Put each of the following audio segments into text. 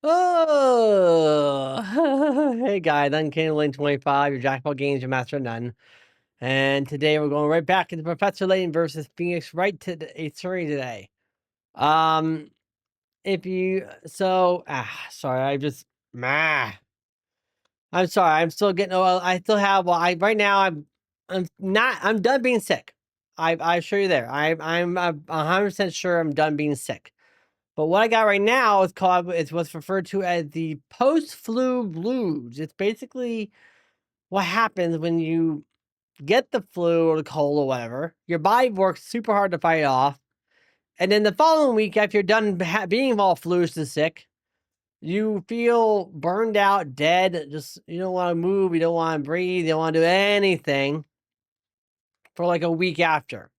Oh, hey guys, I'm Layton 25, your Jackpot Games, your Master of None. And today we're going right back into Professor Layton versus Phoenix Wright to a story today. Um, if you sorry, I'm sorry, I'm still getting I still have right now I'm done being sick. I assure you there. I'm 100% sure I'm done being sick. But what I got right now is what's referred to as the post-flu blues. It's basically what happens when you get the flu or the cold or whatever. Your body works super hard to fight it off. And then the following week, after you're done being all flus and sick, you feel burned out, dead. Just you don't want to move, you don't want to breathe, you don't want to do anything for like a week after.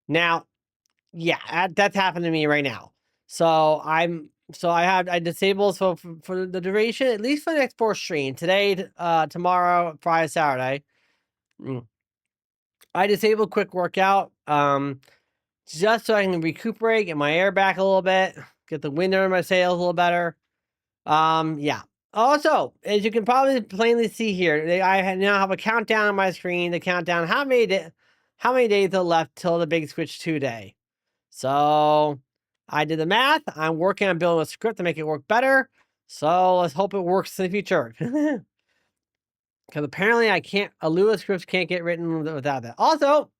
Now, yeah, that's happened to me right now. So I disable for the duration, at least for the next 4 stream. Today, tomorrow, Friday, Saturday. I disable quick workout. Just so I can recuperate, get my air back a little bit, get the wind under my sails a little better. Yeah. Also, as you can probably plainly see here, I now have a countdown on my screen to count down how many days are left till the big Switch 2 day. So I did the math. I'm working on building a script to make it work better. So let's hope it works in the future. Because apparently a Lua script can't get written without that. Also,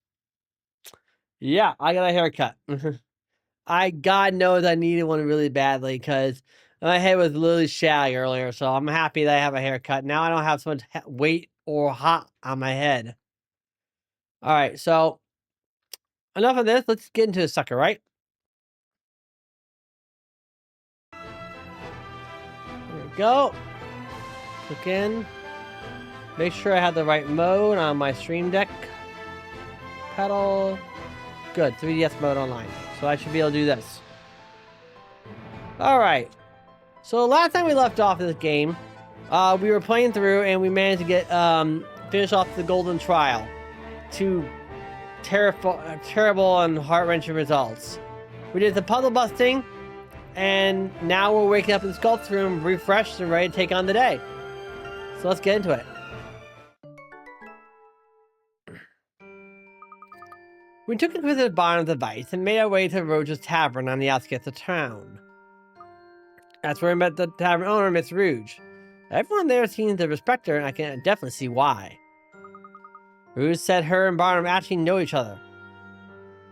yeah, I got a haircut. God knows I needed one really badly because my head was literally shaggy earlier. So I'm happy that I have a haircut. Now I don't have so much weight or hot on my head. All right, so enough of this. Let's get into the sucker, right? There we go. Click in. Make sure I have the right mode on my stream deck. Pedal. Good, 3DS mode online. So I should be able to do this. Alright. So last time we left off this game, we were playing through and we managed to get finish off the golden trial. 2 terrible and heart-wrenching results. We did the puzzle busting, and now we're waking up in the sculpture room refreshed and ready to take on the day. So let's get into it. We took a visit to the bottom of the vice and made our way to Roge's Tavern on the outskirts of town. That's where we met the tavern owner, Miss Rouge. Everyone there seems to respect her, and I can definitely see why. Rouge said her and Barnum actually know each other.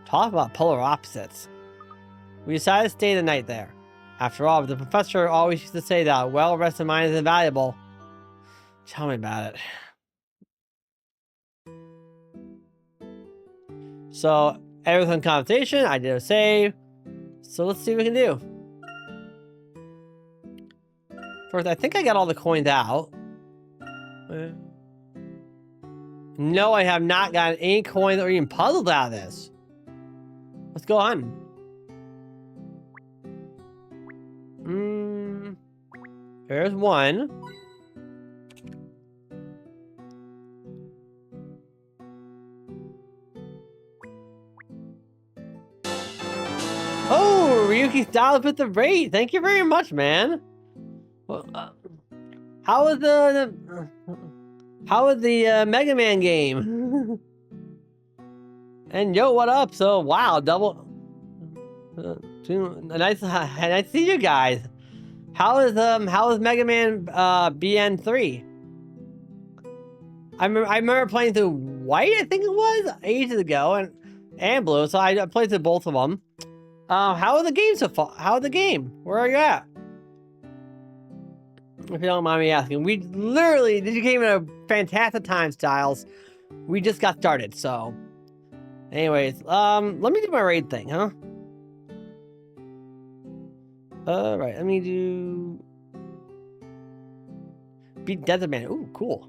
Talk about polar opposites. We decided to stay the night there. After all, the professor always used to say that a well-rested mind is invaluable. Tell me about it. So, everything conversation, I did a save. So let's see what we can do. First, I think I got all the coins out. No, I have not gotten any coins or even puzzles out of this. Let's go on. There's one. Oh, Ryuki Styles with the raid. Thank you very much, man. Well, how was the Mega Man game? And yo, what up? So wow, double. Nice to see you guys. How is Mega Man BN3? I remember playing through White, I think it was, ages ago, and Blue. So I played through both of them. How are the games so far? How are the game? Where are you at? If you don't mind me asking, we literally this came at a fantastic time, Styles. We just got started, so. Anyways, let me do my raid thing, huh? Right, let me do beat Desert Man. Ooh, cool.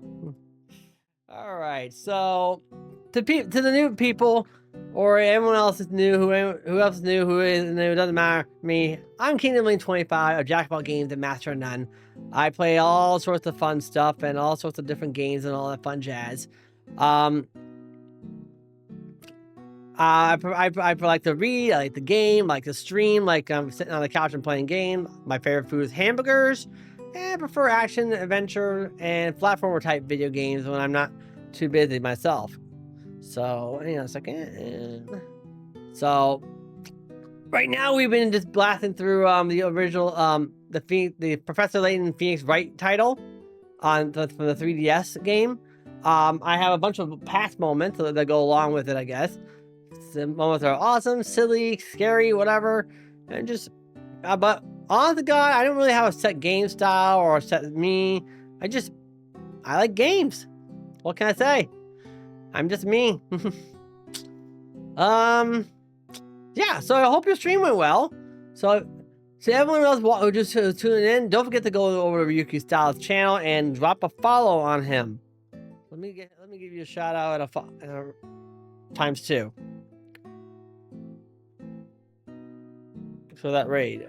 All right, so to the new people, or everyone else is new, who else is new, who is new, doesn't matter. Me, I'm Kingdom Link 25, a Jackpot Games and Master of None. I play all sorts of fun stuff and all sorts of different games and all that fun jazz. I like to read, I like the game, I like to stream, like I'm sitting on the couch and playing game. My favorite food is hamburgers, and I prefer action, adventure, and platformer type video games when I'm not too busy myself. So, hang on a second. So, right now we've been just blasting through the original the Professor Layton Phoenix Wright title from the 3DS game. I have a bunch of past moments that go along with it, I guess. The moments are awesome, silly, scary, whatever, and just. But honest to God, I don't really have a set game style or a set me. I like games. What can I say? I'm just me. Yeah. So I hope your stream went well. So everyone else who just tuning in, don't forget to go over to Ryuki Styles' channel and drop a follow on him. Let me give you a shout out at ×2. For that raid.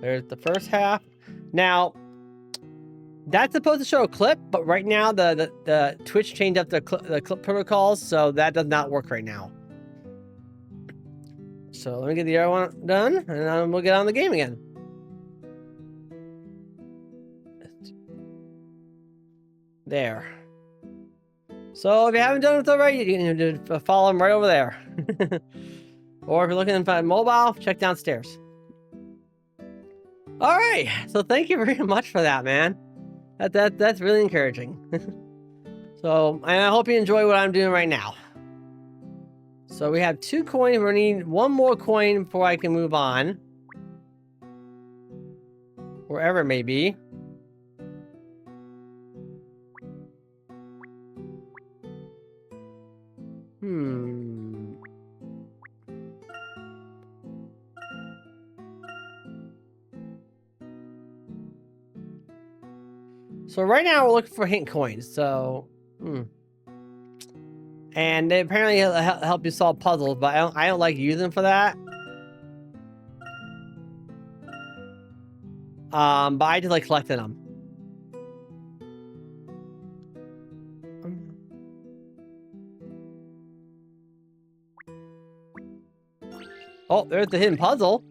There's the first half. Now, that's supposed to show a clip, but right now the Twitch changed up the clip protocols, so that does not work right now. So let me get the other one done, and then we'll get on the game again. There. So if you haven't done it already, you can just follow him right over there. Or if you're looking at mobile, check downstairs. All right. So thank you very much for that, man. That's really encouraging. So, and I hope you enjoy what I'm doing right now. So we have 2 coins. We need 1 more coin before I can move on. Wherever it may be. So right now we're looking for hint coins. So, and they apparently help you solve puzzles, but I don't like using them for that. But I just like collecting them. Oh, there's the hidden puzzle.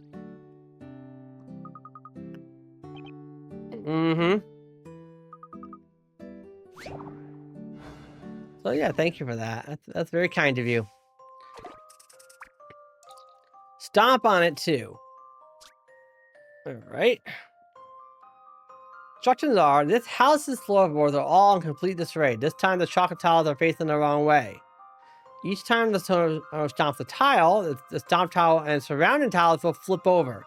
So yeah, thank you for that. That's very kind of you. Stomp on it too. All right. Instructions are: this house's floorboards are all in complete disarray. This time the chocolate tiles are facing the wrong way. Each time the stomps the tile, the stomp tile and surrounding tiles will flip over.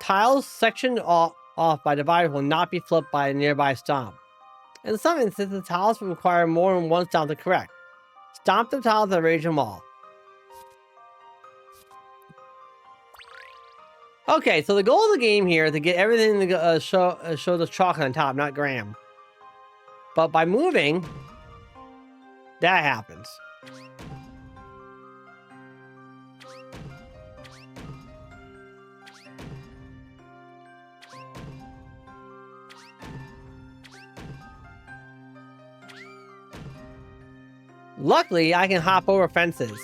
Tiles sectioned off by dividers will not be flipped by a nearby stomp. In some instances, the tiles will require more than 1 stomp to correct. Stomp the tiles and arrange them all. Okay, so the goal of the game here is to get everything to show the chocolate on top, not Graham. But by moving, that happens. Luckily, I can hop over fences.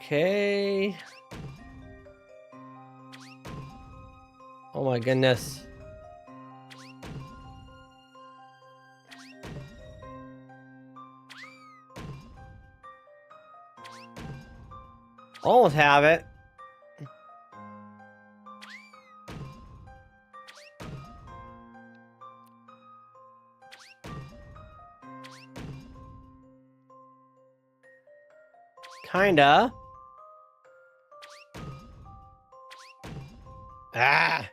Okay. Oh my goodness. Almost have it. Kinda. Ah!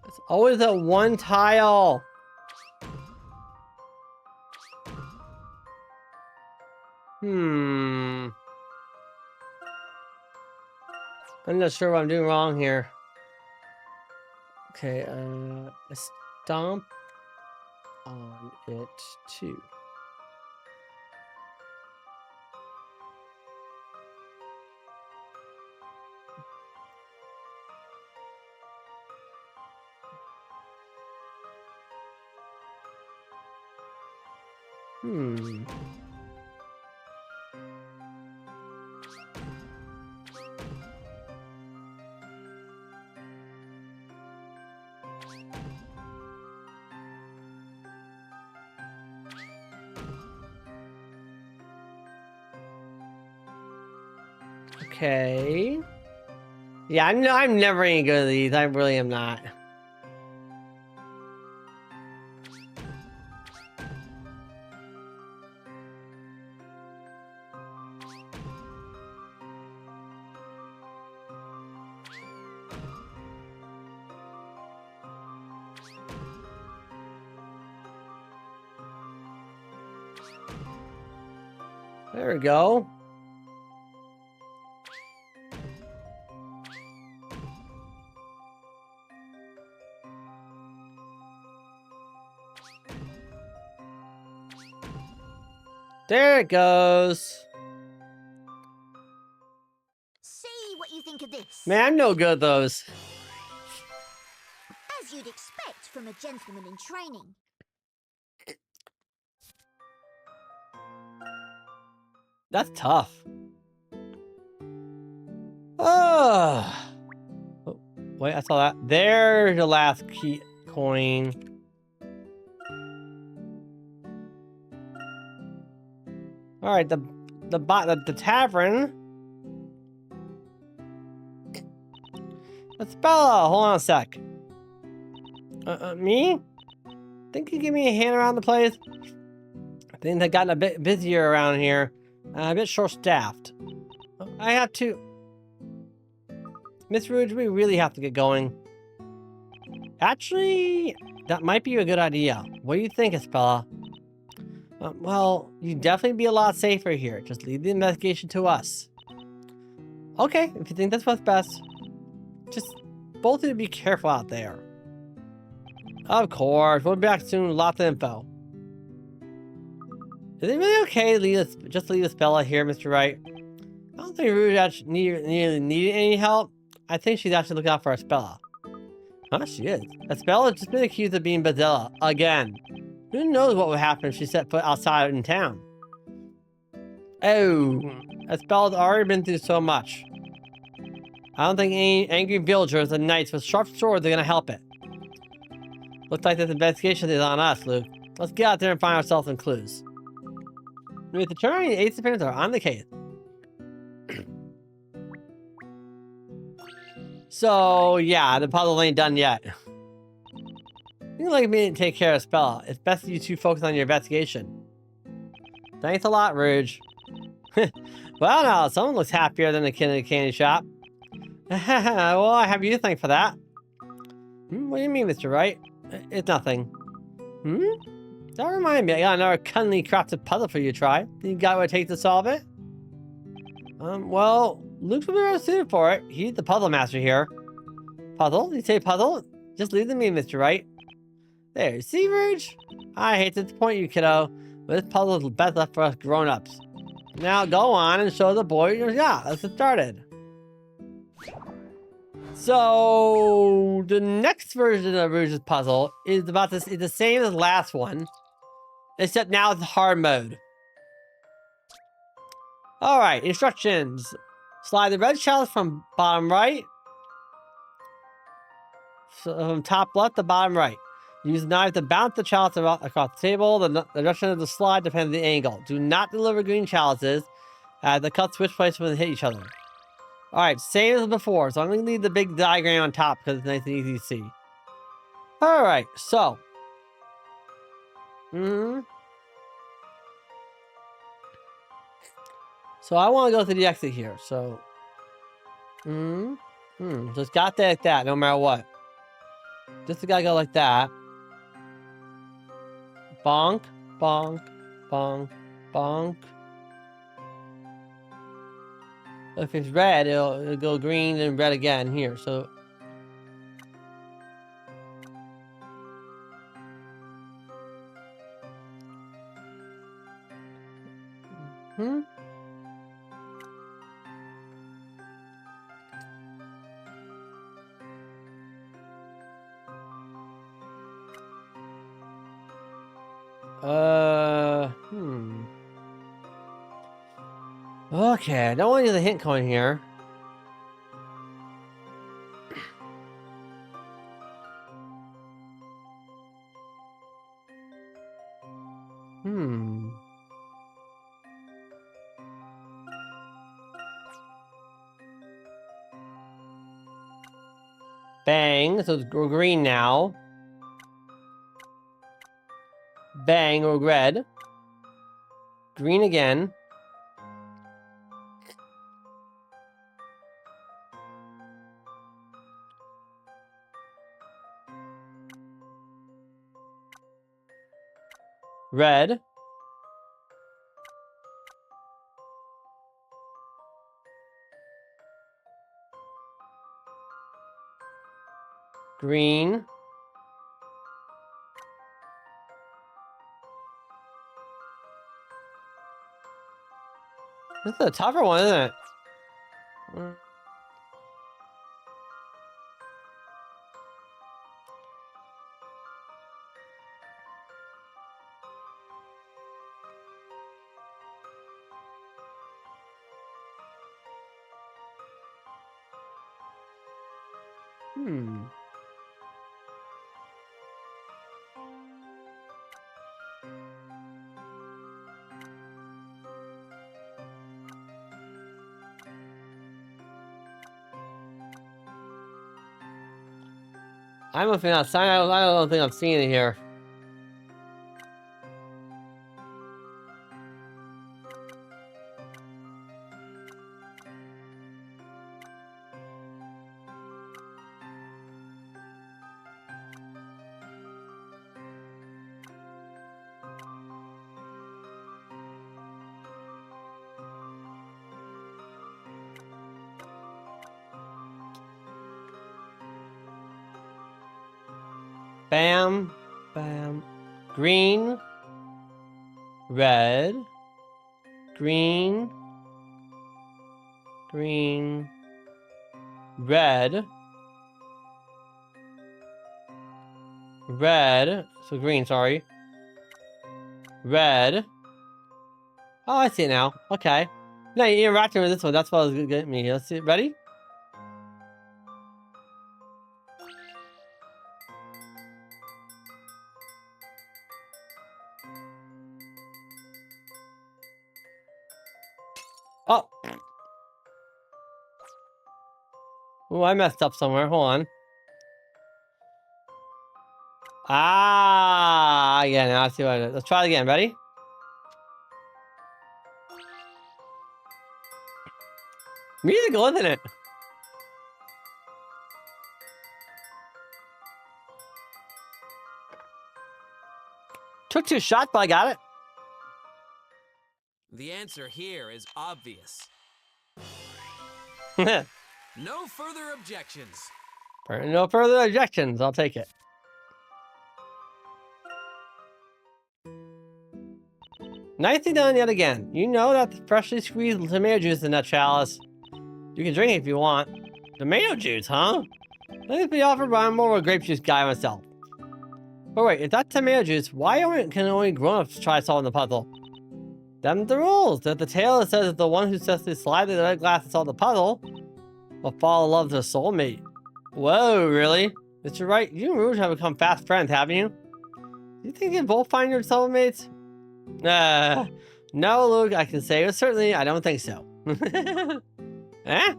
It's always that one tile. I'm not sure what I'm doing wrong here. Okay, a stomp on it too. Okay. Yeah, I'm never any good at these. I really am not. There we go. There it goes. See what you think of this. Man, I'm no good at those. As you'd expect from a gentleman in training. That's tough. Oh. Wait, I saw that. There's the last key coin. All right, the tavern. Let's Bella. Hold on a sec. Me? Think you give me a hand around the place? I think they've gotten a bit busier around here. A bit short-staffed. I have to... Miss Rouge, we really have to get going. Actually, that might be a good idea. What do you think, Espella? Well, you'd definitely be a lot safer here. Just leave the investigation to us. Okay, if you think that's what's best. Just both of you be careful out there. Of course, we'll be back soon with lots of info. Is it really okay to just leave Espella here, Mr. Wright? I don't think Rouge actually needed any help. I think she's actually looking out for Espella. Huh, she is. Espella has just been accused of being Bazilla again. Who knows what would happen if she set foot outside in town? Oh, Espella's already been through so much. I don't think any angry villagers and knights with sharp swords are gonna help it. Looks like this investigation is on us, Luke. Let's get out there and find ourselves some clues. With the turning, the 8 disappearances are on the case. So, yeah, the puzzle ain't done yet. You like me to take care of Spella. It's best that you two focus on your investigation. Thanks a lot, Rouge. Well, now, someone looks happier than the kid in the candy shop. Well, I have you to thank for that. What do you mean, Mr. Wright? It's nothing. That reminds me, I got another cunningly crafted puzzle for you to try. You got what it takes to solve it? Well, Luke's really well suited for it. He's the puzzle master here. Puzzle? You say puzzle? Just leave it to me, Mr. Wright. There, see, Rouge? I hate to disappoint you, kiddo, but this puzzle is best left for us grown-ups. Now go on and show the boy your yacht. Let's get started. So the next version of Rouge's puzzle is is the same as the last one, except now it's hard mode. All right, instructions. Slide the red chalice from bottom right, from top left to bottom right. Use the knife to bounce the chalice across the table. The direction of the slide depends on the angle. Do not deliver green chalices, as the cuts switch places when they hit each other. Alright, same as before, so I'm going to leave the big diagram on top because it's nice and easy to see. Alright, so. So I want to go to the exit here, so. Just got that like that, no matter what. Just gotta go like that. Bonk, bonk, bonk, bonk. If it's red, it'll go green and red again here. So. Hmm? Okay, I don't want to use a hint coin here. Bang, so we're green now. Bang, we're red. Green again. Red. Green. This is a tougher one, isn't it? I don't think I don't think I've seen it here. Bam, bam. Green, red, green, green, red, red. So green, sorry. Red. Oh, I see it now. Okay. No, you're interacting with this one. That's what was getting me. Let's see. Ready? Oh. Oh, I messed up somewhere. Hold on. Ah, yeah, now I see what I did. Let's try it again. Ready? Musical, isn't it? Took 2 shots, but I got it. The answer here is obvious. No further objections. No further objections. I'll take it. Nicely done yet again. You know that the freshly squeezed tomato juice in that chalice. You can drink it if you want. Tomato juice, huh? Let it be offered by more of a grape juice guy myself. But wait, if that's tomato juice, why can only grown-ups try solving the puzzle? Them's the rules. That the tale says that the one who successfully slide the red glass to solve the puzzle will fall in love with their soulmate. Whoa, really? Mr. Wright, you and Rouge have become fast friends, haven't you? Do you think you both find your soulmates? No, Luke, I can say certainly I don't think so. Eh?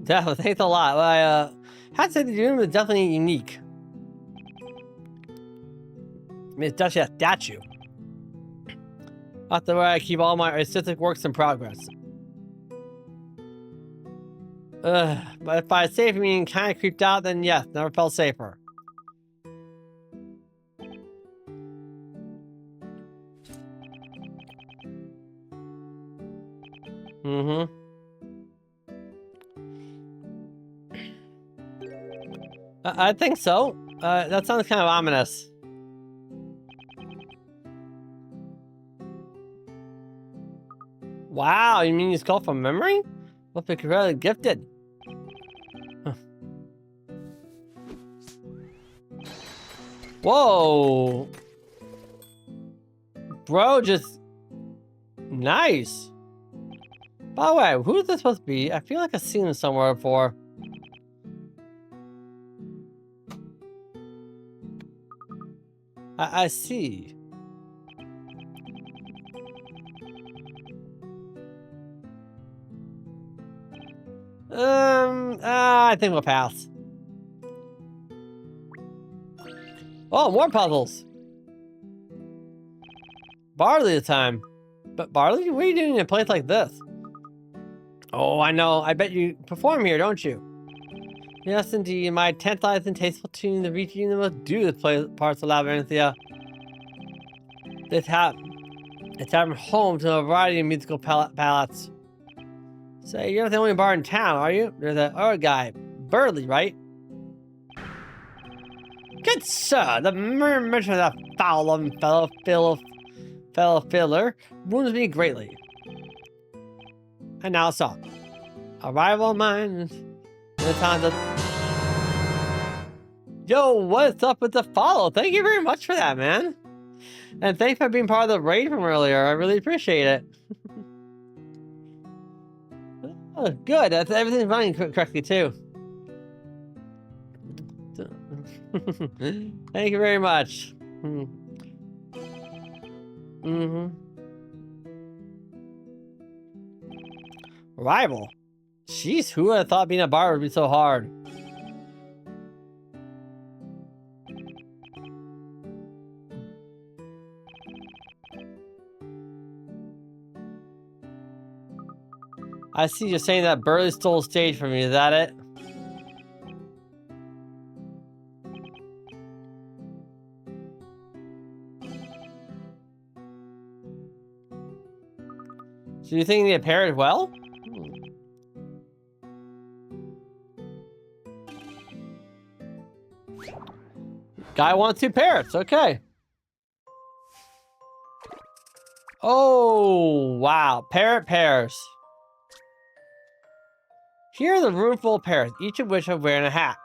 Definitely, thanks a lot. I have to say the room is definitely unique. I mean, it's actually a statue. That's the way I keep all my artistic works in progress. But if I say meaning kind of creeped out, then yes, never felt safer. Mm-hmm. I think so. That sounds kind of ominous. Wow, you mean you skull from memory? Must be really gifted. Huh. Whoa! Bro, just... Nice! By the way, who is this supposed to be? I feel like I've seen this somewhere before. I see. I think we'll pass. Oh, more puzzles. Barley this time. But Barley, what are you doing in a place like this? Oh, I know. I bet you perform here, don't you? Yes, indeed. My tantalizing and tasteful tune, the reaching the most do this play parts of Labyrinthia. It's having home to a variety of musical palettes. Say, you're not the only bar in town, are you? There's that other guy, Burley, right? Good sir, the mere mention of that foul fellow fiddler wounds me greatly. And now it's on. A rival of mine. The time to... Yo, what's up with the follow? Thank you very much for that, man. And thanks for being part of the raid from earlier. I really appreciate it. Oh, good. That's everything's running correctly too. Thank you very much. Rival. Jeez, who would have thought being a bar would be so hard? I see you're saying that Burley stole stage from me, is that it? So you think they paired well? Guy wants 2 parrots, okay. Oh, wow. Parrot pairs. Here is a room full of parrots, each of which are wearing a hat.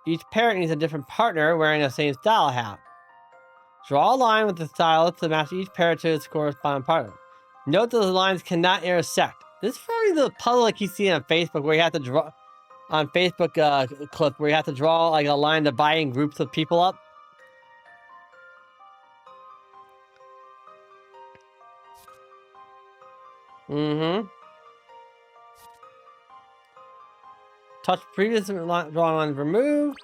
Each parrot needs a different partner wearing the same style hat. Draw a line with the stylus to match each parrot to its corresponding partner. Note that the lines cannot intersect. This is probably the puzzle like you see on Facebook where you have to draw... On Facebook clip where you have to draw like a line dividing groups of people up. Touch previous drawing lines removed.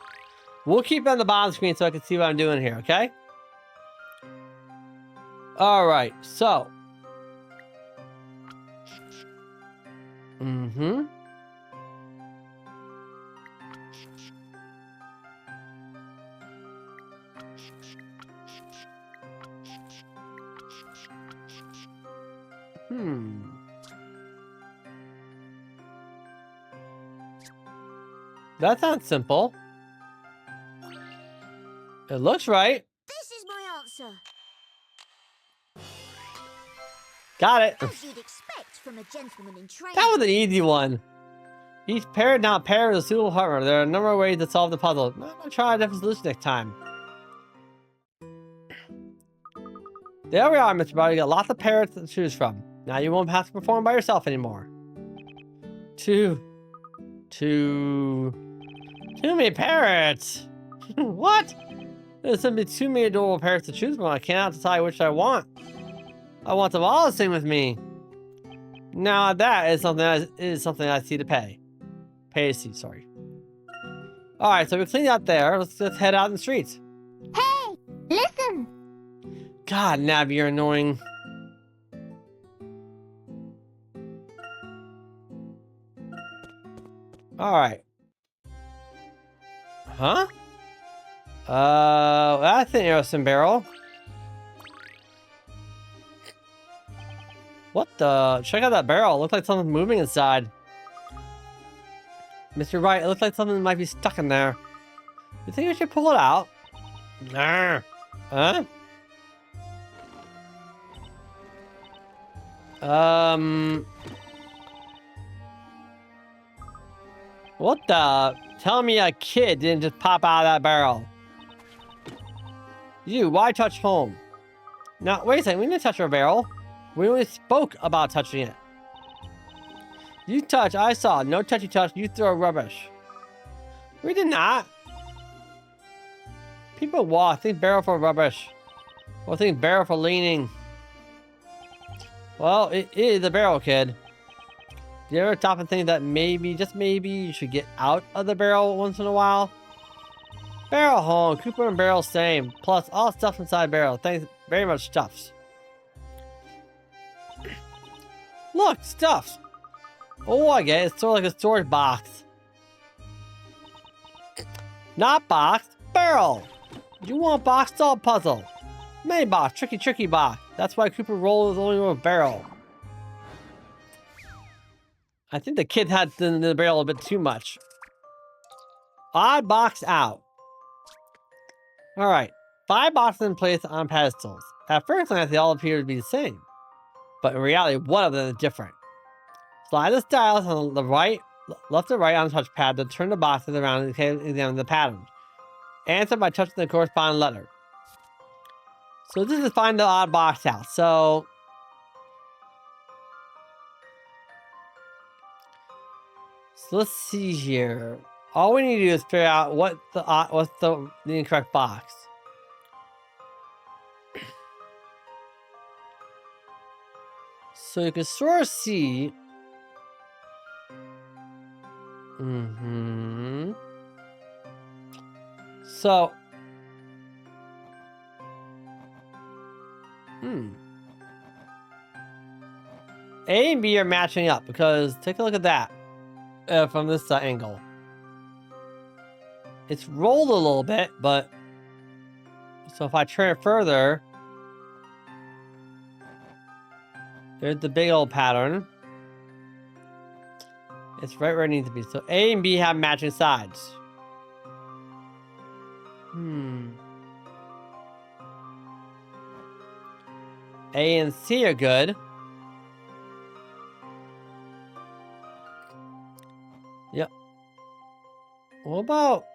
We'll keep it on the bottom screen so I can see what I'm doing here, okay? Alright, so. That sounds simple. It looks right. This is my answer. Got it. As you'd expect from a gentleman in training. That was an easy one. Each parrot now paired with a suitable partner. There are a number of ways to solve the puzzle. I'm gonna try a different solution next time. There we are, Mr. Body. You got lots of parrots to choose from. Now you won't have to perform by yourself anymore. Too many parrots. What? There's simply too many adorable parrots to choose from. I cannot decide which I want. I want them all to sing with me. Now that is something I see to pay. Pay to see, sorry. Alright, so we cleaned out there. Let's head out in the streets. Hey, listen. God, Nav, you're annoying. Alright. Huh? That's an Arrowson barrel. What the? Check out that barrel. It looks like something's moving inside. Mr. Wright, it looks like something might be stuck in there. You think we should pull it out? Nah. Huh? What the? Tell me a kid didn't just pop out of that barrel. You, why touch home? Now, wait a second, we didn't touch our barrel. We only spoke about touching it. You touch, I saw. No touchy touch, you throw rubbish. We did not. People walk, think barrel for rubbish. Or think barrel for leaning. Well, it is a barrel, kid. Do you ever stop and think that maybe, just maybe, you should get out of the barrel once in a while? Barrel home, Cooper and barrel same. Plus, all stuff inside barrel. Thanks very much, stuffs. Look, stuffs. Oh, I get it. It's sort of like a storage box. Not box, barrel. You want box solve puzzle. Mini box, tricky box. That's why Cooper rolls only with barrel. I think the kid had the barrel a bit too much. Odd box out. Alright. 5 boxes in place on pedestals. At first glance, they all appear to be the same. But in reality, one of them is different. Slide the stylus on the right, left or right on the touchpad to turn the boxes around and examine the pattern. Answer by touching the corresponding letter. So this is find the odd box out. So let's see here. All we need to do is figure out what's the incorrect box. So you can sort of see. So. A and B are matching up because take a look at that from this angle. It's rolled a little bit, but so if I turn it further, there's the big old pattern. It's right where it needs to be. So A and B have matching sides. A and C are good. Yep. What about?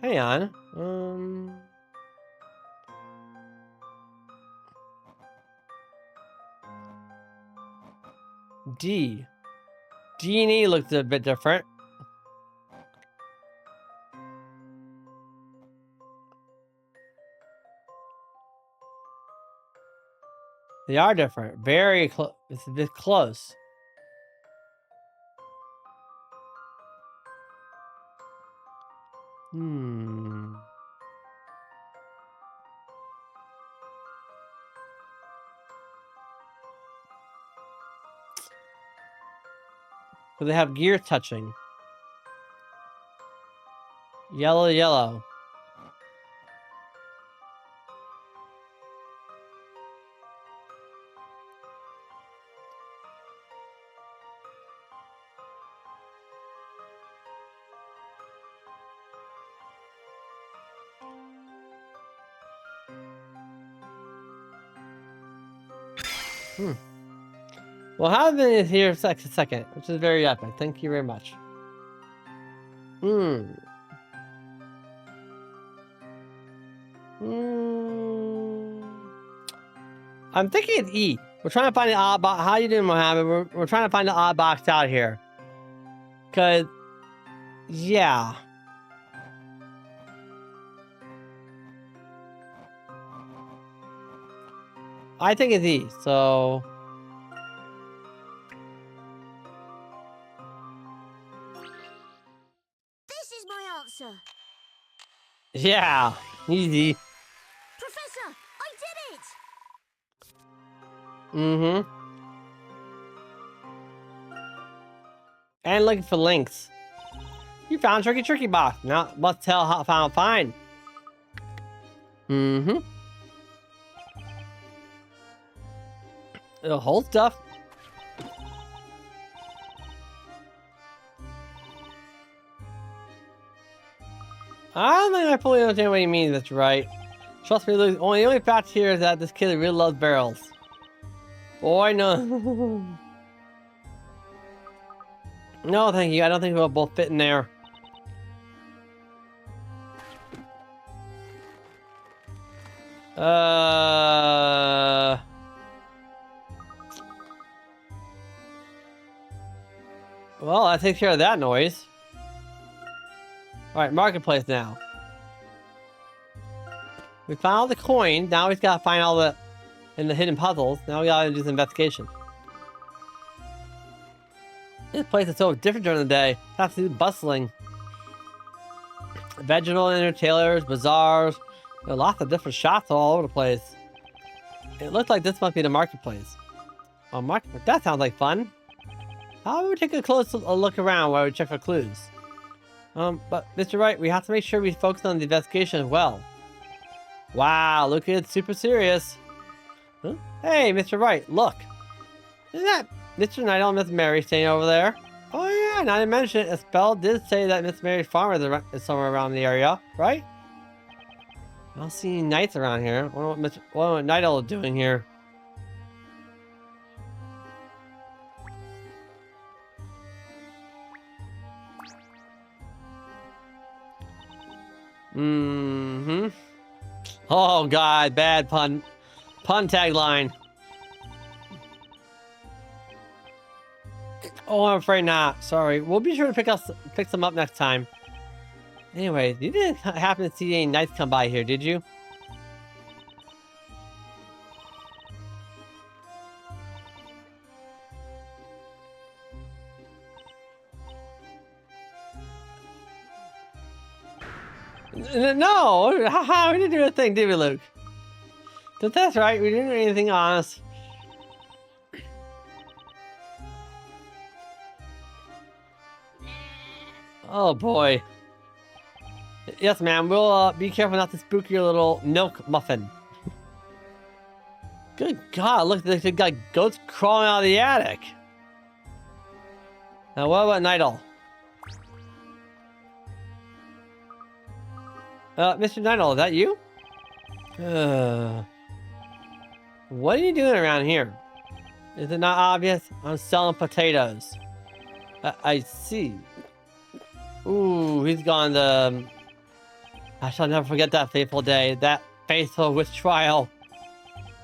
Hang on. D. D and E looks a bit different. They are different. Very close. It's a bit close. So they have gears touching. Yellow, yellow. Well, have been here for a second, which is very epic. Thank you very much. I'm thinking it's E. We're trying to find the odd box. How you doing, Mohammed? We're trying to find the odd box out here. Cause, yeah. I think it's E. So. This is my answer. Yeah, easy. Professor, I did it! And looking for links. You found Tricky box. Now must tell how found fine. Mm-hmm. It'll hold stuff. I don't think I fully understand what you mean, that's right. Trust me, Luke, the only fact here is that this kid really loves barrels. Boy, no. No, thank you. I don't think we'll both fit in there. Well, that takes care of that noise. Alright, marketplace now. We found all the coin. Now we just gotta find all the hidden puzzles. Now we gotta do some investigation. This place is so different during the day. It's absolutely bustling. Vegetable entertainers, bazaars. There are lots of different shops all over the place. It looks like this must be the marketplace. Oh, marketplace. That sounds like fun. How about we take a close look around while we check for clues? But Mr. Wright, we have to make sure we focus on the investigation as well. Wow, look, it's super serious. Huh? Hey, Mr. Wright, look. Isn't that Mr. Knight and Miss Mary staying over there? Oh yeah, now I mentioned it, a spell did say that Miss Mary's farm is somewhere around the area, right? I don't see any knights around here. I wonder what Knight is doing here. Mm-hmm. Oh god, bad pun. Pun tagline. Oh, I'm afraid not. Sorry. We'll be sure to pick some up next time. Anyways, you didn't happen to see any knights come by here, did you? No! Haha, we didn't do a thing, did we, Luke? But that's right, we didn't do anything honest. Oh boy. Yes, ma'am. We'll be careful not to spook your little milk muffin. Good God! Look, they got goats crawling out of the attic. Now, what about Nidal? Mr. Nidal, is that you? What are you doing around here? Is it not obvious? I'm selling potatoes. I see. Ooh, he's gone to... I shall never forget that fateful day. That faithful witch trial.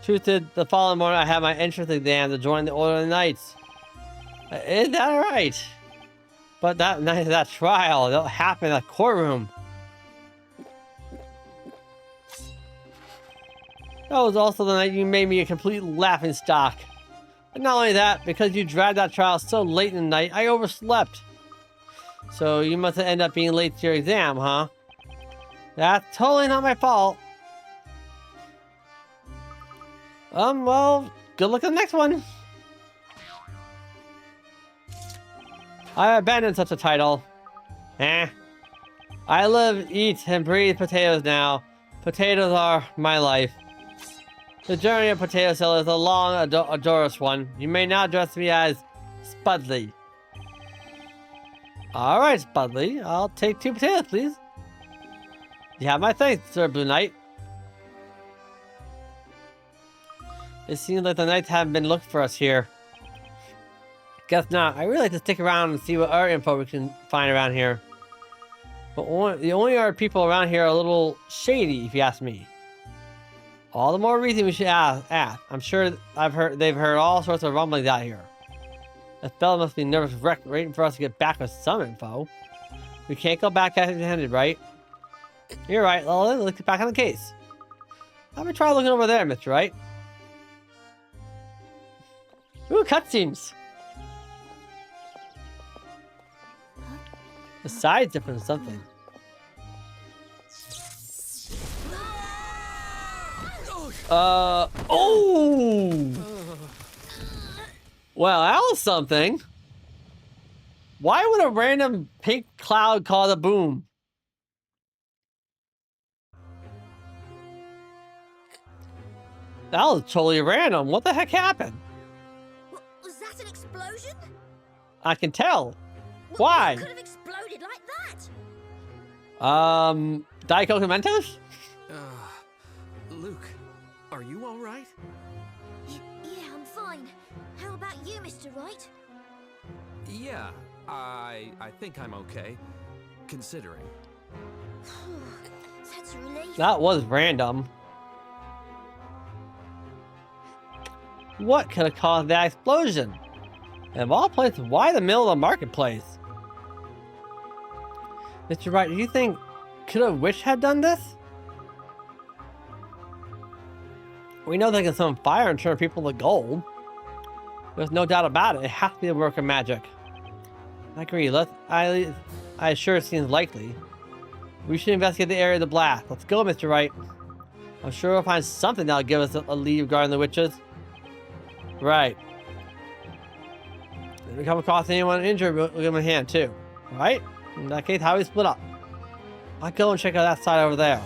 Truth is, the following morning I had my entrance exam to join the Order of the Knights. Is that right? But that night of that trial, that happened in a courtroom. That was also the night you made me a complete laughingstock. And not only that, because you dragged that trial so late in the night, I overslept. So you must have ended up being late to your exam, huh? That's totally not my fault. Well, good luck on the next one. I abandoned such a title. I live, eat, and breathe potatoes now. Potatoes are my life. The journey of potato seller is a long, adorous one. You may now address me as Spudley. Alright, Spudley. I'll take 2 potatoes, please. You have my thanks, Sir Blue Knight. It seems like the knights haven't been looking for us here. Guess not. I really like to stick around and see what other info we can find around here. But the only other people around here are a little shady, if you ask me. All the more reason we should ask. I'm sure they've heard all sorts of rumblings out here. That fella must be nervous wreck waiting for us to get back with some info. We can't go back empty-handed, right? You're right. Well, let's get back on the case. How about try looking over there, Mr. Wright? Ooh, cutscenes. The side's different or something. Oh! Well, that was something. Why would a random pink cloud cause a boom? That was totally random. What the heck happened? Was that an explosion? I can tell. What Why? could have exploded like that? Diet Coke and Mentos? Luke, are you all right? Yeah, I'm fine. How about you, Mr. Wright? Yeah, I think I'm okay, considering. That's a relief. That was random. What could have caused that explosion? And of all places, why the middle of the marketplace? Mr. Wright, do you think could a witch have done this? We know they can summon fire and turn people to gold. There's no doubt about it. It has to be a work of magic. I agree. I sure seems likely. We should investigate the area of the blast. Let's go, Mr. Wright. I'm sure we'll find something that'll give us a lead regarding the witches. Right. If we come across anyone injured, we'll give them a hand too. Right? In that case, how do we split up? I'll go and check out that side over there.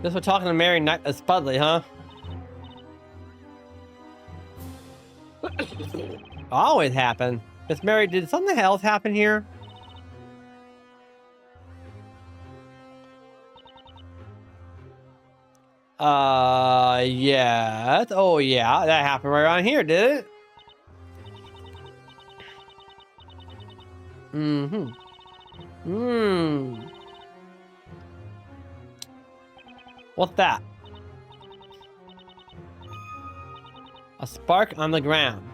Guess we're talking to Mary Spudley, huh? Always happen. Miss Mary, did something else happen here? Yes. Oh, yeah. That happened right around here, did it? Mm-hmm. What's that? A spark on the ground.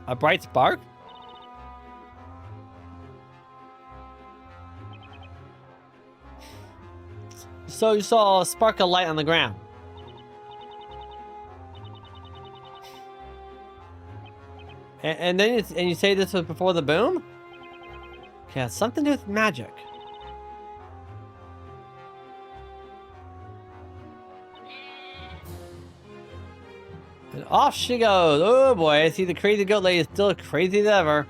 A bright spark? So you saw a spark of light on the ground. And then you say this was before the boom? Okay, it's something to do with magic. And off she goes. Oh boy, I see the crazy goat lady is still crazy as ever.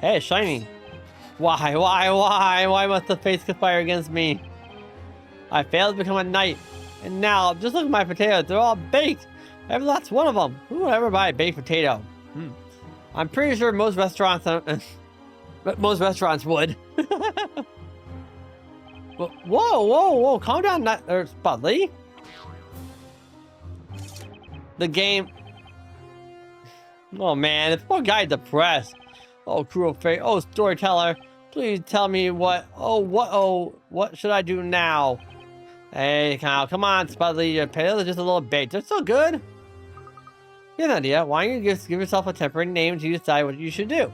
Hey, shiny. Why must the face conspire against me? I failed to become a knight. And now, just look at my potatoes. They're all baked. Every last one of them. Who would ever buy a baked potato? I'm pretty sure most restaurants would. Whoa. Calm down, Spudley. The game. Oh, man. This poor guy's depressed. Oh, cruel fate. Oh, storyteller. Please tell me what should I do now? Hey, Kyle, come on, Spudley. Your potatoes are just a little baked. They're so good. Here's an idea. Why don't you just give yourself a temporary name until you decide what you should do?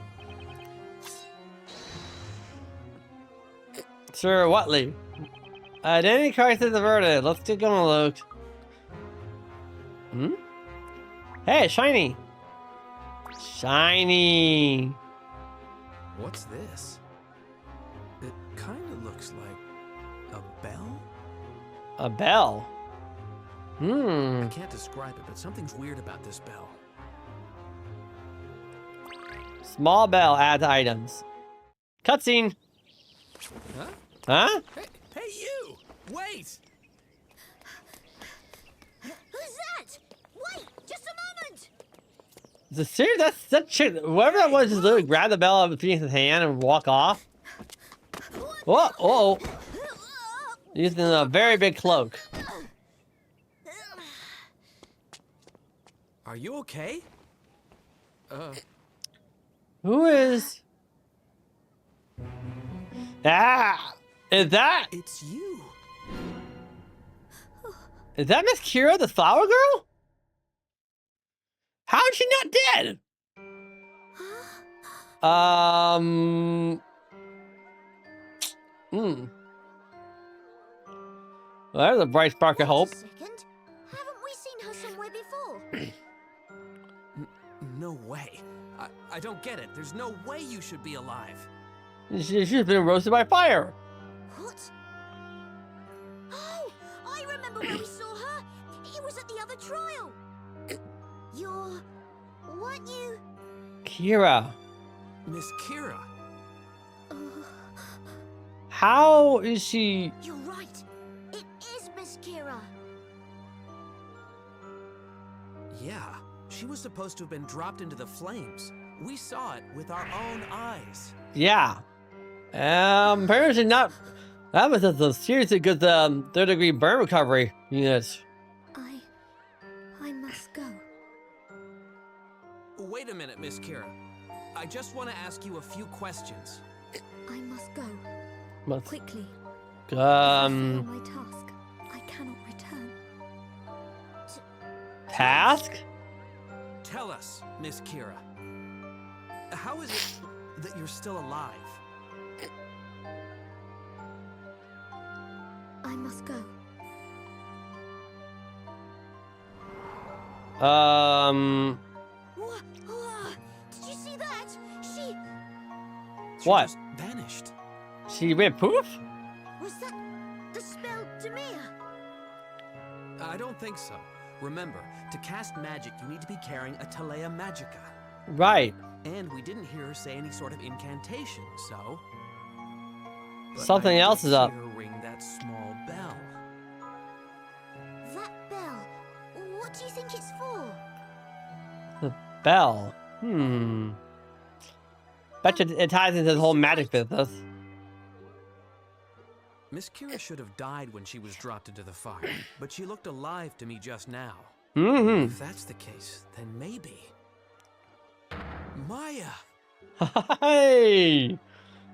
Sir Whatley. Identity crisis averted. Let's get going, Luke. Hey, shiny. Shiny. What's this? It kind of looks like a bell? A bell? I can't describe it, but something's weird about this bell. Small bell adds items. Cutscene. Huh? Hey, you! Wait! Who's that? Wait, just a moment. Is it serious? That chick, whoever that was, just literally grab the bell out of Phoenix's hand and walk off. Whoa. Using a very big cloak. Are you okay? Who is? Is that? It's you. Is that Miss Kira, the flower girl? How is she not dead? Well, there's a bright spark of hope. Wait a second. Haven't we seen her somewhere before? No way. I don't get it. There's no way you should be alive. She's been roasted by fire. What? Oh, I remember where we saw her. It was at the other trial. Weren't you? Kira. Miss Kira. How is she? You're right. It is Miss Kira. Yeah, she was supposed to have been dropped into the flames. We saw it with our own eyes. Yeah. Apparently not. That was a seriously good third-degree burn recovery unit. I must go. Wait a minute, Miss Kira. I just want to ask you a few questions. I must go. Must- Quickly. If I fail Um. my task, I cannot return. Task? Tell us, Miss Kira. How is it that you're still alive? I must go. Did you see that? She What? just vanished. She went poof? Was that the spell Demir? I don't think so. Remember, to cast magic, you need to be carrying a Talea Magica. Right. And we didn't hear her say any sort of incantation, so... But Something I else did is up. see her ring that small bell. That bell. What do you think it's for? The bell. Bet you it ties into the whole magic business. Miss Kira should have died when she was dropped into the fire, but she looked alive to me just now. Mm-hmm. If that's the case, then maybe... Maya! Hey!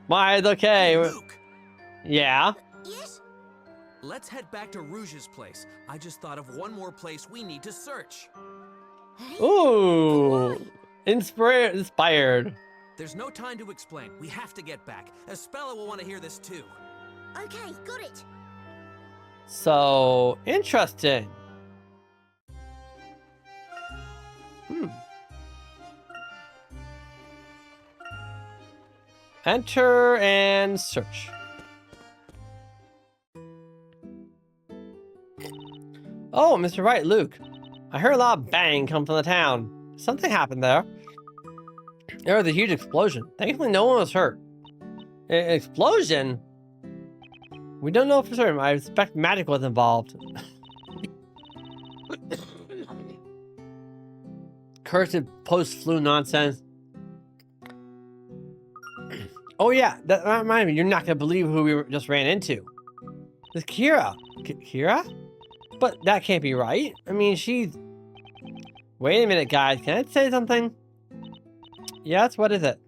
Maya's okay. Luke! Yeah. Yes? Let's head back to Rouge's place. I just thought of one more place we need to search. Hey? Ooh. Inspired. There's no time to explain. We have to get back. Espella will want to hear this too. Okay, got it. So interesting. Enter and search. Oh, Mr. Wright, Luke. I heard a lot of bang come from the town. Something happened there. There was a huge explosion. Thankfully, no one was hurt. An explosion? We don't know for certain. I suspect magic was involved. Cursed post-flu nonsense. Oh yeah, that reminds me. You're not gonna believe who we just ran into. It's Kira. Kira? But that can't be right. I mean, she's... Wait a minute, guys. Can I say something? Yes, what is it?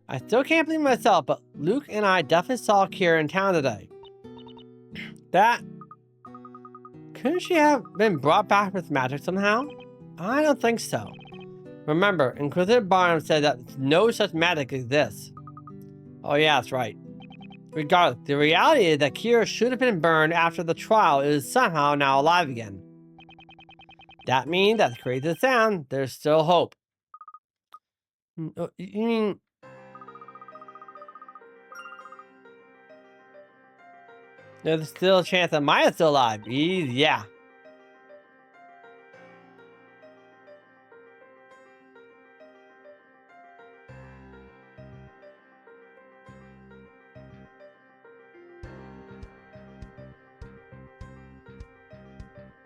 I still can't believe myself, but Luke and I definitely saw Kira in town today. That... Couldn't she have been brought back with magic somehow? I don't think so. Remember, Inquisitor Barnum said that no such magic exists. Oh yeah, that's right. Regardless, the reality is that Kira should have been burned after the trial is somehow now alive again. That means that creates a sound, there's still hope. You mean... There's still a chance that Maya's still alive. Yeah.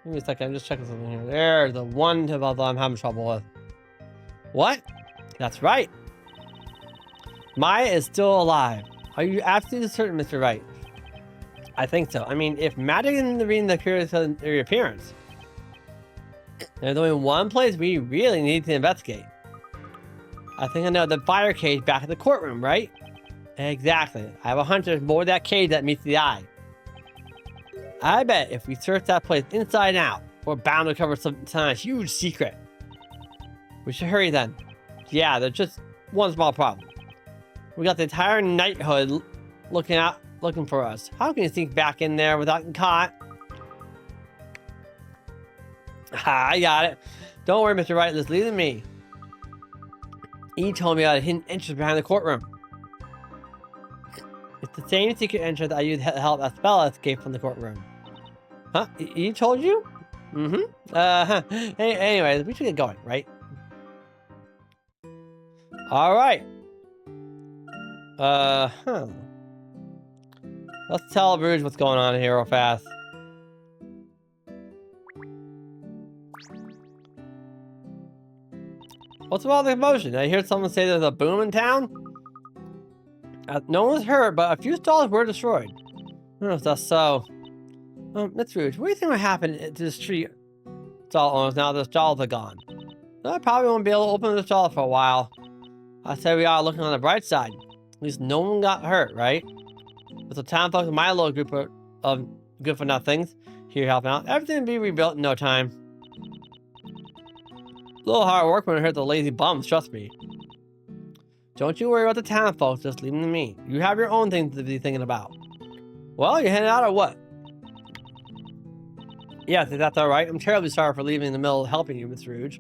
Give me a second, I'm just checking something here. There's the one tip I'm having trouble with. What? That's right. Maya is still alive. Are you absolutely certain, Mr. Wright? I think so. I mean, if magic isn't reading the curious reappearance, there's only one place we really need to investigate. I think I know the fire cage back at the courtroom, right? Exactly. I have a hunch there's more of that cage that meets the eye. I bet if we search that place inside out, we're bound to cover some huge secret. We should hurry then. Yeah, there's just one small problem. We got the entire knighthood looking for us. How can you sneak back in there without getting caught? I got it. Don't worry, Mr. Wright. Just leave it to me. He told me I had a hidden entrance behind the courtroom. It's the same secret entrance I used to help a spell escape from the courtroom. Huh? He told you? Mm-hmm. Anyways, we should get going, right? All right. Let's tell Bruges what's going on here real fast. What's with all the commotion? I hear someone say there's a boom in town? No one was hurt, but a few stalls were destroyed. I don't know if that's so. Miss Rouge, what do you think will happen to the street stall owners now the stalls are gone? I probably won't be able to open the stalls for a while. I said we are looking on the bright side. At least no one got hurt, right? With the town folks in my little group of good for nothings here helping out, everything will be rebuilt in no time. A little hard work when it hurt the lazy bums, trust me. Don't you worry about the town folks, just leave them to me. You have your own things to be thinking about. Well, you heading out or what? Yes, if that's alright. I'm terribly sorry for leaving in the middle of helping you, Miss Rouge.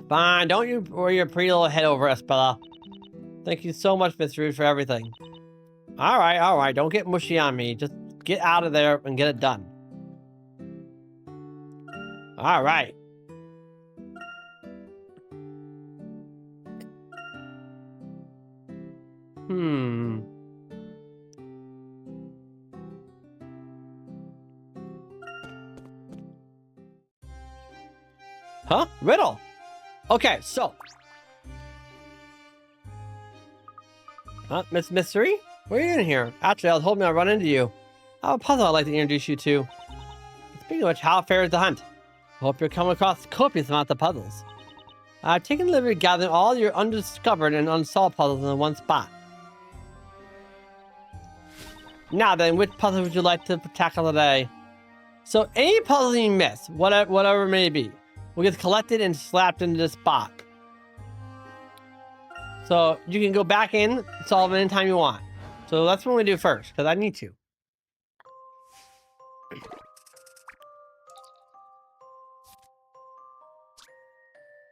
Fine, don't you worry your pretty little head over, Espella. Thank you so much, Miss Rouge, for everything. Alright, don't get mushy on me. Just get out of there and get it done. Alright. Huh? Riddle. Okay, so. Miss Mystery? What are you doing here? Actually, I was hoping I'd run into you. I have a puzzle I'd like to introduce you to. Speaking of which, how fares the hunt? I hope you're coming across copious amounts of puzzles. I've taken the liberty of gathering all your undiscovered and unsolved puzzles in one spot. Now then, which puzzle would you like to tackle today? So any puzzle you miss, whatever it may be, will get collected and slapped into this spot. So you can go back in, solve it anytime you want. So that's what we do first, because I need to.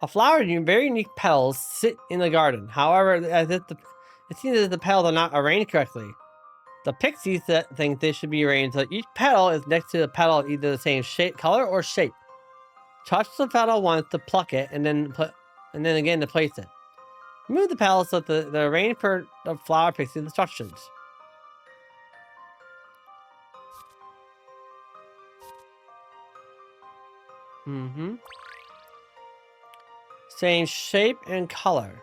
A flower with very unique petals sit in the garden. However, it seems as the petals are not arranged correctly. The pixies think they should be arranged so each petal is next to the petal of either the same shape, color, or shape. Touch the petal once to pluck it, and then again to place it. Move the petals so that they're arranged per the flower pixie instructions. Same shape and color.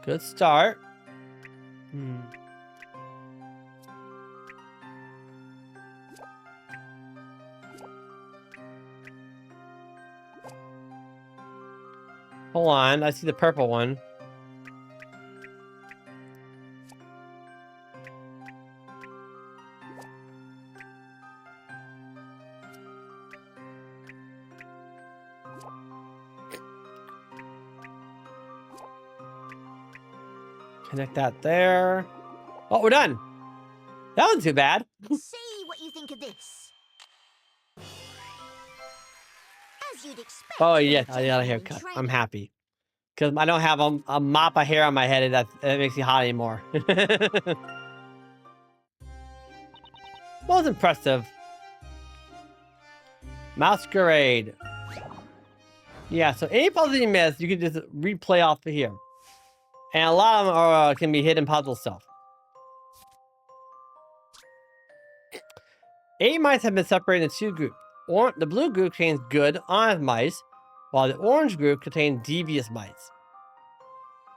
Good start. Hold on, I see the purple one. Connect that there. Oh, we're done. That wasn't too bad. See what you think of this. As you'd expect. Oh, yeah, I got a haircut. I'm happy. Because I don't have a mop of hair on my head and that makes me hot anymore. Most impressive. Masquerade. Yeah, so any puzzle you miss, you can just replay off of here. And a lot of them are, can be hidden puzzle stuff. 8 mice have been separated into 2 groups. The blue group contains good, honest mice, while the orange group contains devious mice.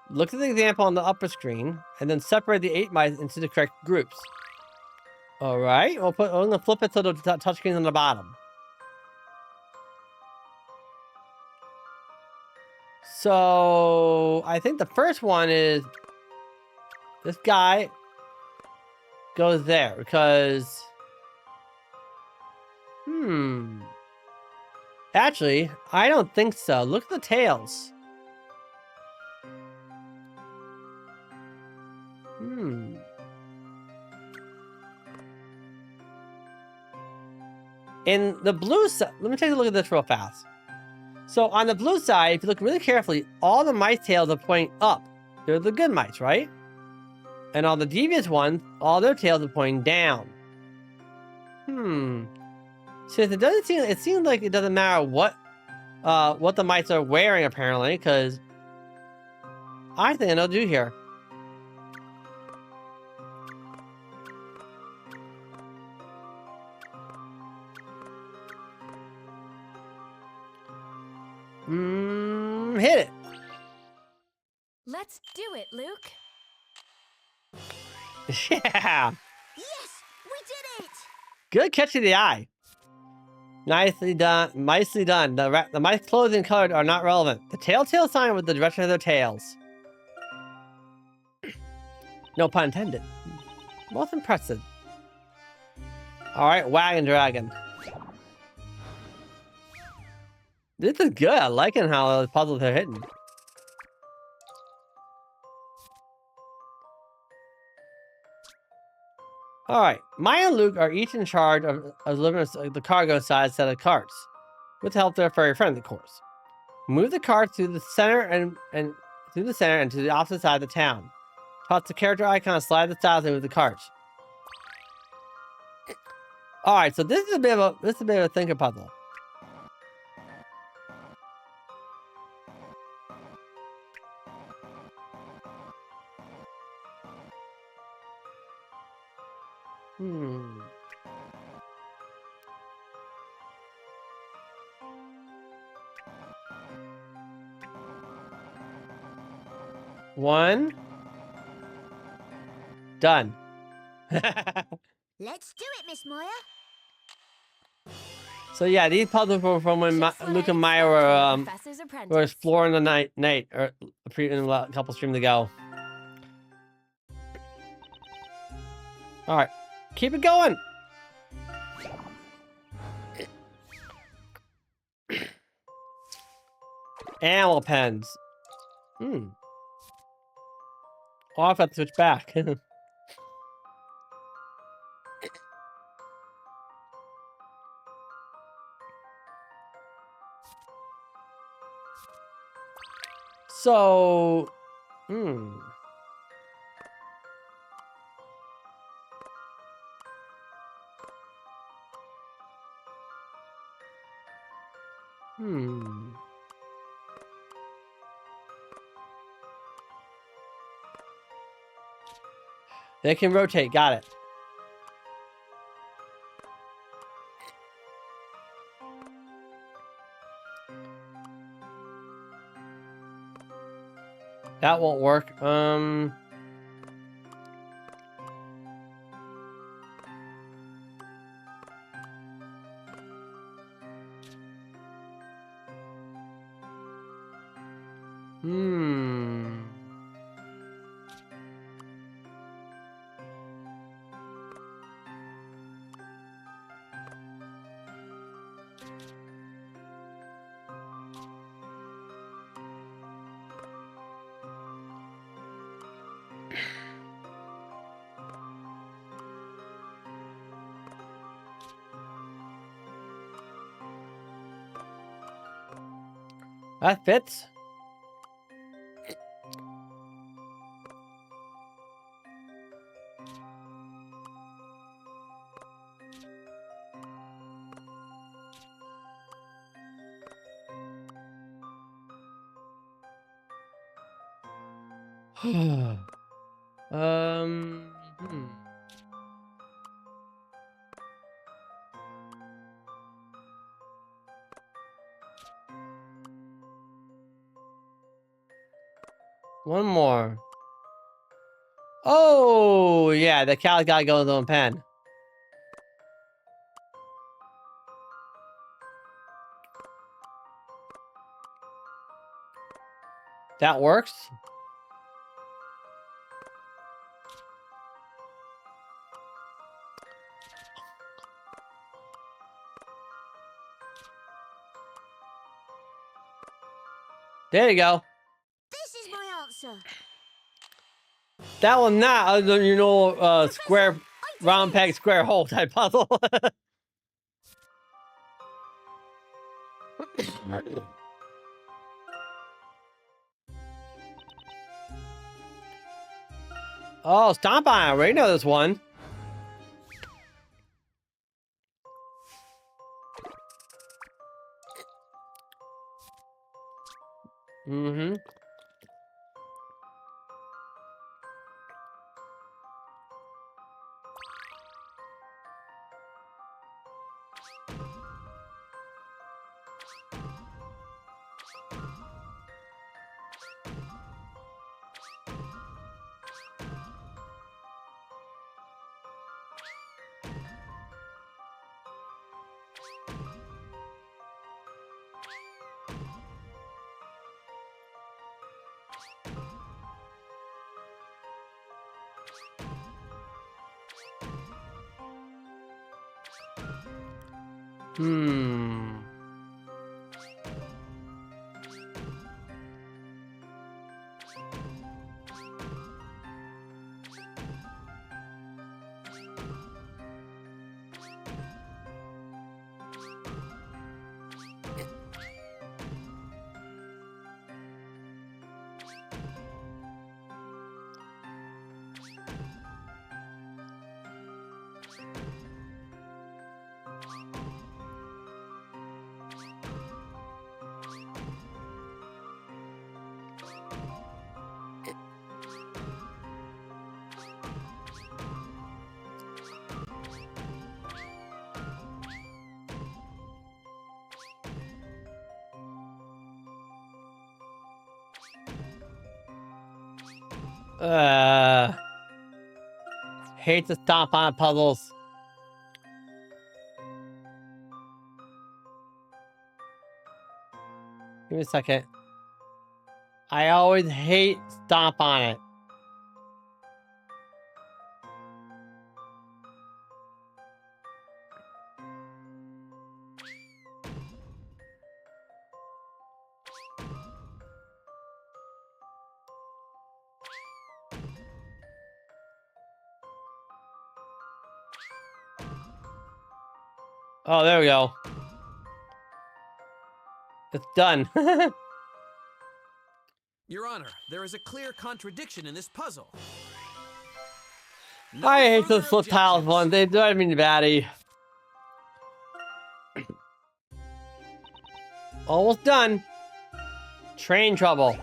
Look at the example on the upper screen, and then separate the 8 mice into the correct groups. Alright, we're going to flip it to the touchscreen on the bottom. So, I think the first one is this guy goes there because actually, I don't think so. Look at the tails. In the blue side, let me take a look at this real fast. So on the blue side, if you look really carefully, all the mice tails are pointing up. They're the good mice, right? And all the devious ones, all their tails are pointing down. Since it seems like it doesn't matter what the mice are wearing apparently, because I think they'll do here. Hit it. Let's do it, Luke. Yeah. Yes, we did it! Good catch of the eye. Nicely done. Nicely done. The mice clothes and color are not relevant. The telltale sign with the direction of their tails. No pun intended. Most impressive. Alright, Wagon Dragon. This is good. I'm liking how those puzzles are hitting. Alright, Maya and Luke are each in charge of delivering the cargo side set of carts. With the help of their furry friends, of course. Move the carts through the center and through the center and to the opposite side of the town. Toss the character icon, slide the styles, and move the carts. Alright, so this is a bit of a thinker puzzle. One. Done. Let's do it, Miss Maya. So yeah, these puzzles were from when Luke and Maya were exploring the night or a couple streams ago. All right, keep it going. Animal pens. Oh, I have to switch back. So, They can rotate, got it. That won't work. That fits. One more. Oh, yeah, the cow gotta go in his own pen. That works. There you go. This is my answer. That one not, you know, square, round peg, square hole type puzzle. Oh, stomp on it. I already know this one. Mm-hmm. Hmm. Hate to stomp on puzzles. Give me a second. I always hate stomp on it. Oh, there we go. It's done. Your Honor, there is a clear contradiction in this puzzle. I hate further those flip tiles objections. ones. They drive me batty. Almost done. Train trouble.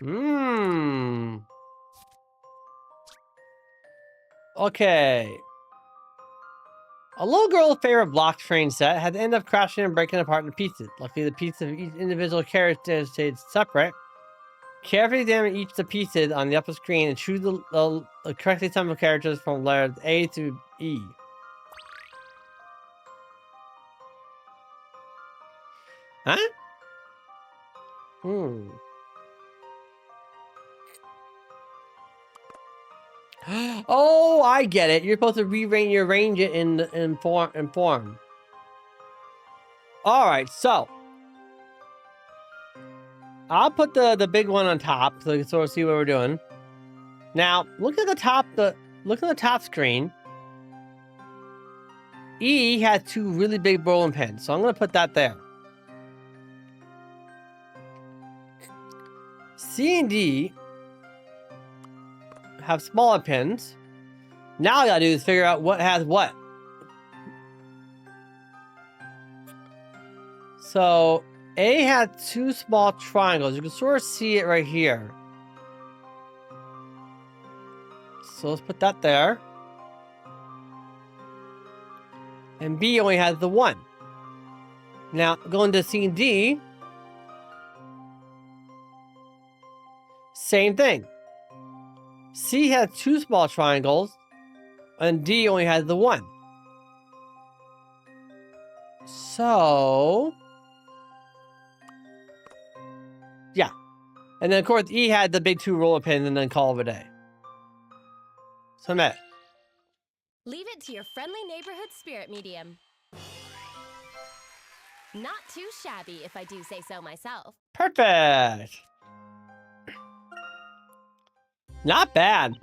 Mmm. Okay. A little girl's favorite block train set had to end up crashing and breaking apart into pieces. Luckily, the pieces of each individual character stayed separate. Carefully examine each of the pieces on the upper screen and choose the correctly assembled characters from letters A to E. Huh? Hmm. Oh, I get it. You're supposed to rearrange it in form. All right, so I'll put the big one on top so you can sort of see what we're doing. Now, look at the top screen. E has two really big bowling pins, so I'm going to put that there. C and D have smaller pins. Now all I gotta do is figure out what has what. So A has two small triangles. You can sort of see it right here. So let's put that there. And B only has the one. Now going to C and D. Same thing. C has two small triangles, and D only has the one. So, yeah. And then, of course, E had the big two roller pins and then call it a day. Submit. Leave it to your friendly neighborhood spirit medium. Not too shabby, if I do say so myself. Perfect. Not bad.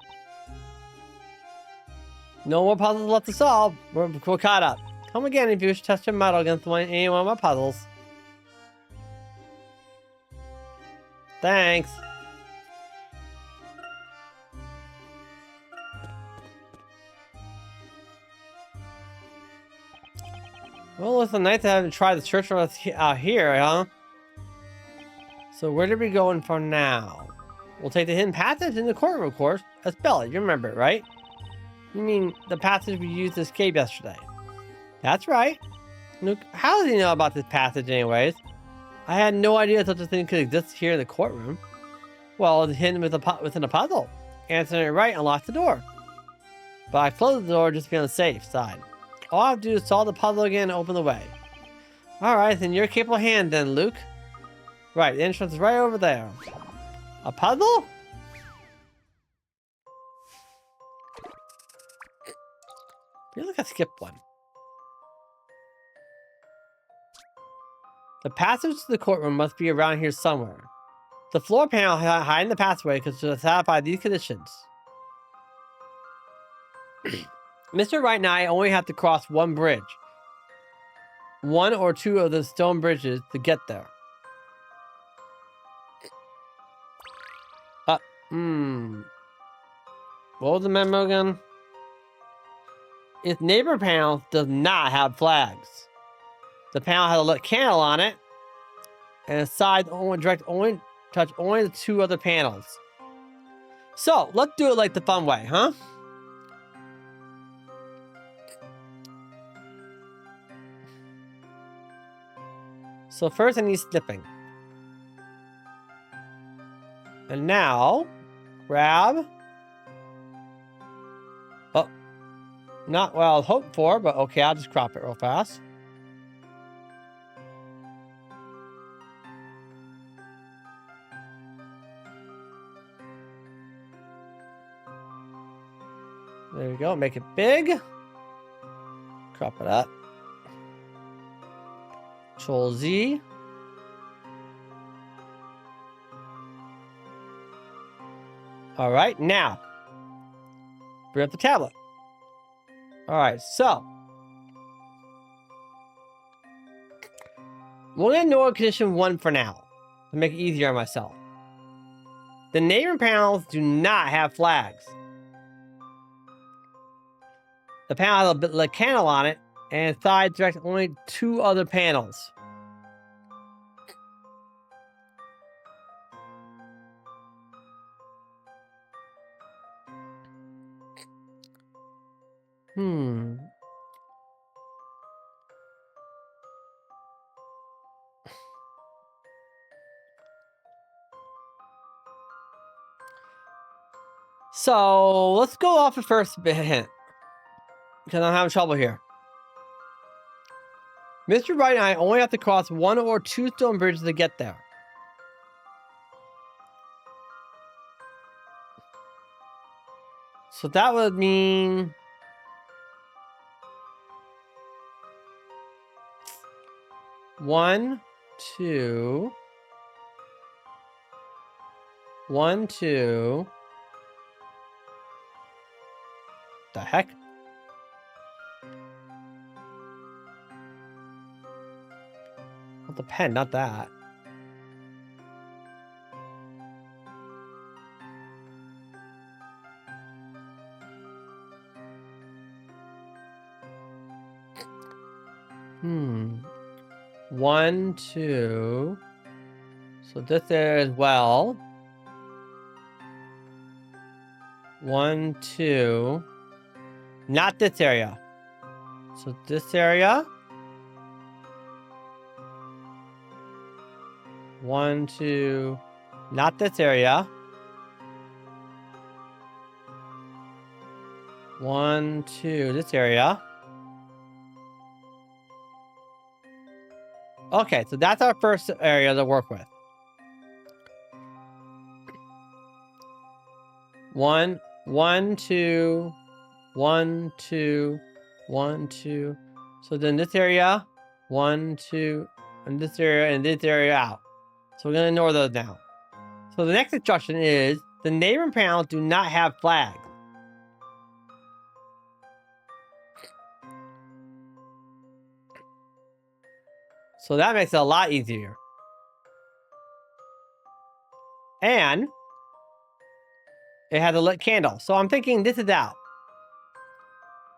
No more puzzles left to solve. We're caught up. Come again if you wish to test your metal against any one of my puzzles. Thanks. Well, it's nice to have tried the church out here, huh? So where did we go in for now? We'll take the hidden passage in the courtroom, of course. That's Bella, you remember it, right? You mean the passage we used to escape yesterday? That's right. Look, how does he know about this passage anyways? I had no idea such a thing could exist here in the courtroom. Well, it's hidden within a puzzle. Answering it right unlocks the door. But I closed the door just to be on the safe side. All I have to do is solve the puzzle again and open the way. Alright, then you're a capable hand then, Luke. Right, the entrance is right over there. A puzzle? I feel like I skipped one. The passage to the courtroom must be around here somewhere. The floor panel hiding the pathway could satisfy these conditions. Mr. Wright and I only have to cross one bridge. One or two of the stone bridges to get there. What was the memo again? Its neighbor panel does not have flags. The panel has a lit candle on it, and the sides touch only the two other panels. So let's do it like the fun way, huh? So first I need snipping. And now, grab. Oh, not what I was hoping for, but okay, I'll just crop it real fast. There we go, make it big. Crop it up. Control Z. All right, now bring up the tablet. All right, so we're gonna ignore condition 1 for now to make it easier on myself. The neighbor panels do not have flags. The panel has a bit like candle on it, and side directs only 2 other panels. So let's go off the first hint, because I'm having trouble here. Mr. Wright and I only have to cross 1 or 2 stone bridges to get there. So that would mean 1, 2, 1, 2. The heck? Well, the pen, not that. One, 2. So this there as well. 1, 2. Not this area. So this area. 1, 2. Not this area. 1, 2. This area. Okay, so that's our first area to work with. 1, 1, 2, 1, 2, 1, 2. So then this area, 1, 2, and this area out. So we're gonna ignore those now. So the next instruction is the neighboring panels do not have flags. So that makes it a lot easier. And it has a lit candle. So I'm thinking this is out.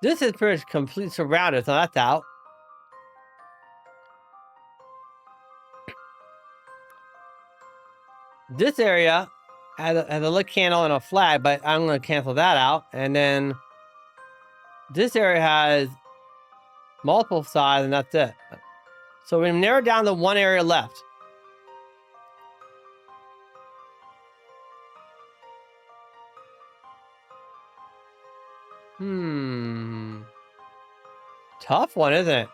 This is pretty much complete surrounded, so that's out. This area has a lit candle and a flag, but I'm going to cancel that out. And then this area has multiple sides, and that's it. So we've narrowed down to one area left. Tough one, isn't it?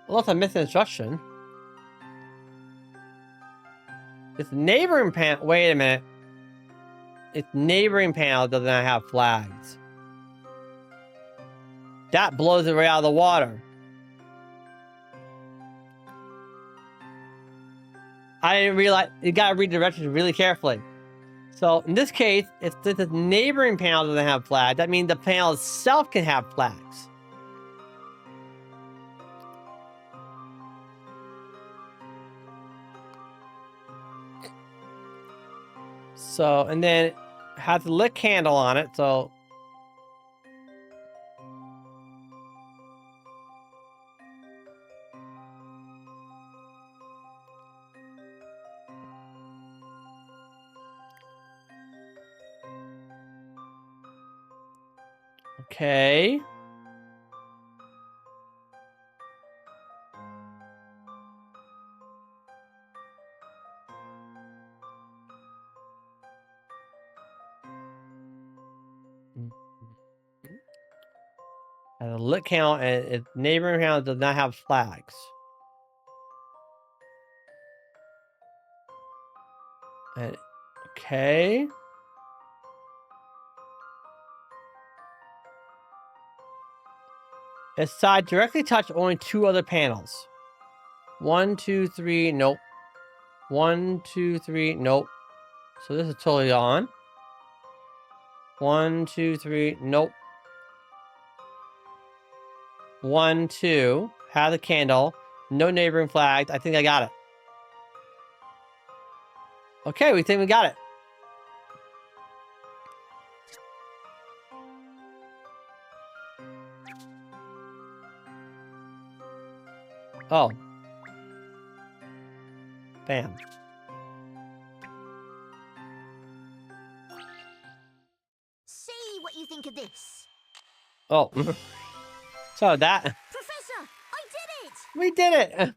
Unless I missed an instruction. It's neighboring panel. Wait a minute. Its neighboring panel does not have flags. That blows it right out of the water. I didn't realize. You gotta read directions really carefully. So in this case, if the neighboring panel doesn't have flags, that means the panel itself can have flags. So, and then it has a lit candle on it, so. Okay. And a lit count and its neighboring count does not have flags. And, okay. Its side directly touch only two other panels. 1, 2, 3, nope. 1, 2, 3, nope. So this is totally on. 1, 2, 3, nope. 1, 2, have the candle, no neighboring flags. I think I got it. Okay, we think we got it. Oh. Bam. See what you think of this. Oh. So that. Professor, I did it! We did it!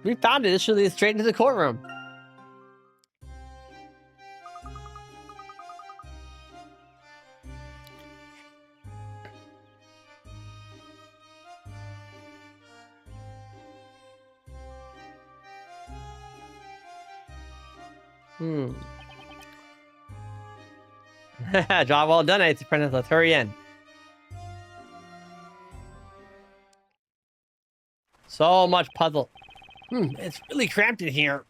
We found it. This should lead straight into the courtroom. Job well done, Ace Apprentice. Let's hurry in. So much puzzle. It's really cramped in here.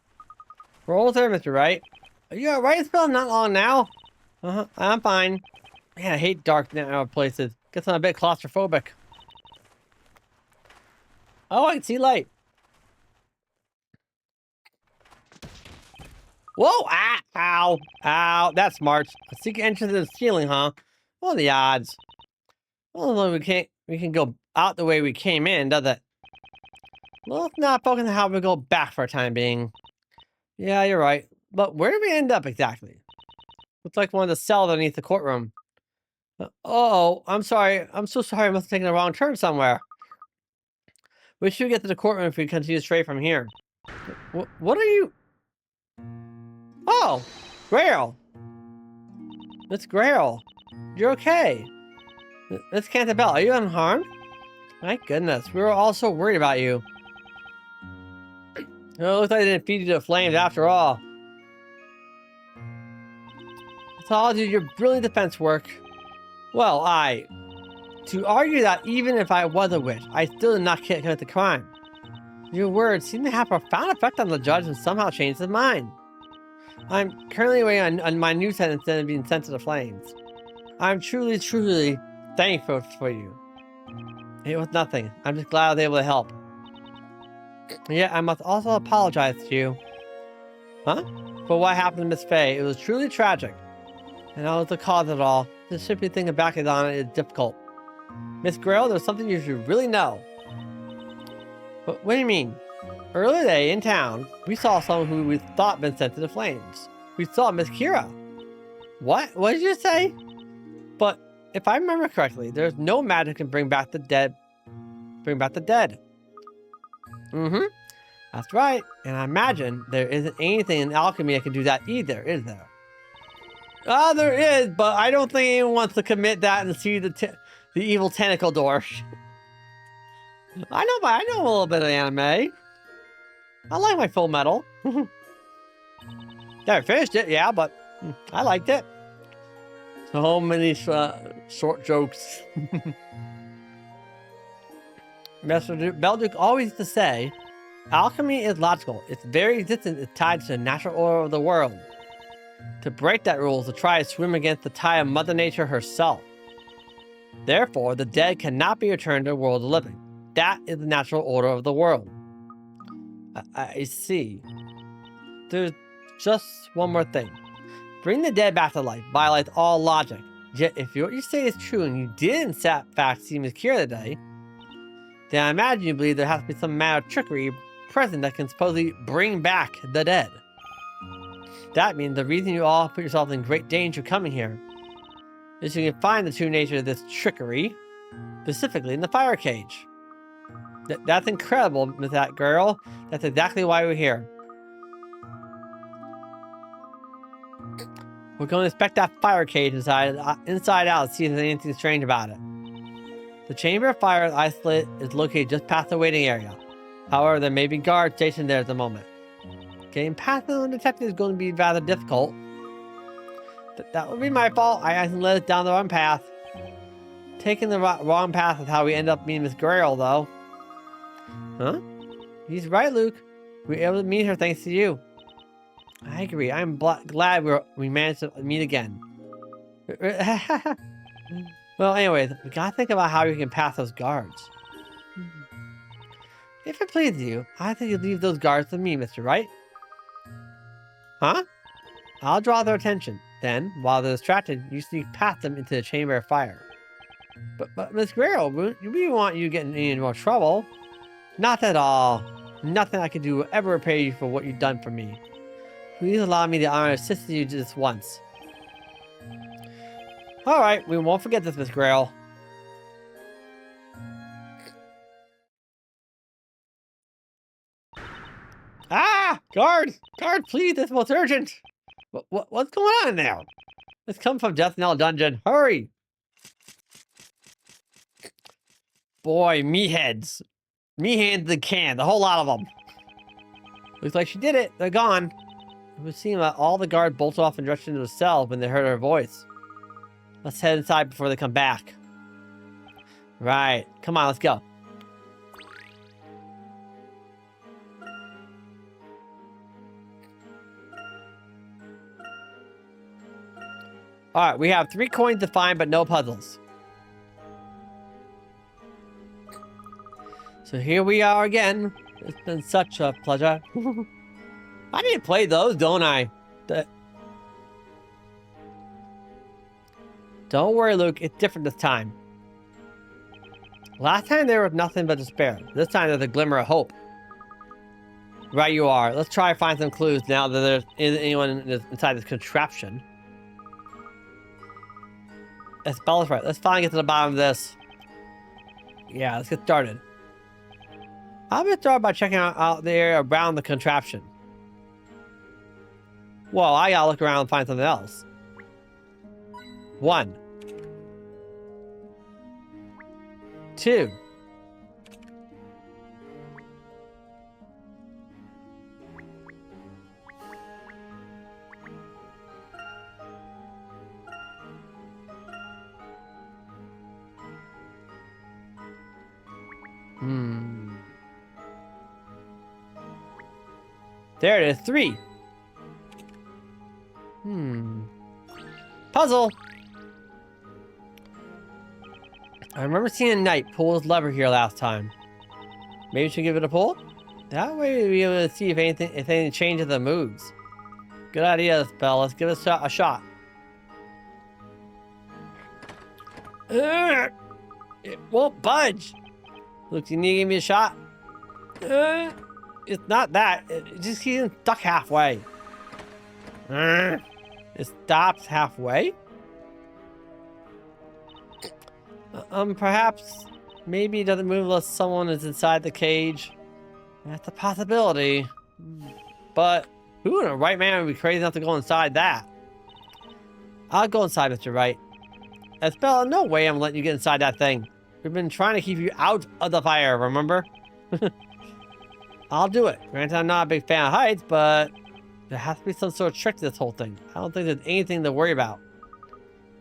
We're almost there, Mr. Wright. Are you alright? It's been not long now. I'm fine. Man, I hate dark places. Gets a bit claustrophobic. Oh, I can see light. Whoa! Ah! Ow! Ow! That's smart. A secret entrance to the ceiling, huh? What are the odds? Well, we can go out the way we came in, does it? Well, let's not focus on how we go back for a time being. Yeah, you're right. But where did we end up exactly? Looks like one of the cells underneath the courtroom. Oh, I'm sorry. I'm so sorry. I must have taken a wrong turn somewhere. We should get to the courtroom if we continue straight from here. What are you? Oh, Grail. It's Grail. You're okay. Miss Cantabelle, are you unharmed? My goodness, we were all so worried about you. It looks like they didn't feed you to the flames after all. It's all due to your brilliant defense work. Well, to argue that even if I was a witch, I still did not commit the crime. Your words seem to have a profound effect on the judge and somehow changed his mind. I'm currently waiting on my new sentence instead of being sent to the flames. I'm truly, truly thankful for you. It was nothing. I'm just glad I was able to help. And yet, I must also apologize to you. Huh? For what happened to Miss Faye. It was truly tragic. And I was the cause of it all. Just simply thinking back on it is difficult. Miss Grail, there's something you should really know. What do you mean? Earlier today in town, we saw someone who we thought been sent to the flames. We saw Miss Kira. What? What did you say? But if I remember correctly, there's no magic can bring back the dead. Bring back the dead. Mm-hmm. That's right. And I imagine there isn't anything in alchemy that can do that either, is there? Ah, there is, but I don't think anyone wants to commit that and see the evil tentacle door. I know a little bit of anime. I like my Full Metal. Never finished it, yeah, but I liked it. So many short jokes. Master Belduke always used to say, alchemy is logical. Its very existence is tied to the natural order of the world. To break that rule is to try to swim against the tide of Mother Nature herself. Therefore, the dead cannot be returned to the world of the living. That is the natural order of the world. I see. There's just one more thing. Bring the dead back to life violates all logic. Yet, if what you say is true and you did in fact see Miss Kira today, then I imagine you believe there has to be some matter of trickery present that can supposedly bring back the dead. That means the reason you all put yourself in great danger coming here is you can find the true nature of this trickery, specifically in the fire cage. That's incredible, Miss That Girl. That's exactly why we're here. We're going to inspect that fire cage inside out and see if there's anything strange about it. The chamber of fire isolate is located just past the waiting area. However, there may be guards stationed there at the moment. Getting past the undetected is going to be rather difficult. That would be my fault. I led us down the wrong path. Taking the wrong path is how we end up meeting Miss Grail, though. Huh? He's right, Luke. We were able to meet her thanks to you. I agree. I'm glad we managed to meet again. Well, anyways, we gotta think about how we can pass those guards. If it pleases you, I think you leave those guards to me, Mr. Wright. Huh? I'll draw their attention. Then, while they're distracted, you sneak past them into the chamber of fire. But Miss Grail, we want you getting in more trouble. Not at all. Nothing I can do will ever repay you for what you've done for me. Please allow me the honor of assisting you just once. Alright, we won't forget this, Miss Grail. Ah! Guard! Guard, please, this is most urgent! What's going on in there? This comes from Death Knell Dungeon. Hurry! Boy, meatheads. Meatheads the can, the whole lot of them. Looks like she did it. They're gone. It would seem that all the guards bolted off and rushed into the cell when they heard her voice. Let's head inside before they come back. Right. Come on, let's go. Alright, we have 3 coins to find, but no puzzles. So here we are again. It's been such a pleasure. I need to play those, don't I? Don't worry, Luke. It's different this time. Last time there was nothing but despair. This time there's a glimmer of hope. Right you are. Let's try to find some clues now that there isn't anyone inside this contraption. Let's spell this right. Let's finally get to the bottom of this. Yeah, let's get started. I'm going to start by checking out the area around the contraption. Well, I gotta look around and find something else. 1. 2. 3. There it is, 3. puzzle. I remember seeing a knight pull his lever here last time. Maybe we should give it a pull? That way we'll be able to see if anything changes the moves. Good idea, Spell. Let's give it a shot. It won't budge. Look, you need to give me a shot? It's not that. It just keeps stuck halfway. It stops halfway? Perhaps, maybe it doesn't move unless someone is inside the cage. That's a possibility. But who in a right man would be crazy enough to go inside that? I'll go inside, Mr. Wright. Espella, no way I'm letting you get inside that thing. We've been trying to keep you out of the fire, remember? I'll do it. Granted, I'm not a big fan of heights, but there has to be some sort of trick to this whole thing. I don't think there's anything to worry about.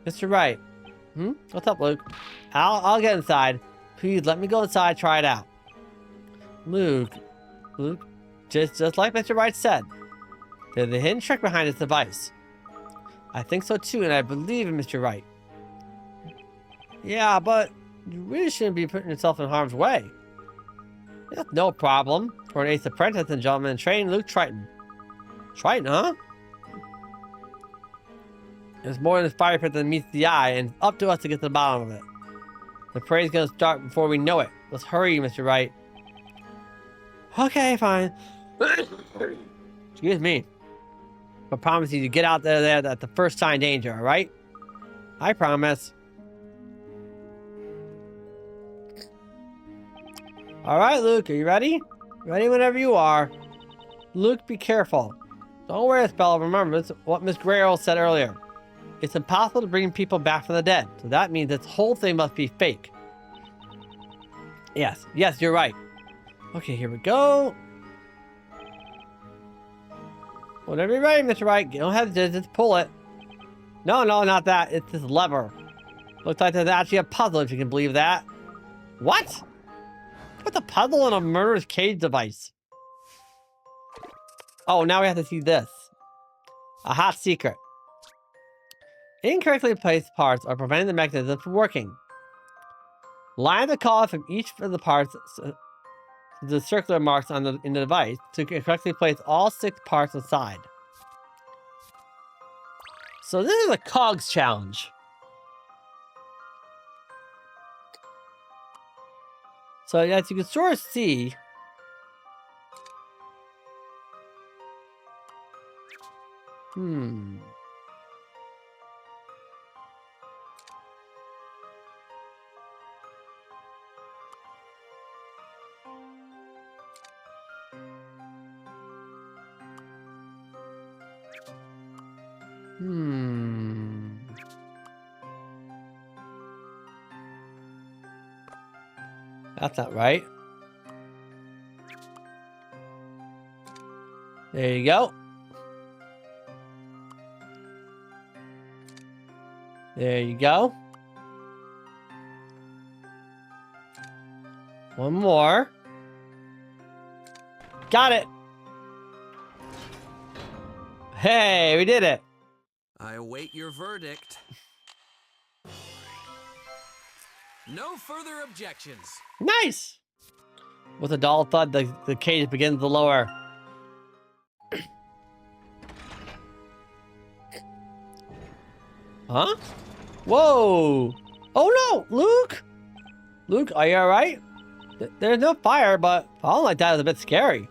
Mr. Wright. What's up, Luke? I'll get inside. Please let me go inside, try it out. Luke, just like Mr. Wright said, there's a hidden trick behind this device. I think so too, and I believe in Mr. Wright. Yeah, but you really shouldn't be putting yourself in harm's way. That's no problem for an ace apprentice and gentleman in training, Luke Triton. Triton, huh? There's more in this fire pit than meets the eye, and it's up to us to get to the bottom of it. The parade's gonna start before we know it. Let's hurry, Mr. Wright. Okay, fine. Excuse me. I promise you to get out there at the first sign of danger, alright? I promise. Alright, Luke, are you ready? Ready whenever you are. Luke, be careful. Don't wear a spell. Remember, it's what Miss Grayle said earlier. It's impossible to bring people back from the dead. So that means this whole thing must be fake. Yes, you're right. Okay, here we go. Whenever you're ready, Mr. Wright, don't hesitate, just pull it. No, not that. It's this lever. Looks like there's actually a puzzle, if you can believe that. What? What's a puzzle in a murderous cage device? Oh, now we have to see this. A hot secret. Incorrectly placed parts are preventing the mechanism from working. Line the call from each of the parts to the circular marks in the device to correctly place all 6 parts inside. So this is a cogs challenge. So as you can sort of see, that's not right. There you go. There you go. One more. Got it. Hey, we did it. I await your verdict. No further objections. Nice. With a dull thud, the cage begins to lower. Huh? Whoa! Oh no, Luke! Luke, are you alright? There's no fire, but falling like that is a bit scary.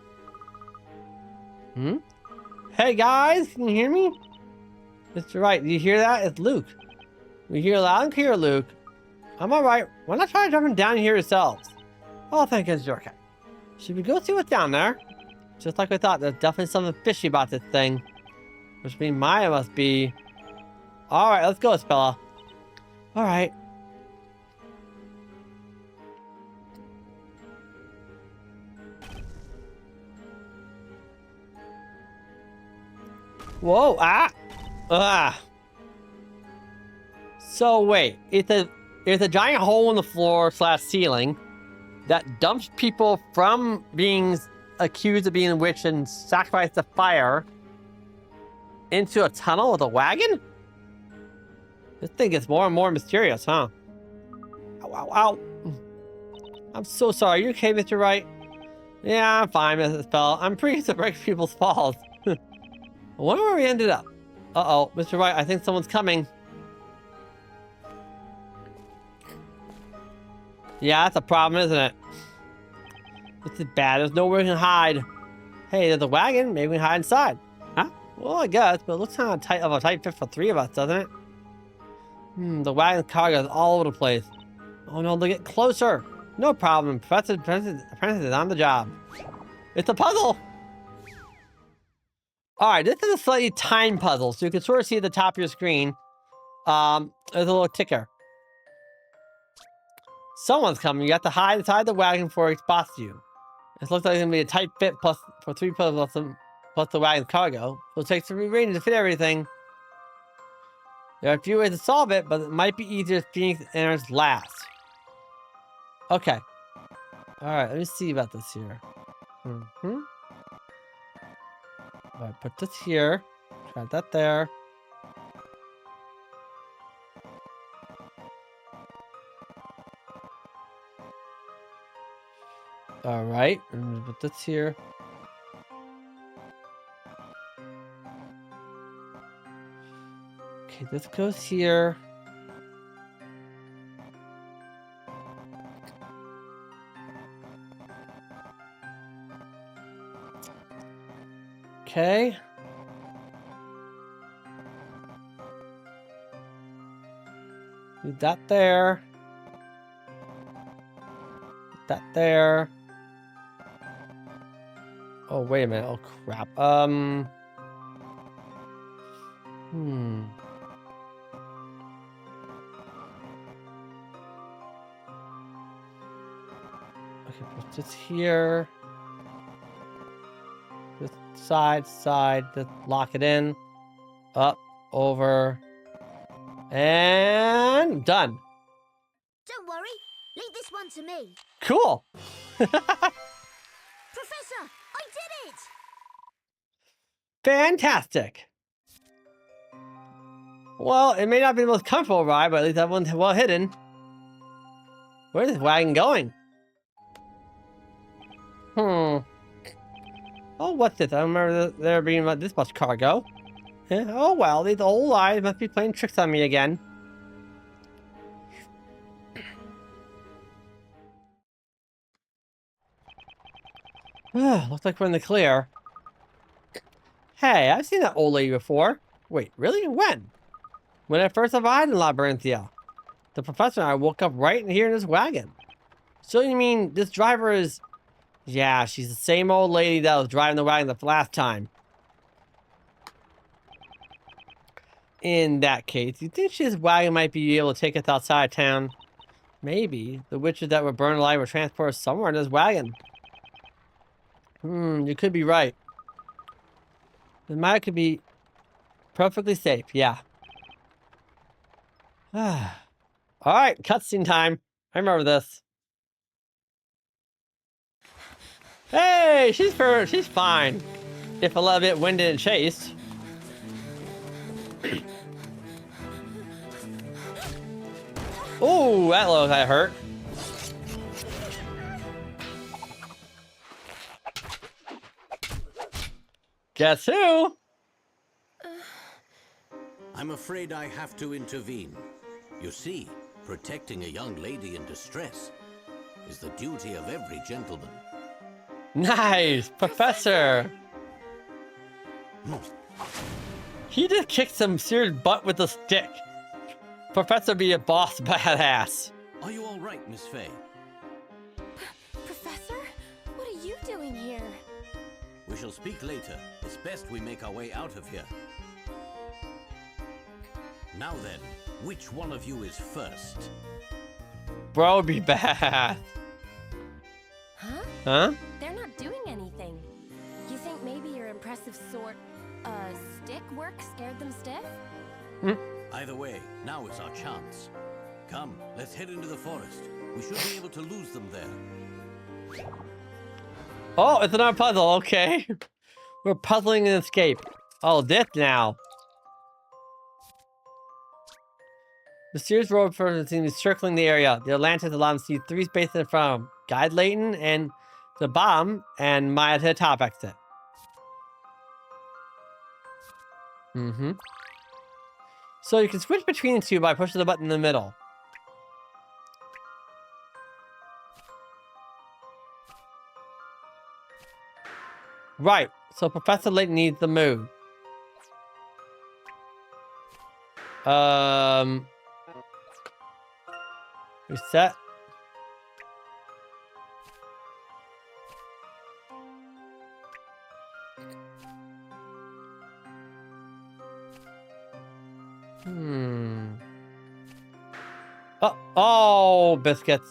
Hey guys, can you hear me? Mr. Wright, do you hear that? It's Luke. We hear loud and clear, Luke. I'm alright. Why not try jumping down here yourselves? Oh, thank goodness you're okay. Should we go see what's down there? Just like we thought, there's definitely something fishy about this thing. Which means Maya must be... Alright, let's go, Spella. Alright. Whoa, So wait, it's a giant hole in the floor / ceiling that dumps people from being accused of being a witch and sacrificed to fire into a tunnel with a wagon? This thing gets more and more mysterious, huh? Ow, ow, ow. I'm so sorry. Are you okay, Mr. Wright? Yeah, I'm fine, Mrs. Bell. I'm pretty used to break people's falls. I wonder where we ended up. Uh-oh, Mr. Wright, I think someone's coming. Yeah, that's a problem, isn't it? This is bad. There's nowhere we can hide. Hey, there's a wagon. Maybe we can hide inside. Huh? Well, I guess, but it looks kind of a tight fit for 3 of us, doesn't it? The wagon cargo is all over the place. Oh no, look at closer. No problem. Apprentice is on the job. It's a puzzle. All right, this is a slightly timed puzzle, so you can sort of see at the top of your screen. There's a little ticker. Someone's coming. You have to hide inside the wagon before he spots you. This looks like it's gonna be a tight fit plus for 3 puzzles plus the wagon's cargo. So it takes 3 readings to fit everything. There are a few ways to solve it, but it might be easier if Phoenix enters last. Okay. Alright, let me see about this here. Alright, put this here. Try that there. Alright, and put this here. Okay, this goes here. Okay. Do that there. Put that there. Oh, wait a minute. Oh, crap. Okay, put this here. This side, just lock it in. Up, over. And done. Don't worry. Leave this one to me. Cool. Professor, I did it! Fantastic. Well, it may not be the most comfortable ride, but at least that one's well hidden. Where's this wagon going? Oh, what's this? I don't remember there being this much cargo. Yeah, oh well, these old lies must be playing tricks on me again. Looks like we're in the clear. Hey, I've seen that old lady before. Wait, really? When? When I first arrived in Labyrinthia. The professor and I woke up right in here in this wagon. So you mean this driver is... Yeah, she's the same old lady that was driving the wagon the last time. In that case, you think this wagon might be able to take us outside town? Maybe. The witches that were burned alive were transported somewhere in this wagon. You could be right. The Maya could be perfectly safe, yeah. Alright, cutscene time. I remember this. Hey, she's fine. If a little bit winded and chased. Oh, that looks like hurt. Guess who? I'm afraid I have to intervene. You see, protecting a young lady in distress is the duty of every gentleman. Nice, Professor. He just kicked some serious butt with a stick. Professor be a boss badass. Are you all right, Miss Fay? Professor? What are you doing here? We shall speak later. It's best we make our way out of here. Now then, which one of you is first? Bro, be bad. Huh? Huh? They're not doing anything. You think maybe your impressive stick work scared them stiff? Either way, now is our chance. Come, let's head into the forest. We should be able to lose them there. Oh, it's another puzzle, okay. We're puzzling an escape. Oh, this now. The Sears Road person seems to be circling the area. The Atlantis allows them to see 3 spaces in front of them. Guide Layton and the bottom, and Maya to the top exit. Mm-hmm. So you can switch between the two by pushing the button in the middle. Right. So Professor Layton needs the move. Reset. Oh, biscuits.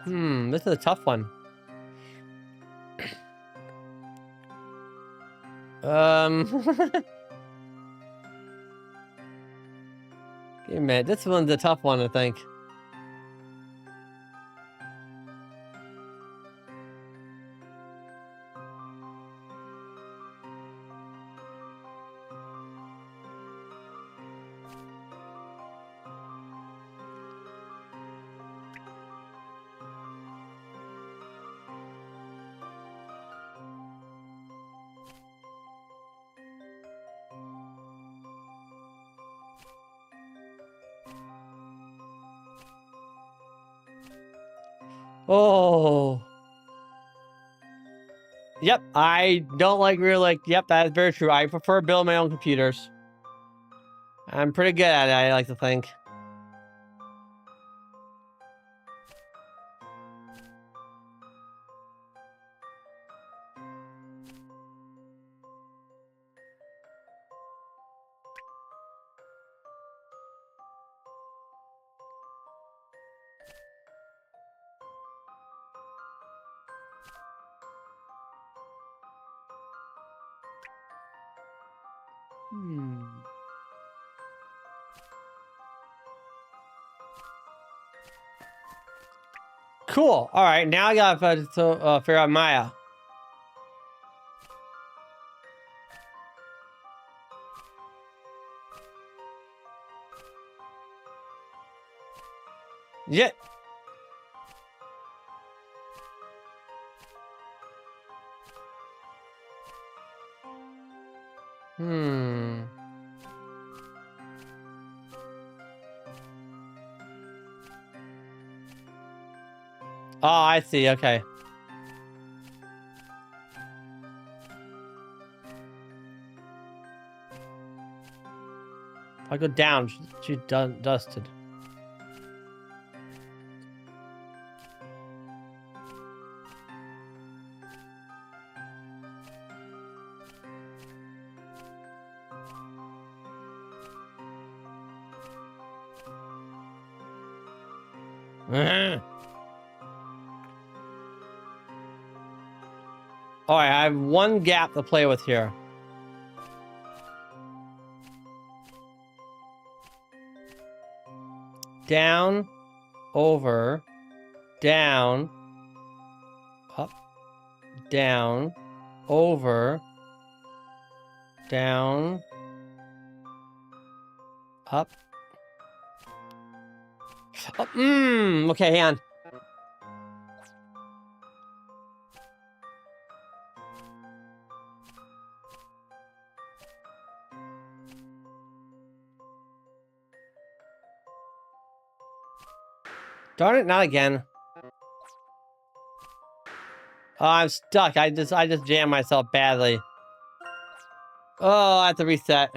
This is a tough one. Give me a minute. This one's a tough one, I think. Oh. Yep, I don't like real, like, yep, that is very true. I prefer building my own computers. I'm pretty good at it, I like to think. Cool. All right, now I gotta figure out Maya. Yeah. Oh, I see. Okay. If I go down, she's dusted. All right, I have one gap to play with here. Down, over, down, up, down, over, down, up. Oh, okay, hang on. Darn it, not again. Oh, I'm stuck. I just jammed myself badly. Oh, I have to reset.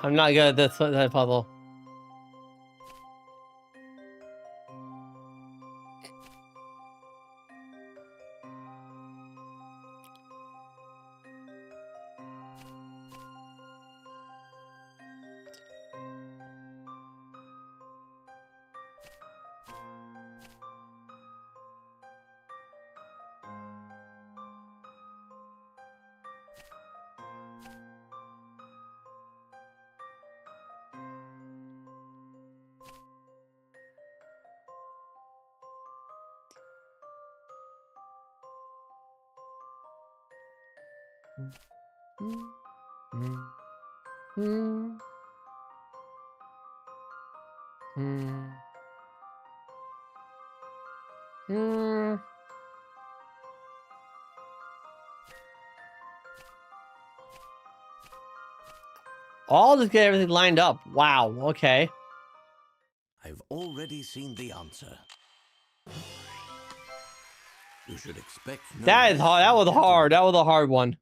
I'm not good at this puzzle. I'll just get everything lined up. Wow, okay. I've already seen the answer. You should expect no That is less hard. That from was a hard. That gentleman. was a hard one.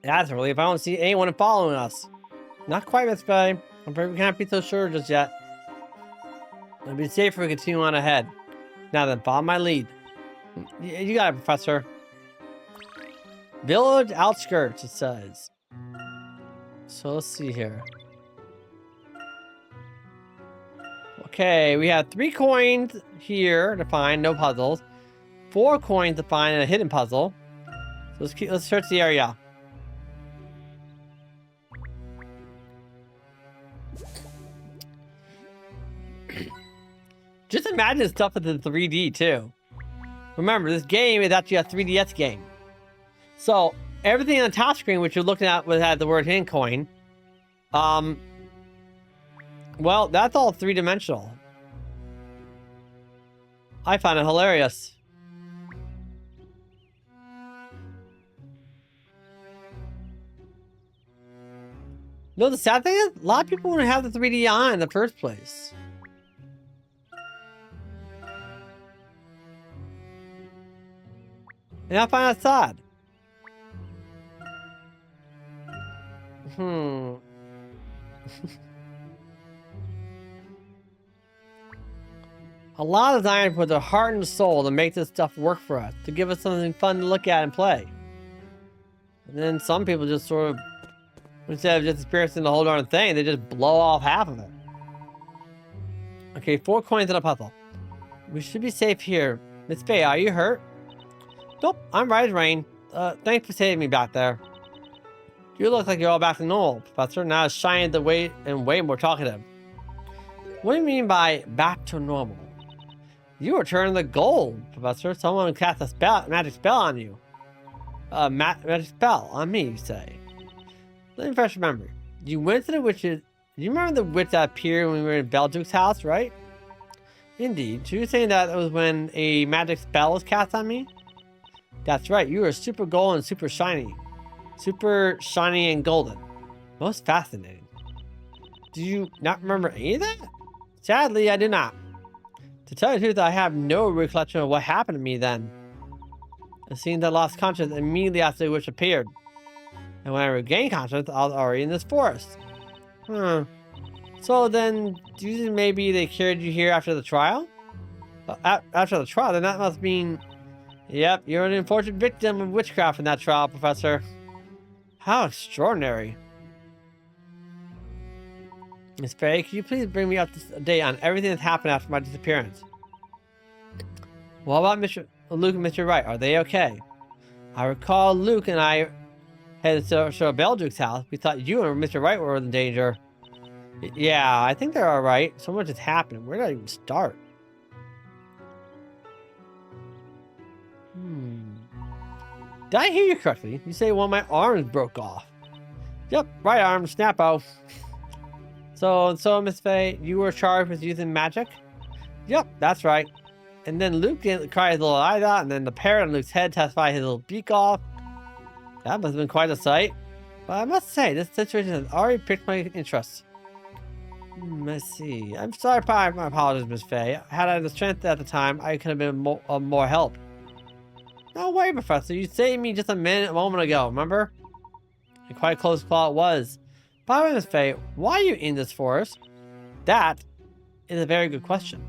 That's a relief. I don't see anyone following us. Not quite, Miss Bay. I'm afraid we can't be so sure just yet. It'll be safer if we continue on ahead. Now then, follow my lead. You got it, Professor. Village outskirts, it says. So let's see here. Okay, we have 3 coins here to find, no puzzles. 4 coins to find and a hidden puzzle. So let's search the area. Just imagine stuff that's in 3D too. Remember, this game is actually a 3DS game. So everything on the top screen, which you're looking at, had the word hidden coin. Well, that's all 3-dimensional. I find it hilarious. No, the sad thing is, a lot of people wouldn't have the 3D on in the first place. And I find that sad. A lot of designers put their heart and soul to make this stuff work for us, to give us something fun to look at and play. And then some people just sort of, instead of just experiencing the whole darn thing, they just blow off half of it. Okay, 4 coins in a puzzle. We should be safe here. Miss Faye, are you hurt? Nope, I'm right as rain. Thanks for saving me back there. You look like you're all back to normal, Professor. Now it's shining the way and way more talkative. What do you mean by back to normal? You returned the gold, Professor. Someone cast a magic spell on you. Magic spell on me, you say. Let me refresh your memory. You went to the witches. Do you remember the witch that appeared when we were in Belduke's house, right? Indeed. So you're saying that it was when a magic spell was cast on me? That's right. You were super gold and super shiny. Super shiny and golden. Most fascinating. Do you not remember any of that? Sadly, I do not. To tell you the truth, I have no recollection of what happened to me then. It seems I lost consciousness immediately after the witch appeared. And when I regained consciousness, I was already in this forest. So then, do you think maybe they carried you here after the trial? After the trial, then that must mean... Yep, you're an unfortunate victim of witchcraft in that trial, Professor. How extraordinary. Miss Faye, could you please bring me up to date on everything that's happened after my disappearance? What about Mr. Luke and Mr. Wright? Are they okay? I recall Luke and I headed to Belduke's house. We thought you and Mr. Wright were in danger. Yeah, I think they're alright. So much has happened. Where did I even start? Did I hear you correctly? You say one of my arms broke off. Yep, right arm, snappo. So Miss Faye, you were charged with using magic? Yep, that's right. And then Luke cried his little eyes out, and then the parrot on Luke's head testified his little beak off. That must have been quite a sight. But I must say, this situation has already piqued my interest. Let's see. I'm sorry, my apologies, Miss Faye. Had I the strength at the time, I could have been of more help. No way, Professor. You saved me just a moment ago, remember? And quite a close call it was. By the way, Miss Faye, why are you in this forest? That is a very good question.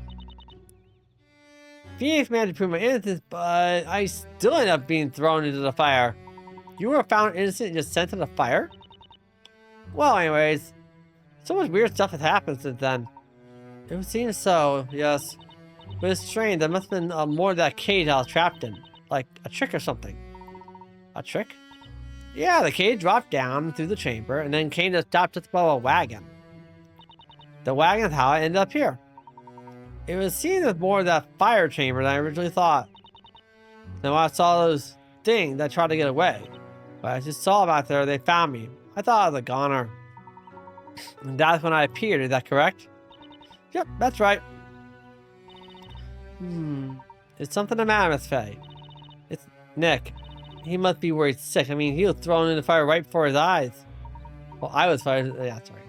Phoenix managed to prove my innocence, but I still ended up being thrown into the fire. You were found innocent and just sent to the fire? Well, anyways, so much weird stuff has happened since then. It would seem so, yes. But it's strange, there must have been more of that cage I was trapped in. Like a trick or something. A trick? Yeah, the cage dropped down through the chamber, and then Kane just stopped just above a wagon. The wagon's how I ended up here. It was seen as more of that fire chamber than I originally thought. Then when I saw those things that tried to get away, but I just saw them out there, they found me. I thought I was a goner. And that's when I appeared, is that correct? Yep, that's right. It's something the matter, Miss Faye. It's Nick. He must be worried sick. I mean, he was thrown in the fire right before his eyes. Well, I was fired. Yeah, sorry.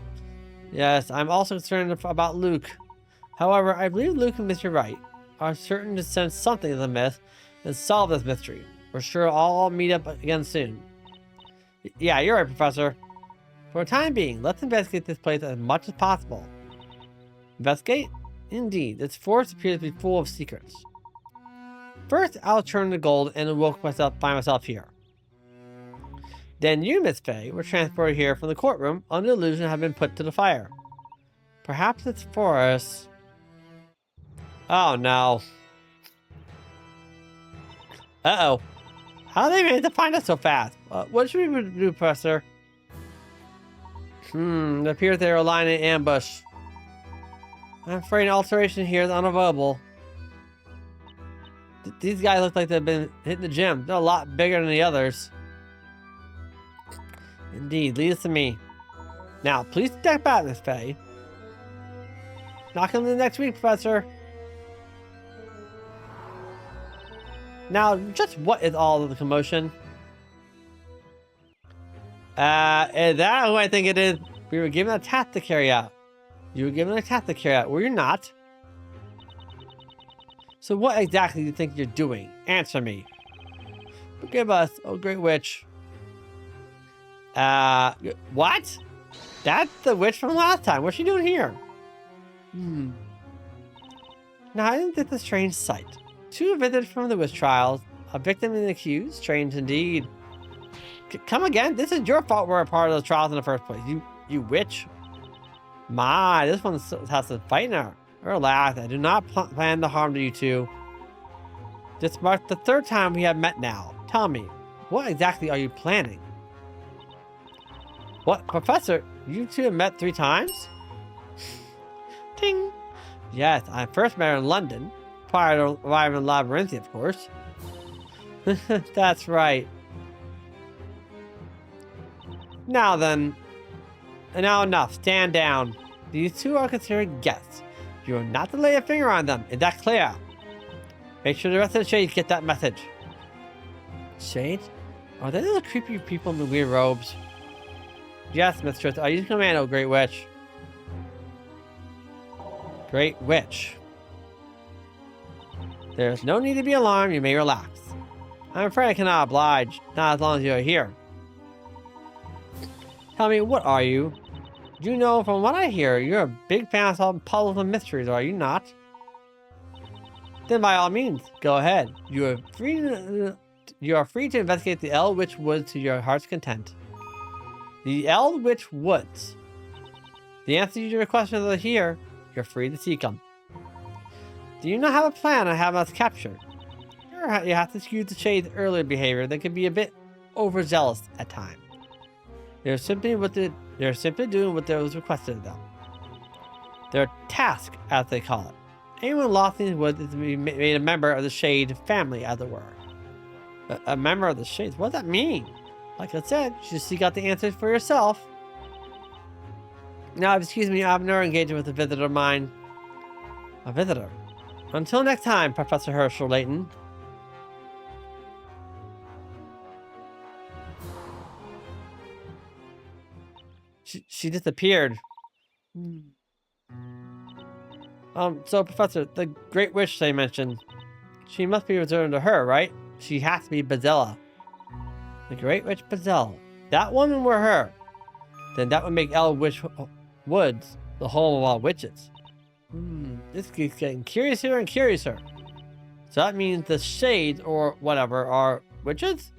Yes, I'm also concerned about Luke. However, I believe Luke and Mr. Wright are certain to sense something is amiss and solve this mystery. We're sure I'll meet up again soon. Yeah, you're right, Professor. For the time being, let's investigate this place as much as possible. Investigate? Indeed, this forest appears to be full of secrets. First, I'll turn to gold and find myself here. Then you, Miss Faye, were transported here from the courtroom under the illusion of having been put to the fire. Perhaps it's forest. Oh no. Uh-oh. How did they manage to find us so fast? What should we do, Professor? It appears they are lying in ambush. I'm afraid an alteration here is unavoidable. These guys look like they've been hitting the gym. They're a lot bigger than the others. Indeed, lead us to me. Now, please step back, Miss Faye. Knock on the next week, Professor. Now, just what is all of the commotion? Is that who I think it is? We were given a task to carry out. You were given a task to carry out, were you not? So what exactly do you think you're doing? Answer me. Forgive us, oh great witch. What? That's the witch from last time. What's she doing here? Now, isn't this a strange sight? Two visitors from the witch trials, a victim and an accused. Strange indeed. Come again? This is your fault we're a part of those trials in the first place. You witch. My, this one has some fight now. Relax, I do not plan to harm to you two. This marks the third time we have met now. Tell me, what exactly are you planning? What, Professor? You two have met 3 times? Ding! Yes, I first met her in London, prior to arriving in Labyrinth, of course. That's right. Now then, now enough, stand down. These two are considered guests. You are not to lay a finger on them, is that clear? Make sure the rest of the shades get that message. Shades? Are they the creepy people in the weird robes? Yes, mistress, I use commando, Great Witch. Great Witch. There's no need to be alarmed, you may relax. I'm afraid I cannot oblige, not as long as you are here. Tell me, what are you? You know, from what I hear, you're a big fan of solving puzzles and mysteries, are you not? Then by all means, go ahead. You are free to investigate the Eldritch Woods to your heart's content. The Eldritch Woods. The answer to your questions are here. You're free to seek them. Do you not have a plan on having us captured? Sure, you have to excuse the Shade's earlier behavior that can be a bit overzealous at times. They're simply doing what was requested of them. Their task, as they call it. Anyone lost in these woods is to be made a member of the Shade family, as it were. A member of the Shades? What does that mean? Like I said, you should seek out the answers for yourself. Now, excuse me, I've never engaged with a visitor of mine. A visitor? Until next time, Professor Layton. She disappeared. So Professor, the Great Witch they mentioned, she must be returned to her, right? She has to be Bazella. The Great Witch Bazella. That woman were her. Then that would make Elwitch Woods the home of all witches. This keeps getting curiouser and curiouser. So that means the shades, or whatever, are witches?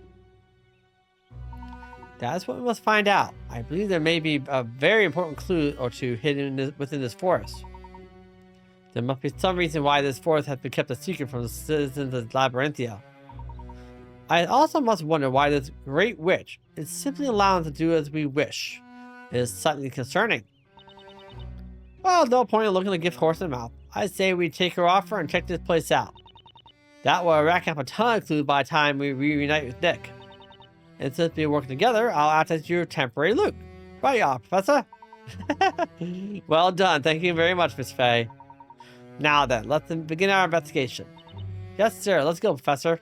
That's what we must find out. I believe there may be a very important clue or two hidden within this forest. There must be some reason why this forest has been kept a secret from the citizens of Labyrinthia. I also must wonder why this great witch is simply allowing us to do as we wish. It is slightly concerning. Well, no point in looking a gift horse in the mouth. I say we take her offer and check this place out. That will rack up a ton of clues by the time we reunite with Nick. And since we work together, I'll act as your temporary Luke. Right, Professor? Well done. Thank you very much, Miss Faye. Now then, let's begin our investigation. Yes, sir. Let's go, Professor.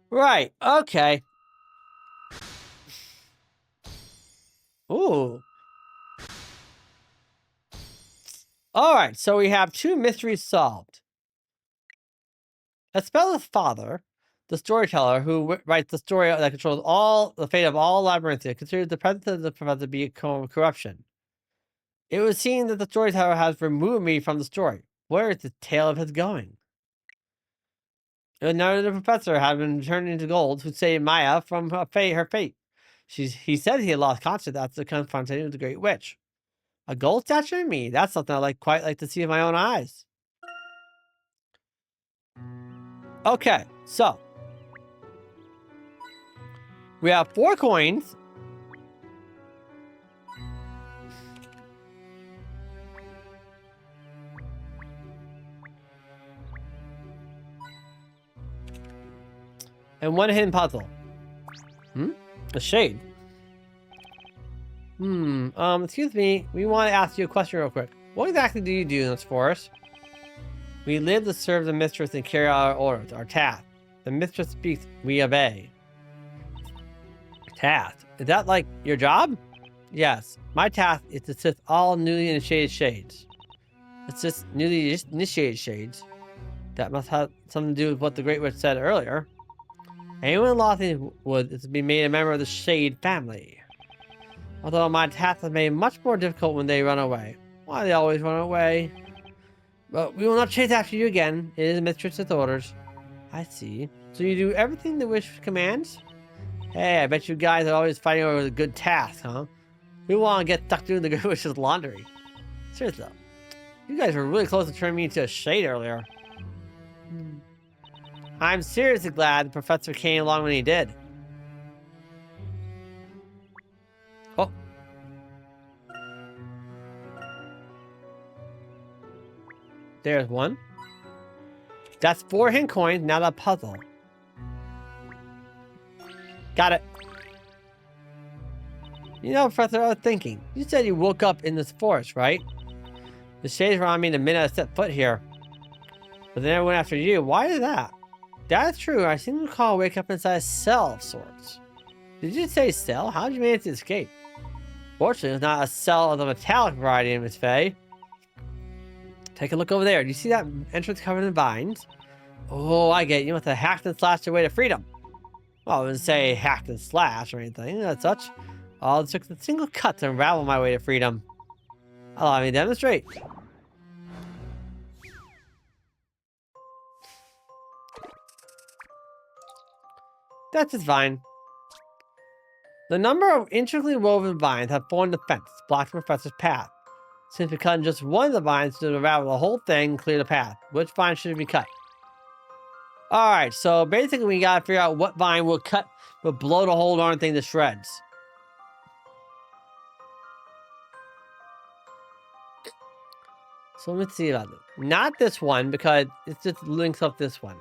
Right. Okay. Ooh. Alright, so we have 2 mysteries solved. Aspella's father, the storyteller who writes the story that controls all the fate of all Labyrinthia, considers the presence of the professor to be a corruption. It would seem that the storyteller has removed me from the story. Where is the tale of his going? And now the professor had been turned into gold who saved Maya from her fate. He said he had lost consciousness after the confrontation with the Great Witch. A gold statue of me? That's something I quite like to see with my own eyes. Okay, so we have 4 coins. And 1 hidden puzzle. A shade. Excuse me. We want to ask you a question real quick. What exactly do you do in this forest? We live to serve the mistress and carry out our orders, our task. The mistress speaks, we obey. Task? Is that like your job? Yes. My task is to assist all newly initiated shades. It's just newly initiated shades. That must have something to do with what the Great Witch said earlier. Anyone lost in Wood is to be made a member of the Shade family. Although my task is made much more difficult when they run away. Why do they always run away? But we will not chase after you again. It is mistress's orders. I see. So you do everything the wish commands? Hey, I bet you guys are always fighting over the good task, huh? We want to get stuck doing the Great Witch's laundry. Seriously though. You guys were really close to turning me into a shade earlier. I'm seriously glad the professor came along when he did. Oh. There's 1. That's 4 hint coins, now the puzzle. Got it. You know, Professor, I was thinking. You said you woke up in this forest, right? The shades were on me the minute I set foot here. But then I went after you. Why is that? That's true. I seem to recall wake up inside a cell of sorts. Did you say cell? How did you manage to escape? Fortunately, it's not a cell of the metallic variety, Miss Faye. Take a look over there. Do you see that entrance covered in vines? Oh, I get it. You must have hacked and slashed your way to freedom. Well, I wouldn't say hacked and slashed or anything as such. All it took a single cut to unravel my way to freedom. Allow me to demonstrate. That's just fine. The number of intricately woven vines have formed a fence, blocking the professor's path. Since we cut just one of the vines to unravel the whole thing and clear the path, which vine should be cut? Alright, so basically we gotta figure out what vine will blow the whole darn thing to shreds. So let's see about this. Not this one, because it just links up this one.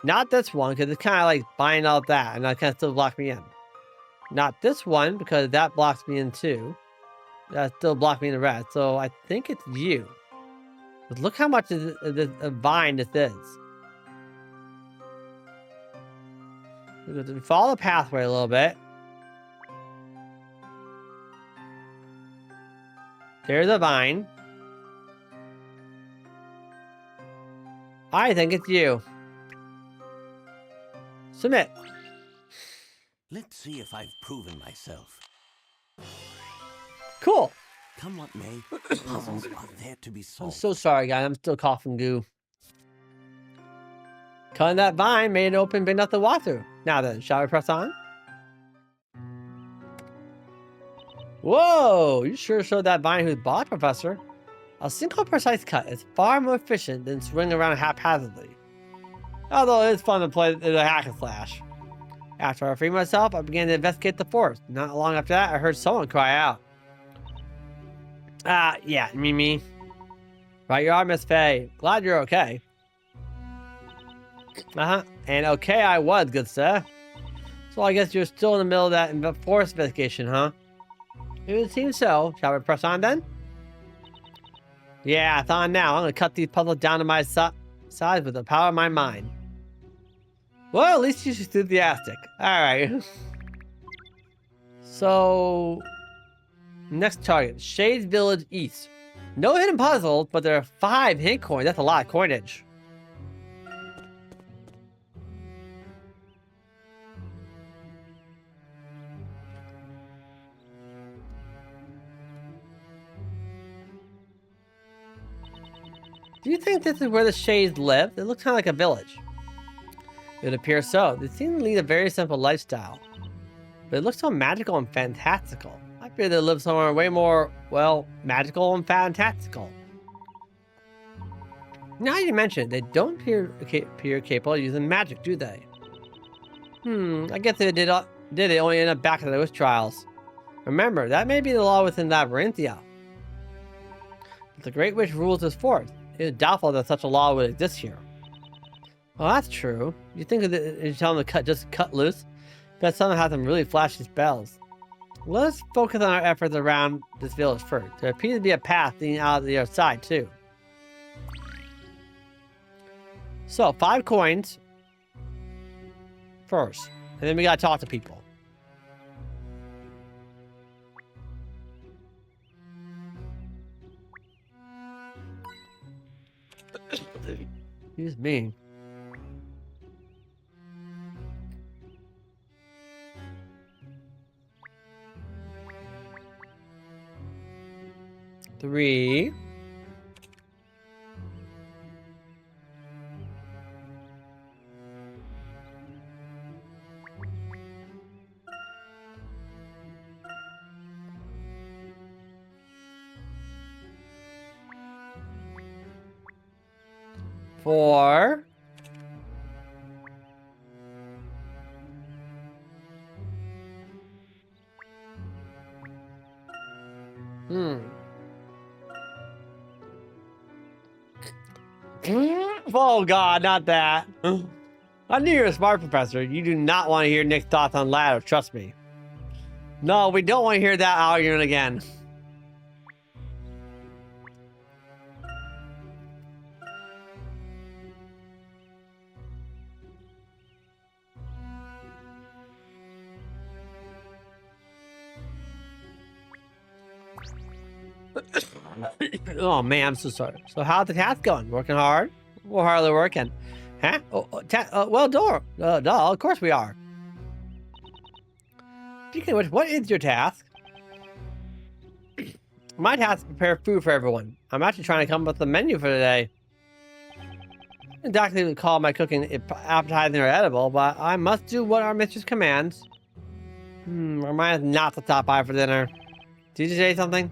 Not this one, because it's kind of like buying out that, and that kind of still blocks me in. Not this one, because that blocks me in too. That still blocks me in the rest. So I think it's you. But look how much a vine this is. We follow the pathway a little bit. There's a vine. I think it's you. Submit. Let's see if I've proven myself. Cool. Come what may, puzzles are there to be I'm solved. so sorry, guys. I'm still coughing goo. Cutting that vine made it open big enough to walk through. Now then, shall we press on? Whoa! You sure showed that vine who's bought, Professor. A single precise cut is far more efficient than swinging around haphazardly. Although it is fun to play the hack and slash. After I freed myself, I began to investigate the forest. Not long after that, I heard someone cry out. Yeah, me. Right you are, Miss Faye. Glad you're okay. And okay I was, good sir. So I guess you're still in the middle of that forest investigation, huh? It would seem so. Shall we press on then? Yeah, it's on now. I'm gonna cut these puzzles down to my size with the power of my mind. Well, at least you're enthusiastic. Alright. So... next target. Shades Village East. No hidden puzzles, but there are 5 hint coins. That's a lot of coinage. Do you think this is where the Shades live? It looks kind of like a village. It appears so. They seem to lead a very simple lifestyle. But it looks so magical and fantastical. I fear they live somewhere way more, well, magical and fantastical. Now you mention it, they don't appear capable of using magic, do they? I guess they did it only end up back at those trials. Remember, that may be the law within Labyrinthia. But the Great Witch rules this forest. It is doubtful that such a law would exist here. Well, that's true. You think that you tell them to just cut loose? Bet someone has some really flashy spells. Let's focus on our efforts around this village first. There appears to be a path leading out of the other side, too. So, 5 coins first. And then we gotta talk to people. Excuse me. Three. Four. Oh god, not that. I knew you were a smart professor. You do not want to hear Nick's thoughts on ladder, trust me. No, we don't want to hear that argument again. Oh man, I'm so sorry. So how's the task going? Working hard? We're hardly working. Huh? Well, duh, of course we are. Speaking of which, what is your task? My task is to prepare food for everyone. I'm actually trying to come up with a menu for today. I don't exactly call my cooking appetizing or edible, but I must do what our mistress commands. Remind us not to stop by for dinner. Did you say something?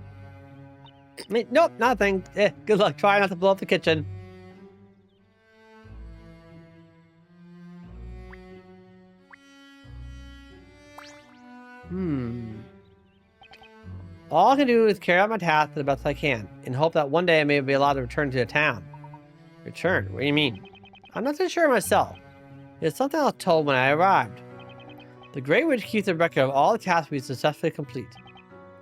Nope, nothing. Good luck. Try not to blow up the kitchen. All I can do is carry out my task the best I can, and hope that one day I may be allowed to return to the town. Return? What do you mean? I'm not so sure myself. It's something I was told when I arrived. The Great Witch keeps a record of all the tasks we successfully complete.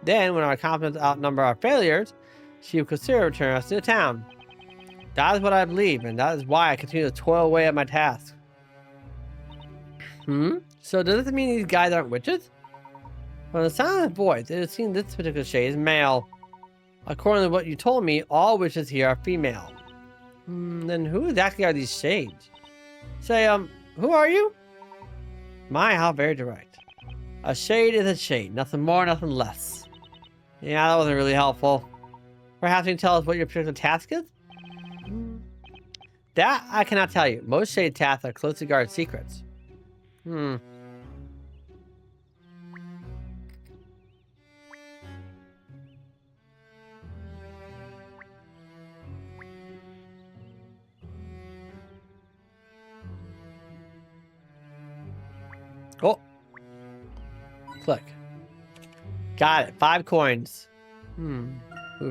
Then, when our accomplishments outnumber our failures, she will consider returning us to the town. That is what I believe, and that is why I continue to toil away at my task. So does this mean these guys aren't witches? From the sound of the voice, it would seem this particular shade is male. According to what you told me, all witches here are female. Then who exactly are these shades? Say, who are you? My, how very direct. A shade is a shade. Nothing more, nothing less. Yeah, that wasn't really helpful. Perhaps you can tell us what your particular task is? That I cannot tell you. Most shade tasks are closely guarded secrets. Oh. Click. Got it. 5 coins. Moving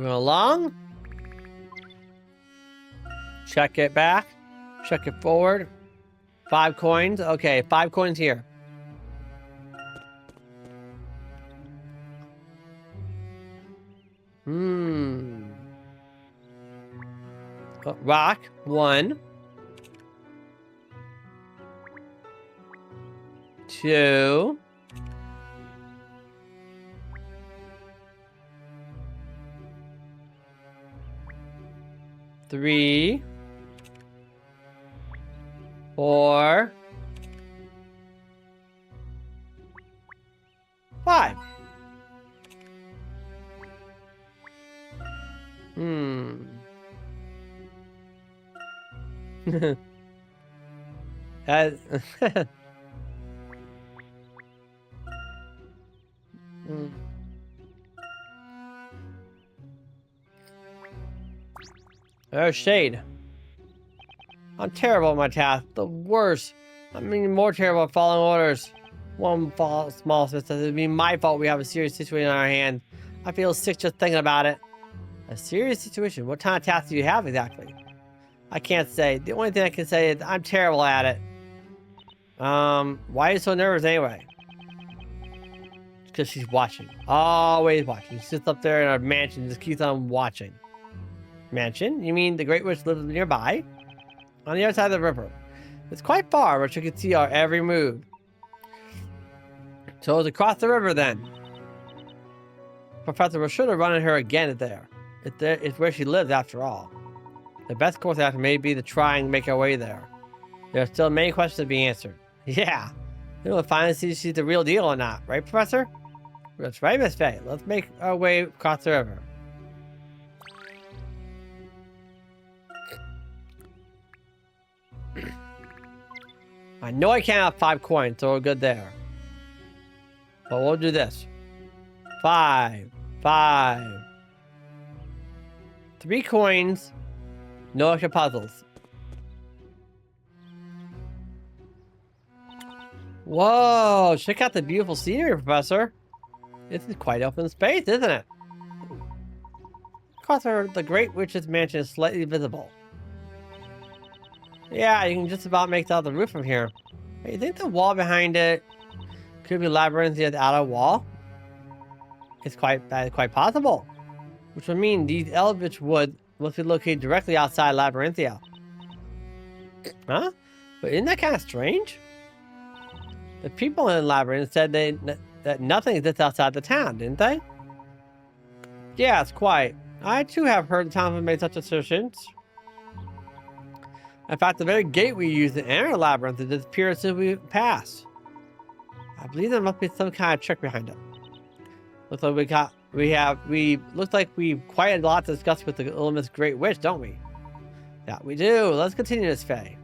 along. Check it back. Check it forward. 5 coins. Okay, 5 coins here. Oh, rock. 1. 2. 3. 4. 5. That Oh, shade. I'm terrible at my task. The worst. I mean, more terrible at following orders. One small mistake. It'd be my fault we have a serious situation on our hand. I feel sick just thinking about it. A serious situation? What kind of task do you have exactly? I can't say. The only thing I can say is I'm terrible at it. Why are you so nervous anyway? Because she's watching. Always watching. She sits up there in our mansion and just keeps on watching. Mansion? You mean the Great Witch lives nearby? On the other side of the river. It's quite far, but you can see our every move. So it's across the river then. Professor was sure to run into her again there. It's where she lives after all. The best course after may be to try and make our way there. There are still many questions to be answered. Yeah. Then we'll finally see if she's the real deal or not. Right, Professor? That's right, Miss Faye. Let's make our way across the river. I know I can't have 5 coins, so we're good there. But we'll do this. 5. 5. 3 coins. No extra puzzles. Whoa, check out the beautiful scenery, Professor. This is quite open space, isn't it? Across the Great Witch's mansion is slightly visible. Yeah, you can just about make out the roof from here. Hey, you think the wall behind it could be Labyrinthia's outer wall? It's quite possible. Which would mean these Eldritch Woods must be located directly outside Labyrinthia. Huh? But isn't that kind of strange? The people in Labyrinth said that nothing exists outside the town, didn't they? Yes, quite. I too have heard the town have made such assertions. In fact, the very gate we use to enter Labyrinth has disappeared since we passed. I believe there must be some kind of trick behind it. Looks like looks like we've quite a lot to discuss with the little Miss Great Witch, don't we? Yeah, we do. Let's continue this, Faye.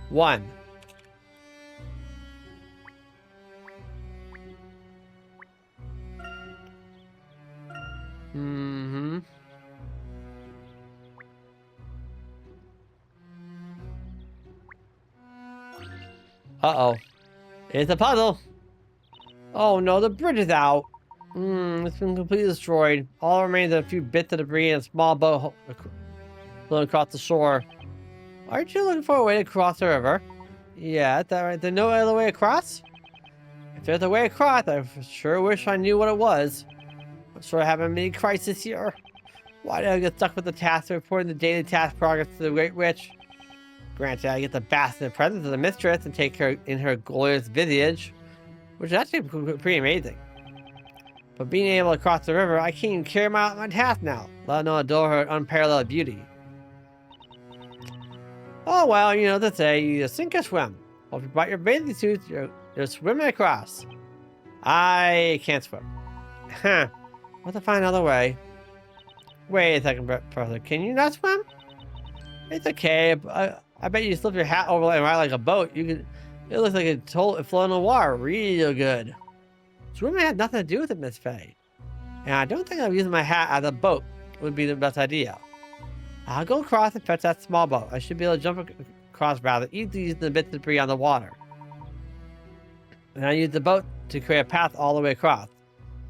One. Mm-hmm. Uh-oh. It's a puzzle. Oh no, the bridge is out. It's been completely destroyed. All that remains are a few bits of debris and a small boat floating across the shore. Aren't you looking for a way to cross the river? Yeah, is that right? There's no other way across? If there's a way across, I sure wish I knew what it was. I'm sure I have a mini crisis here. Why did I get stuck with the task of reporting the daily task progress to the Great Witch? Granted, I get to bask in the presence of the mistress and take her in her glorious visage, which is actually pretty amazing. But being able to cross the river, I can't even carry my task now, let alone adore her unparalleled beauty. Oh well, you know, they say you either sink or swim. Well, if you brought your bathing suits, you're swimming across. I can't swim. Huh. I'll have to find another way. Wait a second, Professor. Can you not swim? It's okay. I bet you slip your hat over and ride like a boat. It looks like it floating in the water real good. Swimming had nothing to do with it, Miss Faye. And I don't think I'm using my hat as a boat would be the best idea. I'll go across and fetch that small boat. I should be able to jump across rather easily using the bits of debris on the water. And I use the boat to create a path all the way across.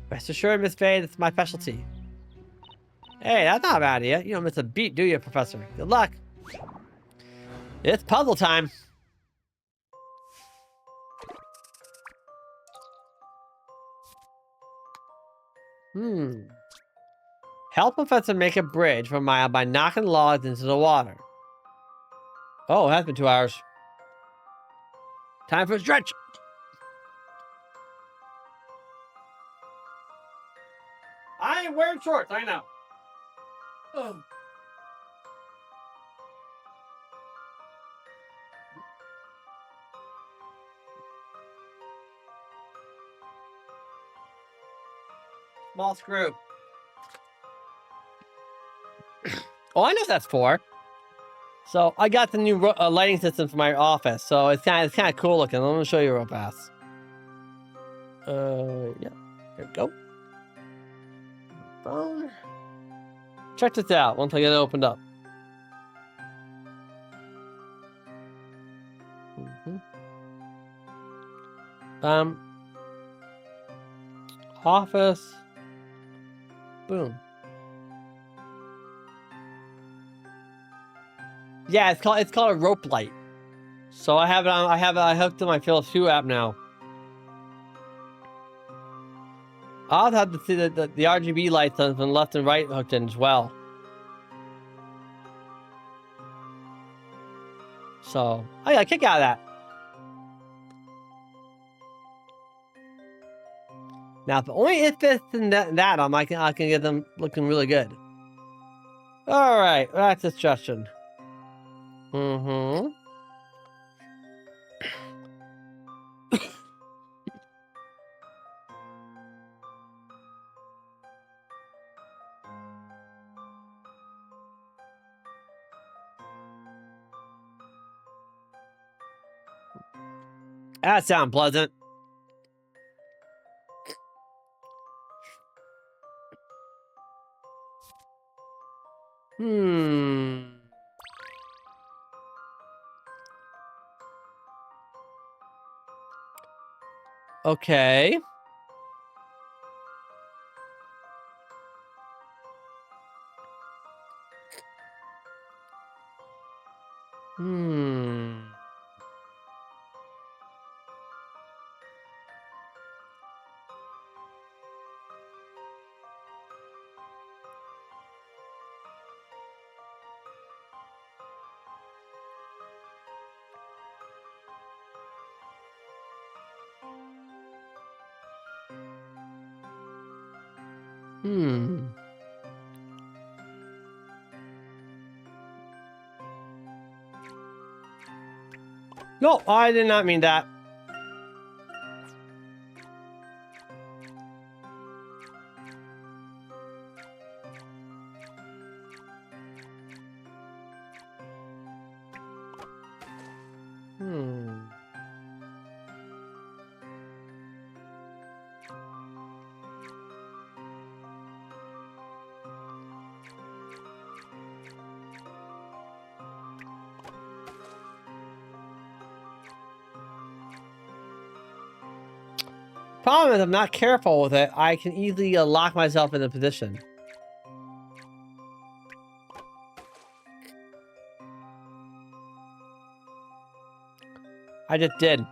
Rest assured, Miss Faye, this is my specialty. Hey, that's not a bad idea. You don't miss a beat, do you, Professor? Good luck. It's puzzle time. Help Professor make a bridge for Maya by knocking logs into the water. Oh, it has been 2 hours. Time for a stretch. I am wearing shorts, I know. Oh. Small screw. Oh, I know what that's for. So I got the new lighting system for my office, so it's kind of cool looking. Let me show you real fast. Yeah, there we go. Phone. Check this out once I get it opened up. Office. Boom. Yeah, it's called a rope light. So I have it on. I hooked to my Philips Hue app now. I'll have to see the RGB lights on from left and right hooked in as well. So I got a kick out of that. Now, if only it fits in that I can get them looking really good. All right, that's a suggestion. That sounds pleasant. Okay. No, I did not mean that. Problem is, if I'm not careful with it, I can easily lock myself in a position. I just did.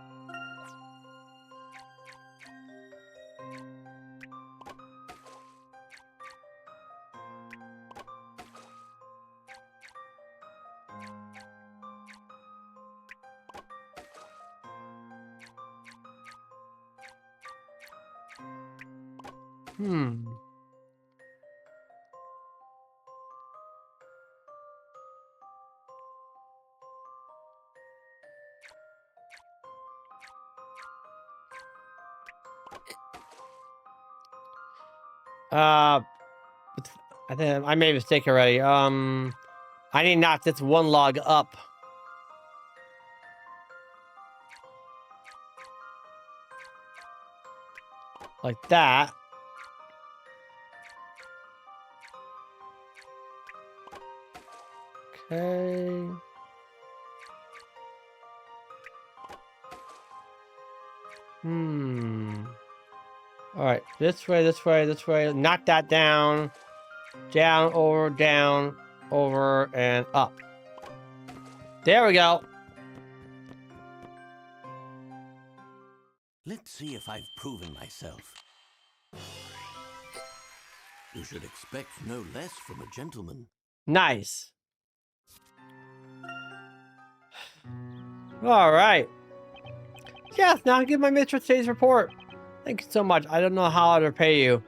Hmm. I think I made a mistake already. I need to knock this one log up. Like that. Okay. All right, this way, this way, this way. Knock that down. Down, over, and up. There we go. Let's see if I've proven myself. You should expect no less from a gentleman. Nice. All right. Yes, now give my mistress today's report. Thank you so much. I don't know how to repay you.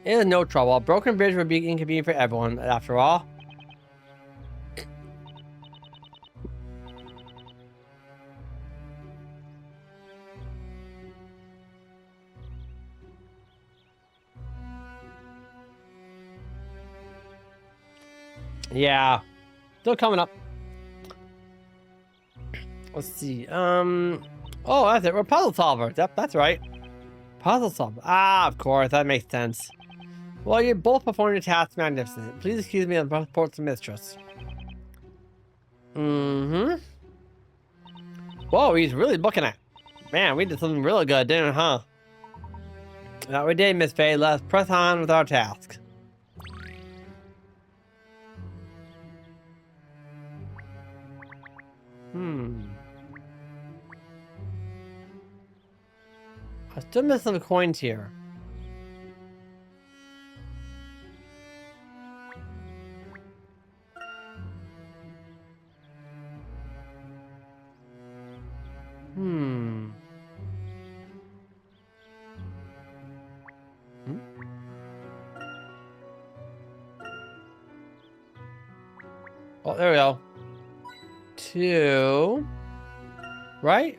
It is no trouble. A broken bridge would be inconvenient for everyone, after all. Yeah. Still coming up. Let's see. Oh, that's it. We're puzzle solvers. Yep, that's right. Puzzle solver. Ah, of course. That makes sense. Well, you both performed your task magnificent. Please excuse me on both reports of mistress. Mm-hmm. Whoa, he's really booking it. Man, we did something really good, didn't we, huh? We did, Miss Faye. Let's press on with our task. I still miss some coins here. Oh, there we go. 2. Right?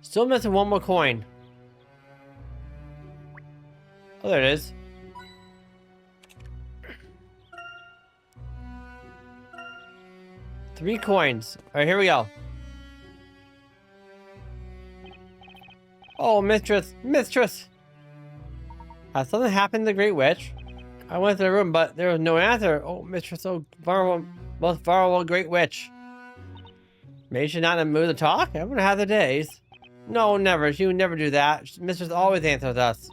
Still missing one more coin. Oh, there it is. Three coins. All right, here we go. Oh, mistress, mistress. Has something happened to the Great Witch? I went to the room, but there was no answer. Oh, mistress, oh, vulnerable, most vulnerable Great Witch. Maybe she's not in the mood to talk? I wonder how the days. No, never. She would never do that. Mistress always answers us.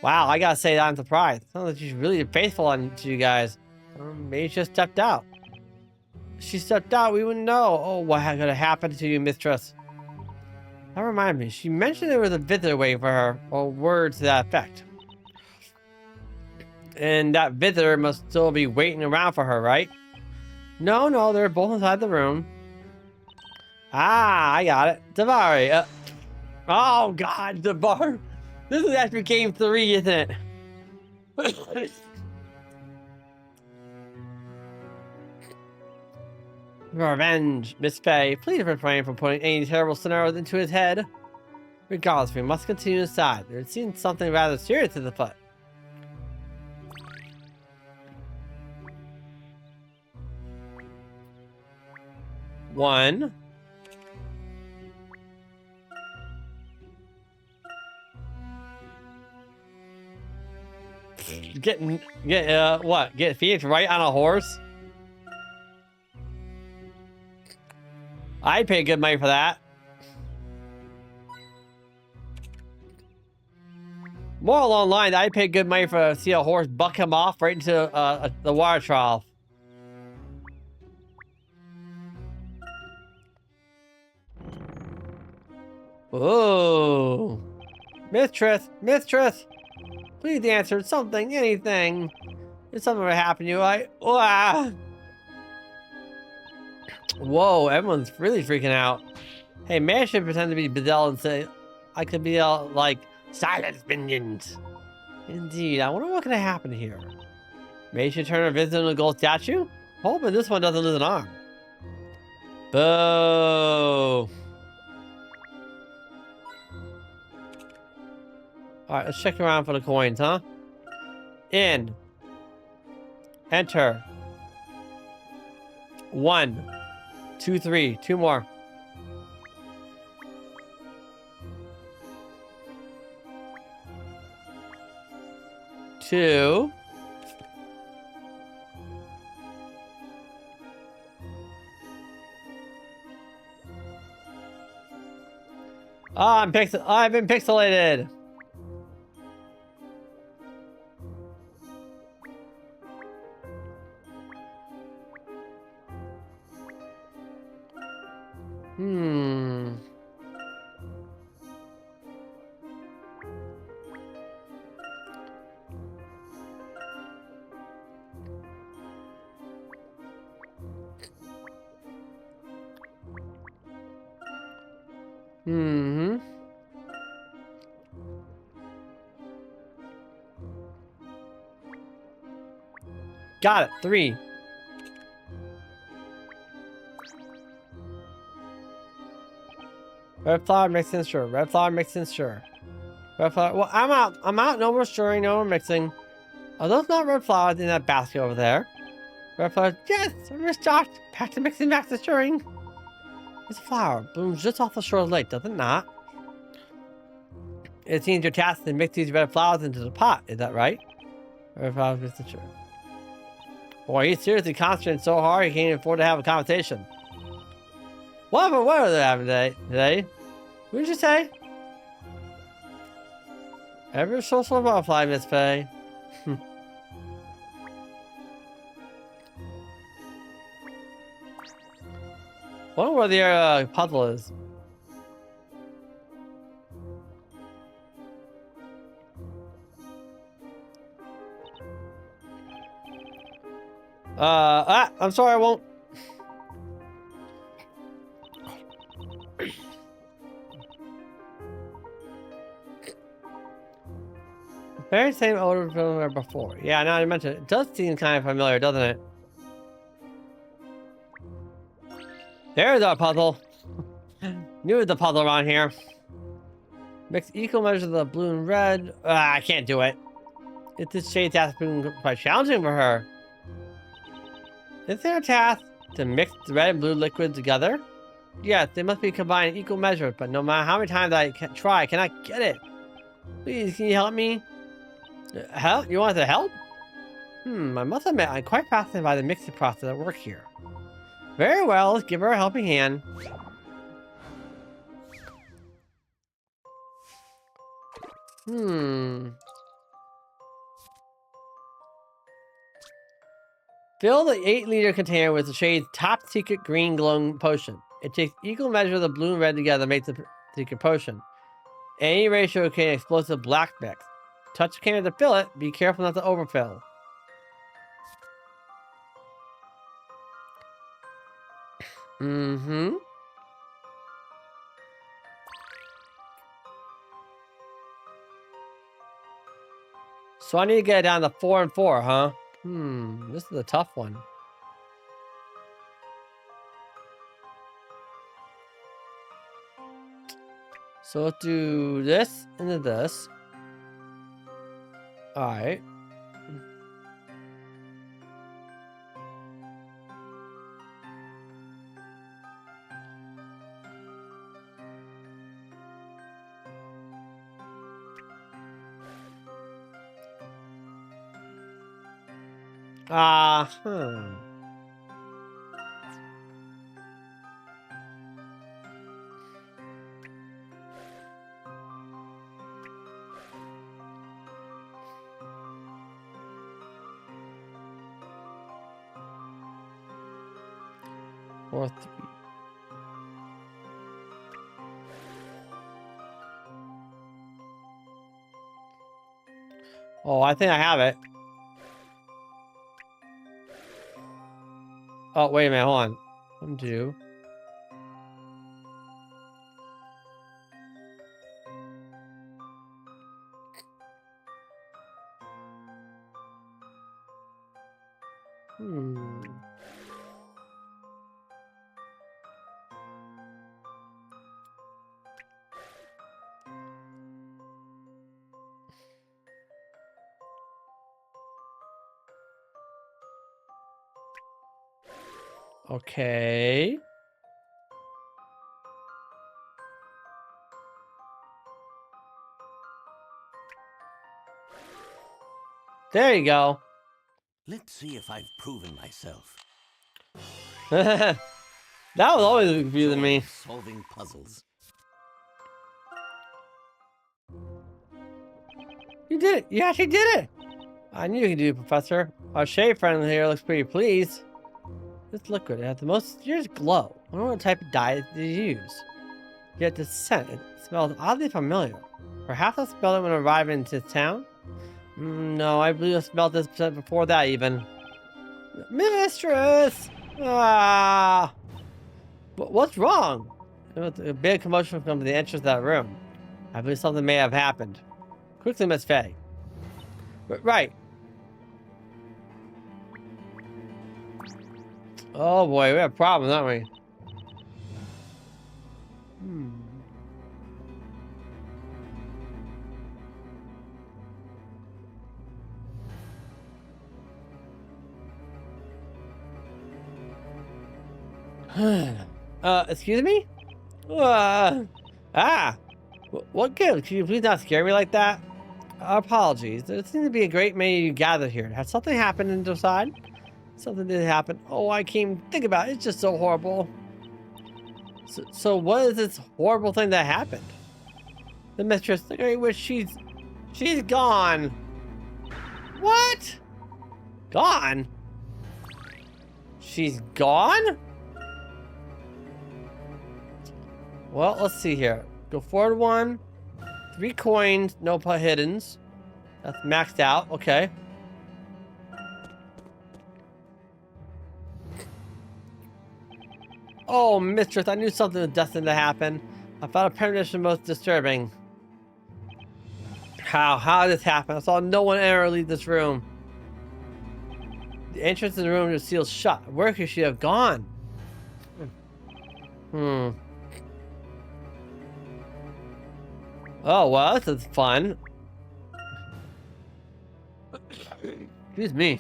Wow, I gotta say that I'm surprised. Sounds like she's really faithful to you guys. Maybe she just stepped out. If she stepped out, we wouldn't know. Oh, what could have happened to you, mistress? That reminds me. She mentioned there was a visitor waiting for her, or words to that effect. And that visitor must still be waiting around for her, right? No, they're both inside the room. Ah, I got it. Davari. Oh, God, Davar. This is after game 3, isn't it? Revenge. Miss Faye, please refrain from putting any terrible scenarios into his head. Regardless, we must continue inside. There seems something rather serious at the foot. One. Get Phoenix Wright on a horse? I'd pay good money for that. More along the line, I'd pay good money for see a horse buck him off right into the water trough. Oh, mistress, please answer something, anything. If something would happen to you, Whoa, everyone's really freaking out. Hey, Maya should pretend to be Bedell and say, I could be like, silence minions. Indeed, I wonder what could happen here. Maya should turn her visit into a gold statue? Hoping this one doesn't lose an arm. Boo. Alright, let's check around for the coins, huh? In. Enter. 1, 2, 3. 2 more. 2. Oh, I've been pixelated. Got it. 3. Red flower mixing, sure. Red flower mixing, sure. Red flower. Well, I'm out. I'm out. No more stirring. No more mixing. Are those not red flowers in that basket over there? Red flowers. Yes, I'm restocked. Back to mixing, back to stirring. This flower blooms just off the shore of the lake, does it not? It seems your task is to mix these red flowers into the pot. Is that right? Red flowers mixing, sure. Boy, he's seriously concentrating so hard he can't even afford to have a conversation. What are they having today? What did you say? Ever social butterfly, Miss Faye. Wonder where the puzzle is. I'm sorry, I won't. Very same odor from before. Yeah, now you mentioned it. It does seem kind of familiar, doesn't it? There's our puzzle. Knew the puzzle around here. Mix equal measures of the blue and red. I can't do it. It's this shade task been quite challenging for her. Is there a task to mix the red and blue liquids together? Yes, they must be combined in equal measures, but no matter how many times I try, I cannot get it. Please, can you help me? Help? You want to help? I must admit, I'm quite fascinated by the mixing process at work here. Very well, let's give her a helping hand. Fill the 8-liter container with the shade's top secret green glowing potion. It takes equal measure of the blue and red together to make the secret potion. Any ratio can explosive black mix. Touch the container to fill it. Be careful not to overfill. So I need to get it down to 4 and 4, huh? This is a tough one. So let's do this into this. Alright. Or 3. Oh, I think I have it. Oh, wait a minute, hold on. Undo. Okay. There you go. Let's see if I've proven myself. That was always confusing me. Solving puzzles. You did it. You actually did it. I knew you could do it, Professor. Our shade friend here looks pretty pleased. This liquid has the most mysterious glow. I wonder what type of dye did you use. Yet the scent, it smells oddly familiar. Perhaps I smelled it when arriving into town? No, I believe I smelled this before that even. Mistress! Ah! What's wrong? There was a big commotion from the entrance of that room. I believe something may have happened. Quickly, Miss Faye. Right. Oh boy, we have problems, don't we? Excuse me? What gives? Can you please not scare me like that? Apologies. There seems to be a great many of you gathered here. Has something happened inside? Something did happen. Oh, I can't even think about it. It's just so horrible. So what is this horrible thing that happened? The mistress, the great witch, she's gone. What? Gone? She's gone? Well, let's see here. Go forward 1. 3 coins, no hiddens. That's maxed out. Okay. Oh, mistress, I knew something was destined to happen. I found a premonition most disturbing. How did this happen? I saw no one ever leave this room. The entrance in the room is sealed shut. Where could she have gone? Oh, well, this is fun. Excuse me.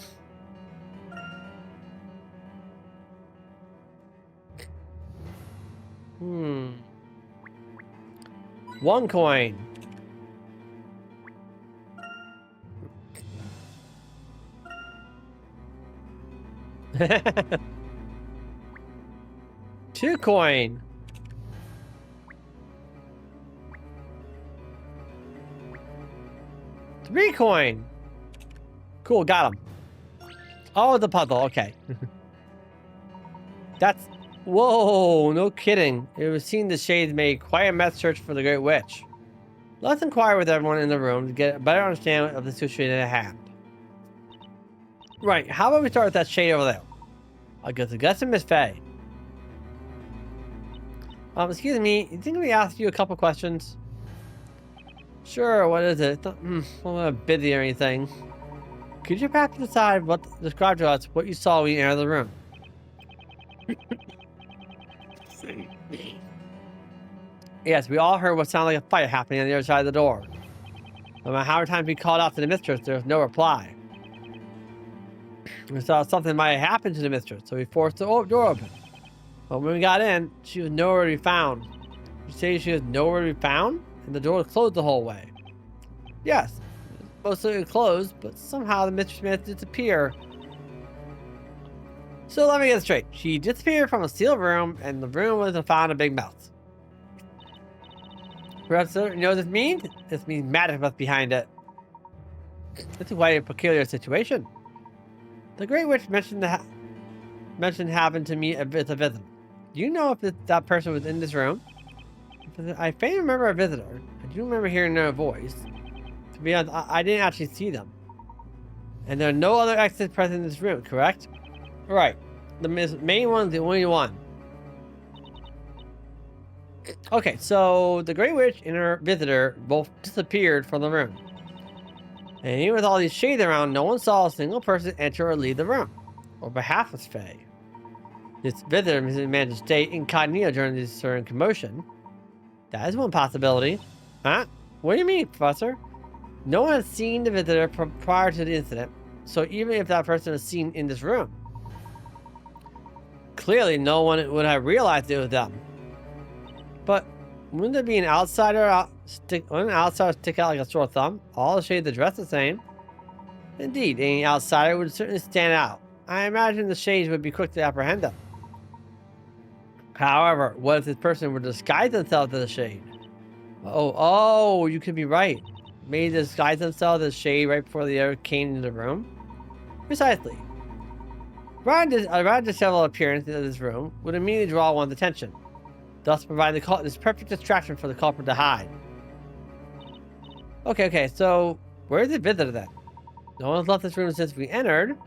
One coin. Two coin. Three coin. Cool, got him. Oh, the puzzle. Okay. That's... Whoa, no kidding. It was seen the shades made quite a mess search for the Great Witch. Let's inquire with everyone in the room to get a better understanding of the situation at hand. Right, how about we start with that shade over there? I'll go to Gus and Miss Faye. Excuse me, you think we asked you a couple questions? Sure, what is it? I'm not busy or anything. Could you perhaps describe to us what you saw when you entered the room? Yes, we all heard what sounded like a fight happening on the other side of the door. No matter how many times we called out to the mistress, there was no reply. We thought something might have happened to the mistress, so we forced the door open. But when we got in, she was nowhere to be found. You say she was nowhere to be found? And the door was closed the whole way. Yes, mostly closed, but somehow the mistress managed to disappear. So let me get it straight. She disappeared from a sealed room, and the room was found a big mess. Professor, you know what this means? This means magic was behind it. This is quite a peculiar situation. The Great Witch mentioned having to meet a visitor. Do you know if that person was in this room? I faintly remember a visitor. I do remember hearing their voice. To be honest, I didn't actually see them. And there are no other exits present in this room, correct? Right. The main one is the only one. Okay, so the Great Witch and her visitor both disappeared from the room. And even with all these shades around, no one saw a single person enter or leave the room. Or behalf of Faye. This visitor managed to stay incognito during this certain commotion. That is one possibility. Huh? What do you mean, Professor? No one has seen the visitor prior to the incident, so even if that person was seen in this room, clearly no one would have realized it was them. But wouldn't there be an outsider stick out like a sore thumb? All the shades are dressed the same. Indeed, any outsider would certainly stand out. I imagine the shades would be quick to apprehend them. However, what if this person would disguise themselves as a shade? Oh, you could be right. Maybe they disguise themselves as shade right before they ever came into the room? Precisely. Around the several appearances of this room would immediately draw one's attention, thus providing this perfect distraction for the culprit to hide. Okay, so where's the visitor then? No one's left this room since we entered.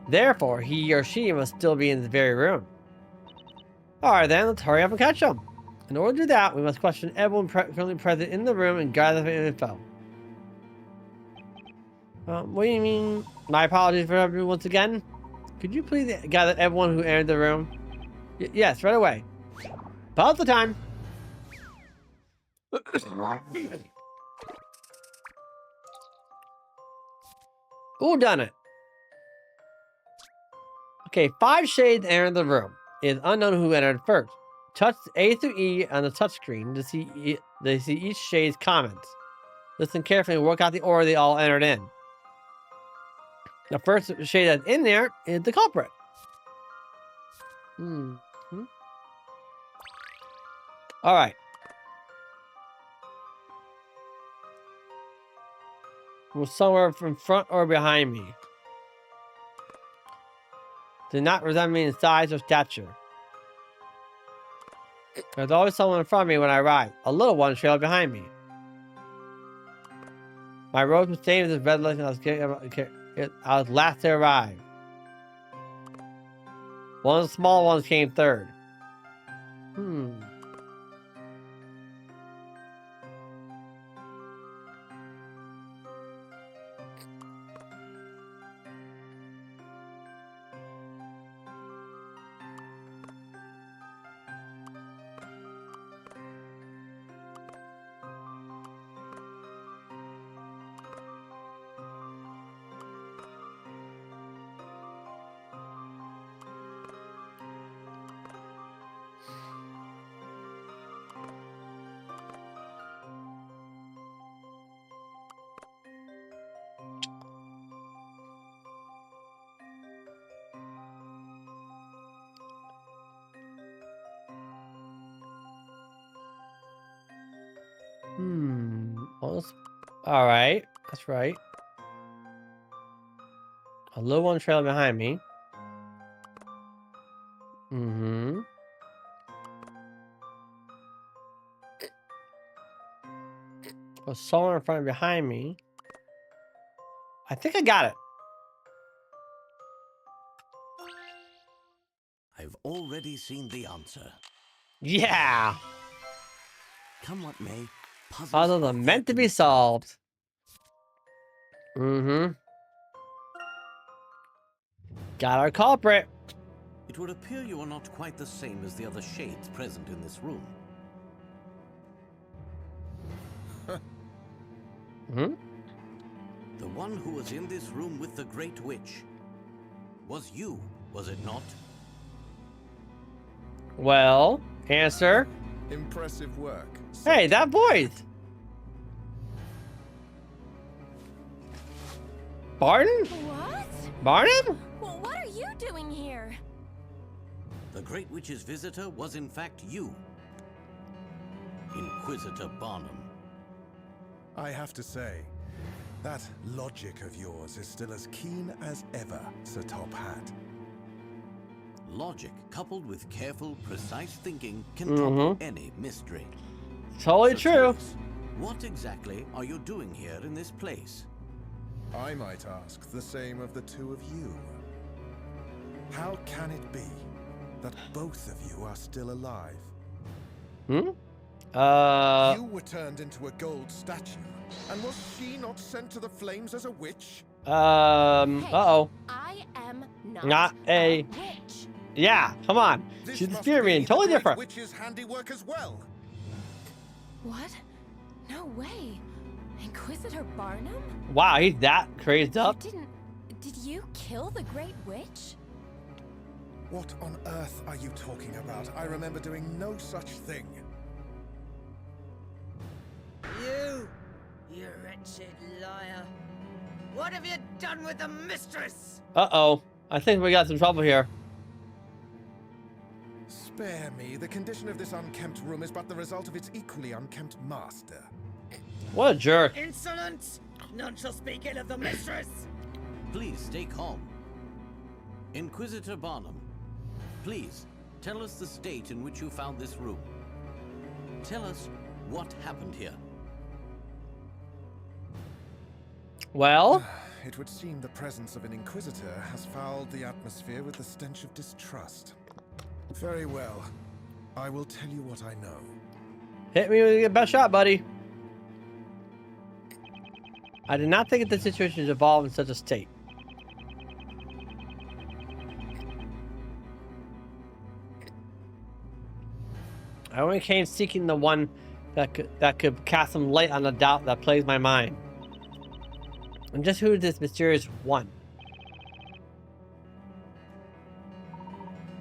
Therefore, he or she must still be in this very room. Alright then, let's hurry up and catch them. In order to do that, we must question everyone currently present in the room and gather the info. What do you mean? My apologies for everyone once again. Could you please gather everyone who entered the room? Yes, right away. About the time. Who done it? Okay, 5 shades entered the room. It is unknown who entered first. Touch A through E on the touchscreen to see each shade's comments. Listen carefully and work out the order they all entered in. The first shade that's in there is the culprit. Alright. Was somewhere from front or behind me. Did not resemble me in size or stature. There's always someone in front of me when I ride. A little one trailed behind me. My road was same as this red light I was last to arrive. One of the small ones came third. Alright, that's right. A little one trailed behind me. Was someone in front and behind me. I think I got it. I've already seen the answer. Yeah! Come what may, Puzzles are meant to be solved. Got our culprit. It would appear you are not quite the same as the other shades present in this room. The one who was in this room with the Great Witch was you, was it not? Well, answer. Impressive work. Hey, that voice. Barton? What? Barnum? Well, what are you doing here? The Great Witch's visitor was in fact you, Inquisitor Barnum. I have to say, that logic of yours is still as keen as ever, Sir Top Hat. Logic coupled with careful, precise thinking can topple any mystery. Totally So true. tell us, what exactly are you doing here in this place? I might ask the same of the two of you. How can it be that both of you are still alive? Hmm? You were turned into a gold statue. And was she not sent to the flames as a witch? Hey, uh-oh. I am Not a... witch. Yeah, come on. This She's a must spear be being the totally great different. witch's handiwork as well. What? No way. Inquisitor Barnum? Wow, he's that crazed up. Did you kill the Great Witch? What on earth are you talking about? I remember doing no such thing. You wretched liar. What have you done with the mistress? Uh-oh. I think we got some trouble here. Spare me. The condition of this unkempt room is but the result of its equally unkempt master. What a jerk. Insolence! None shall speak ill of the mistress! Please stay calm. Inquisitor Barnum, please tell us the state in which you found this room. Tell us what happened here. Well? It would seem the presence of an Inquisitor has fouled the atmosphere with the stench of distrust. Very well. I will tell you what I know. Hit me with your best shot, buddy. I did not think the situation would evolve in such a state. I only came seeking the one that could cast some light on the doubt that plagues my mind. And just who is this mysterious one?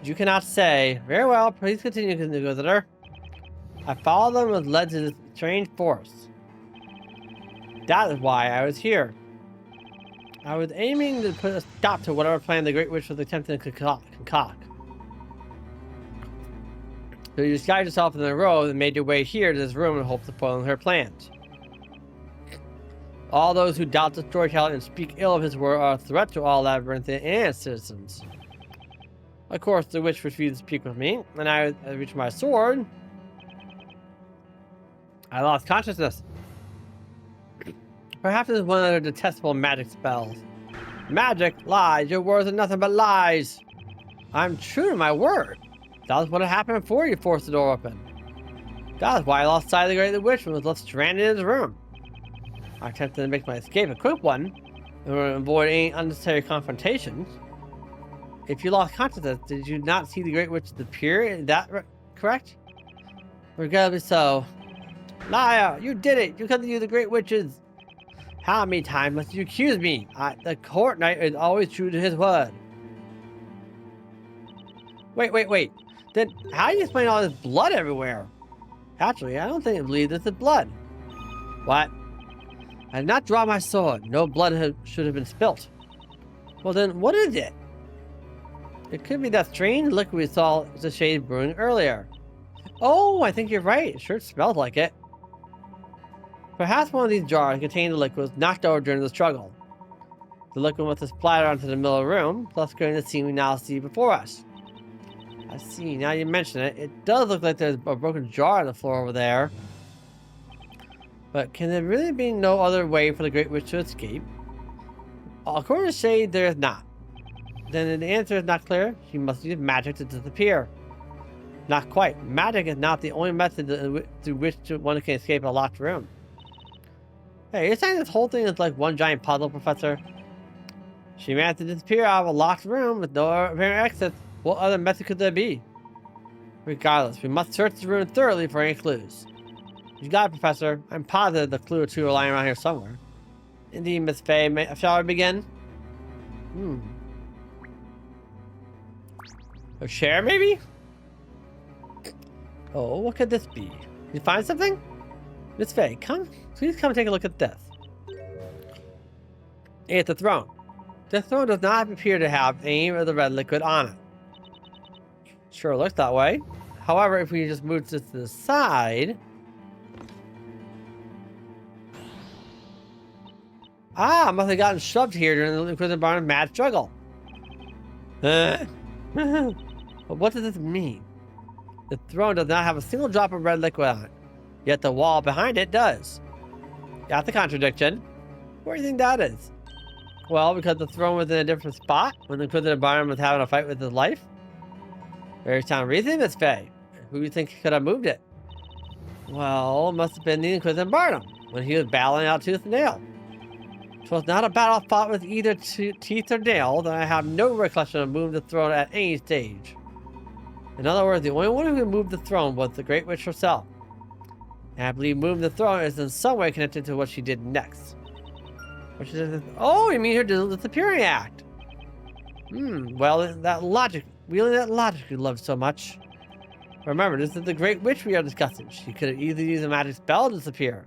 You cannot say. Very well, please continue, Inquisitor. I followed them and was led to this strange force. That is why I was here. I was aiming to put a stop to whatever plan the Great Witch was attempting to concoct. So you disguised yourself in the road and made your way here to this room in hopes of foiling her plans. All those who doubt the storyteller and speak ill of his word are a threat to all Labyrinth and its citizens. Of course, the witch refused to speak with me, and I reached my sword. I lost consciousness. Perhaps it's one of their detestable magic spells. Magic? Lies. Your words are nothing but lies. I'm true to my word. That was what had happened before you forced the door open. That was why I lost sight of the Great Witch and was left stranded in his room. I attempted to make my escape a quick one, in order to avoid any unnecessary confrontations. If you lost consciousness, did you not see the Great Witch disappear? Is that correct? Regardless so. Liar! You did it! You couldn't use the Great Witches! How many times must you accuse me? The court knight is always true to his word. Wait. Then how do you explain all this blood everywhere? Actually, I don't believe this is blood. What? I did not draw my sword. No blood should have been spilt. Well then, what is it? It could be that strange liquid we saw the shade brewing earlier. Oh, I think you're right. It sure smells like it. Perhaps one of these jars containing the liquid was knocked over during the struggle. The liquid must have splattered onto the middle of the room, thus creating the scene we now see before us. I see, now you mention it, it does look like there's a broken jar on the floor over there. But can there really be no other way for the Great Witch to escape? According to Shade, there is not. Then the answer is not clear. She must use magic to disappear. Not quite. Magic is not the only method through which one can escape a locked room. Hey, you're saying this whole thing is like one giant puzzle, Professor? She managed to disappear out of a locked room with no apparent exit. What other method could there be? Regardless, we must search the room thoroughly for any clues. You got it, Professor. I'm positive the clue or two are lying around here somewhere. Indeed, Miss Faye. Shall I begin? A chair, maybe? Oh, what could this be? You find something? Miss Faye, please come take a look at this. It's the throne. The throne does not appear to have any of the red liquid on it. Sure looks that way. However, if we just move this to the side... Ah, must have gotten shoved here during the Inquisitor Barnum's mad struggle. But what does this mean? The throne does not have a single drop of red liquid on it, yet the wall behind it does. Got the contradiction. Where do you think that is? Well, because the throne was in a different spot when the Inquisitor Barnum was having a fight with his life? Very sound reason, Miss Faye. Who do you think could have moved it? Well, it must have been the Inquisitor Barnum when he was battling out tooth and nail. It was not a battle fought with either teeth or nail, and I have no recollection of moving the throne at any stage. In other words, the only one who moved the throne was the Great Witch herself. And I believe moving the throne is in some way connected to what she did next. What she did, oh, you mean her disappearing act? Well, that logic, wielding that logic you love so much. Remember, this is the Great Witch we are discussing. She could have easily used a magic spell to disappear.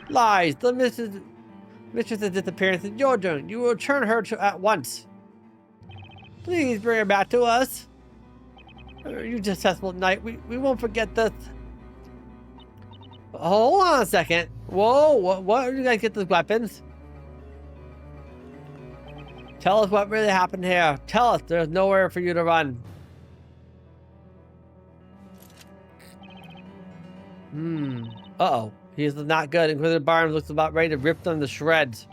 Lies! The mistress's disappearance is your doing. You will return her to at once. Please bring her back to us. You detestable knight. We won't forget this. Hold on a second. Whoa, what did you guys get those weapons? Tell us what really happened here. Tell us. There's nowhere for you to run. Uh-oh. He's not good. Inquisitor Barnes looks about ready to rip them to shreds.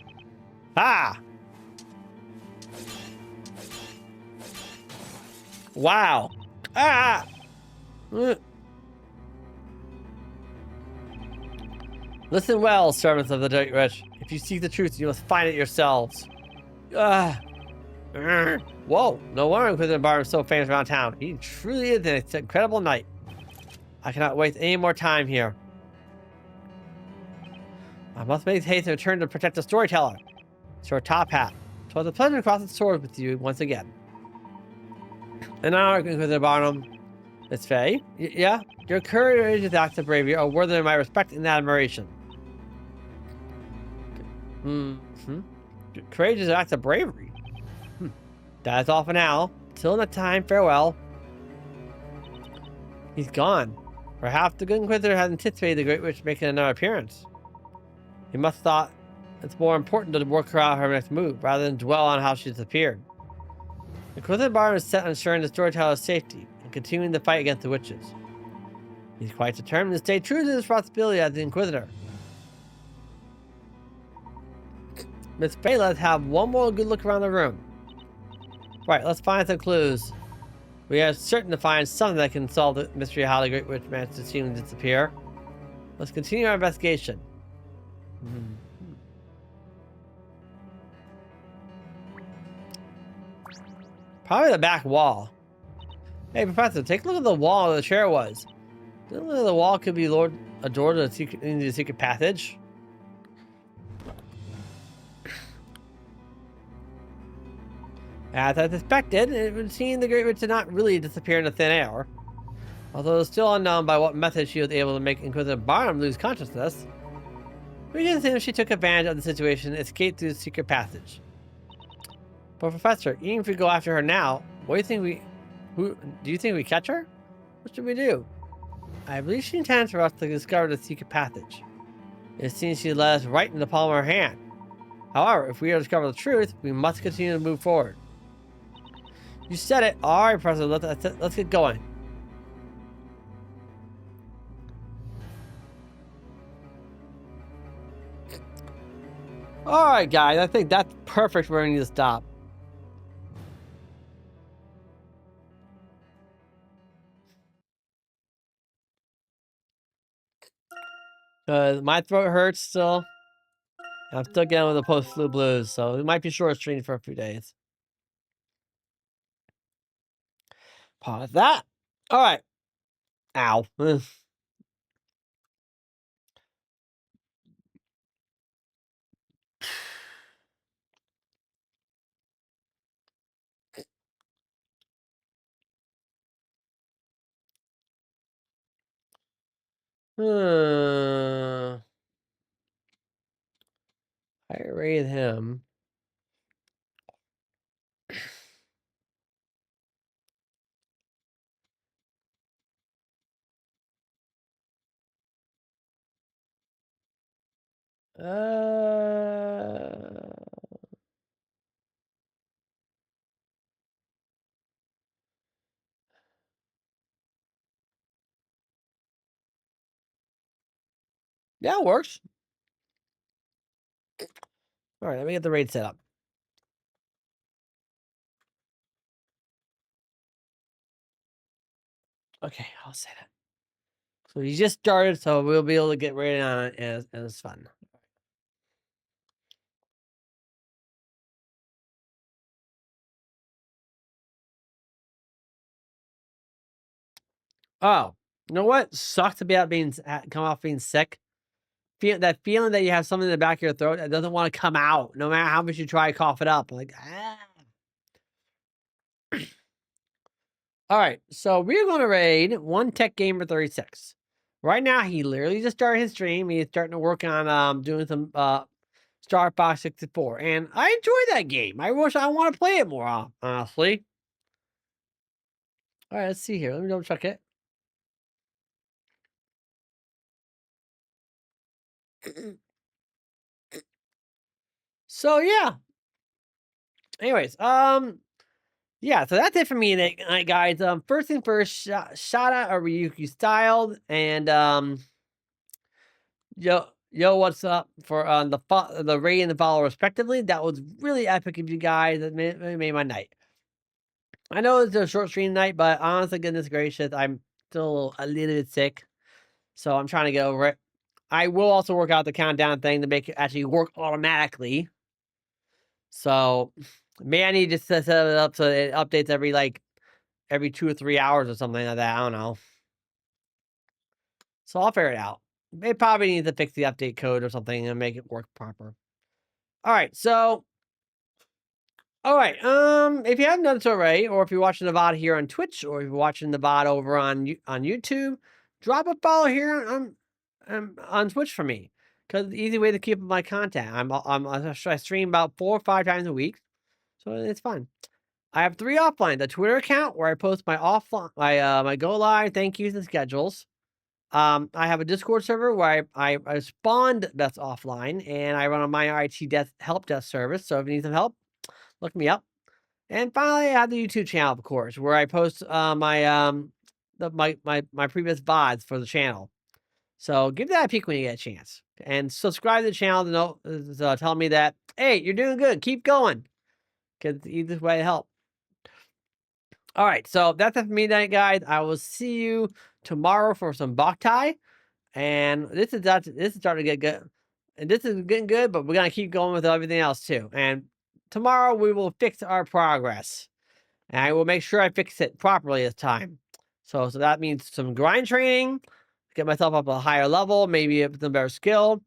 Ah! Wow. Ah! Listen well, servants of the Great Witch. If you seek the truth, you must find it yourselves. Whoa, no wonder Inquisitor Barnes is so famous around town. He truly is an incredible knight. I cannot waste any more time here. I must make haste and return to protect the storyteller. Sir Top Hat. It was a pleasure to cross the swords with you once again. And now, Inquisitor Barnum. Miss Faye? Yeah? Your courageous acts of bravery are worthy of my respect and admiration. Courageous acts of bravery? That is all for now. Till next time, farewell. He's gone. Perhaps the good Inquisitor had anticipated the Great Witch making another appearance. He must have thought it's more important to work her out her next move, rather than dwell on how she disappeared. Inquisitor Barnum is set on ensuring the storyteller's safety, and continuing the fight against the witches. He's quite determined to stay true to his responsibility as the Inquisitor. Miss Faye, let's have one more good look around the room. Right, let's find some clues. We are certain to find something that can solve the mystery of how the Great Witch managed to seemingly disappear. Let's continue our investigation. Probably the back wall. Hey, Professor, take a look at the wall where the chair was. The wall could be a door to into the secret passage. As I suspected, it would seem the Great Witch did not really disappear into thin air. Although it's still unknown by what method she was able to make Inquisitor Barnum lose consciousness, we can assume she took advantage of the situation and escaped through the secret passage. But Professor, even if we go after her now, what do you think we catch her? What should we do? I believe she intends for us to discover the secret passage. It seems she led us right in the palm of her hand. However, if we discover the truth, we must continue to move forward. You said it. All right, Professor, let's get going. All right, guys, I think that's perfect where we need to stop. My throat hurts still. I'm still getting with the post-flu blues, so it might be short stream for a few days. Pause that. All right. Ow. I rate him. Yeah, it works. All right, let me get the raid set up. Okay, I'll say that. So he just started, so we'll be able to get right on it, and it's fun. Oh, you know what sucks about come off being sick? That feeling that you have something in the back of your throat that doesn't want to come out, no matter how much you try to cough it up. Like, ah. All right, so we're going to raid One Tech Gamer 36. Right now, he literally just started his stream. He's starting to work on doing some Star Fox 64, and I enjoy that game. I wish I want to play it more, honestly. All right, let's see here. Let me double check it. So yeah. Anyways, yeah, so that's it for me tonight, guys. First thing first, shout out Ryuki Styled and yo, what's up for the raid and the follow respectively. That was really epic of you guys. That made my night. I know it's a short stream tonight, but honestly, goodness gracious, I'm still a little bit sick, so I'm trying to get over it. I will also work out the countdown thing to make it actually work automatically. So, may I need to set it up so it updates every 2 or 3 hours or something like that. I don't know. So I'll figure it out. It probably needs to fix the update code or something and make it work proper. All right, so if you haven't done so already, or if you're watching the VOD here on Twitch, or if you're watching the VOD over on YouTube, drop a follow here on Twitch for me, because the easy way to keep up my content. I stream about 4 or 5 times a week, so it's fun. I have 3 offline: the Twitter account where I post my offline my go live thank yous and schedules. I have a Discord server where I spawned that's offline, and I run a Maya IT help desk service. So if you need some help, look me up. And finally, I have the YouTube channel, of course, where I post my previous VODs for the channel. So give that a peek when you get a chance, and subscribe to the channel to know, tell me that hey, you're doing good, keep going, because it's the easiest way to help. All right, so that's it for me tonight, guys. I will see you tomorrow for some Boktai. And this is starting to get good. And this is getting good, but we're gonna keep going with everything else too. And tomorrow we will fix our progress. And I will make sure I fix it properly this time. So that means some grind training, get myself up a higher level, maybe with some better skill.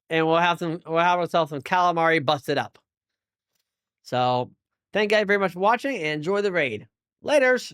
And we'll have ourselves some calamari busted up. So thank you guys very much for watching and enjoy the raid. Laters.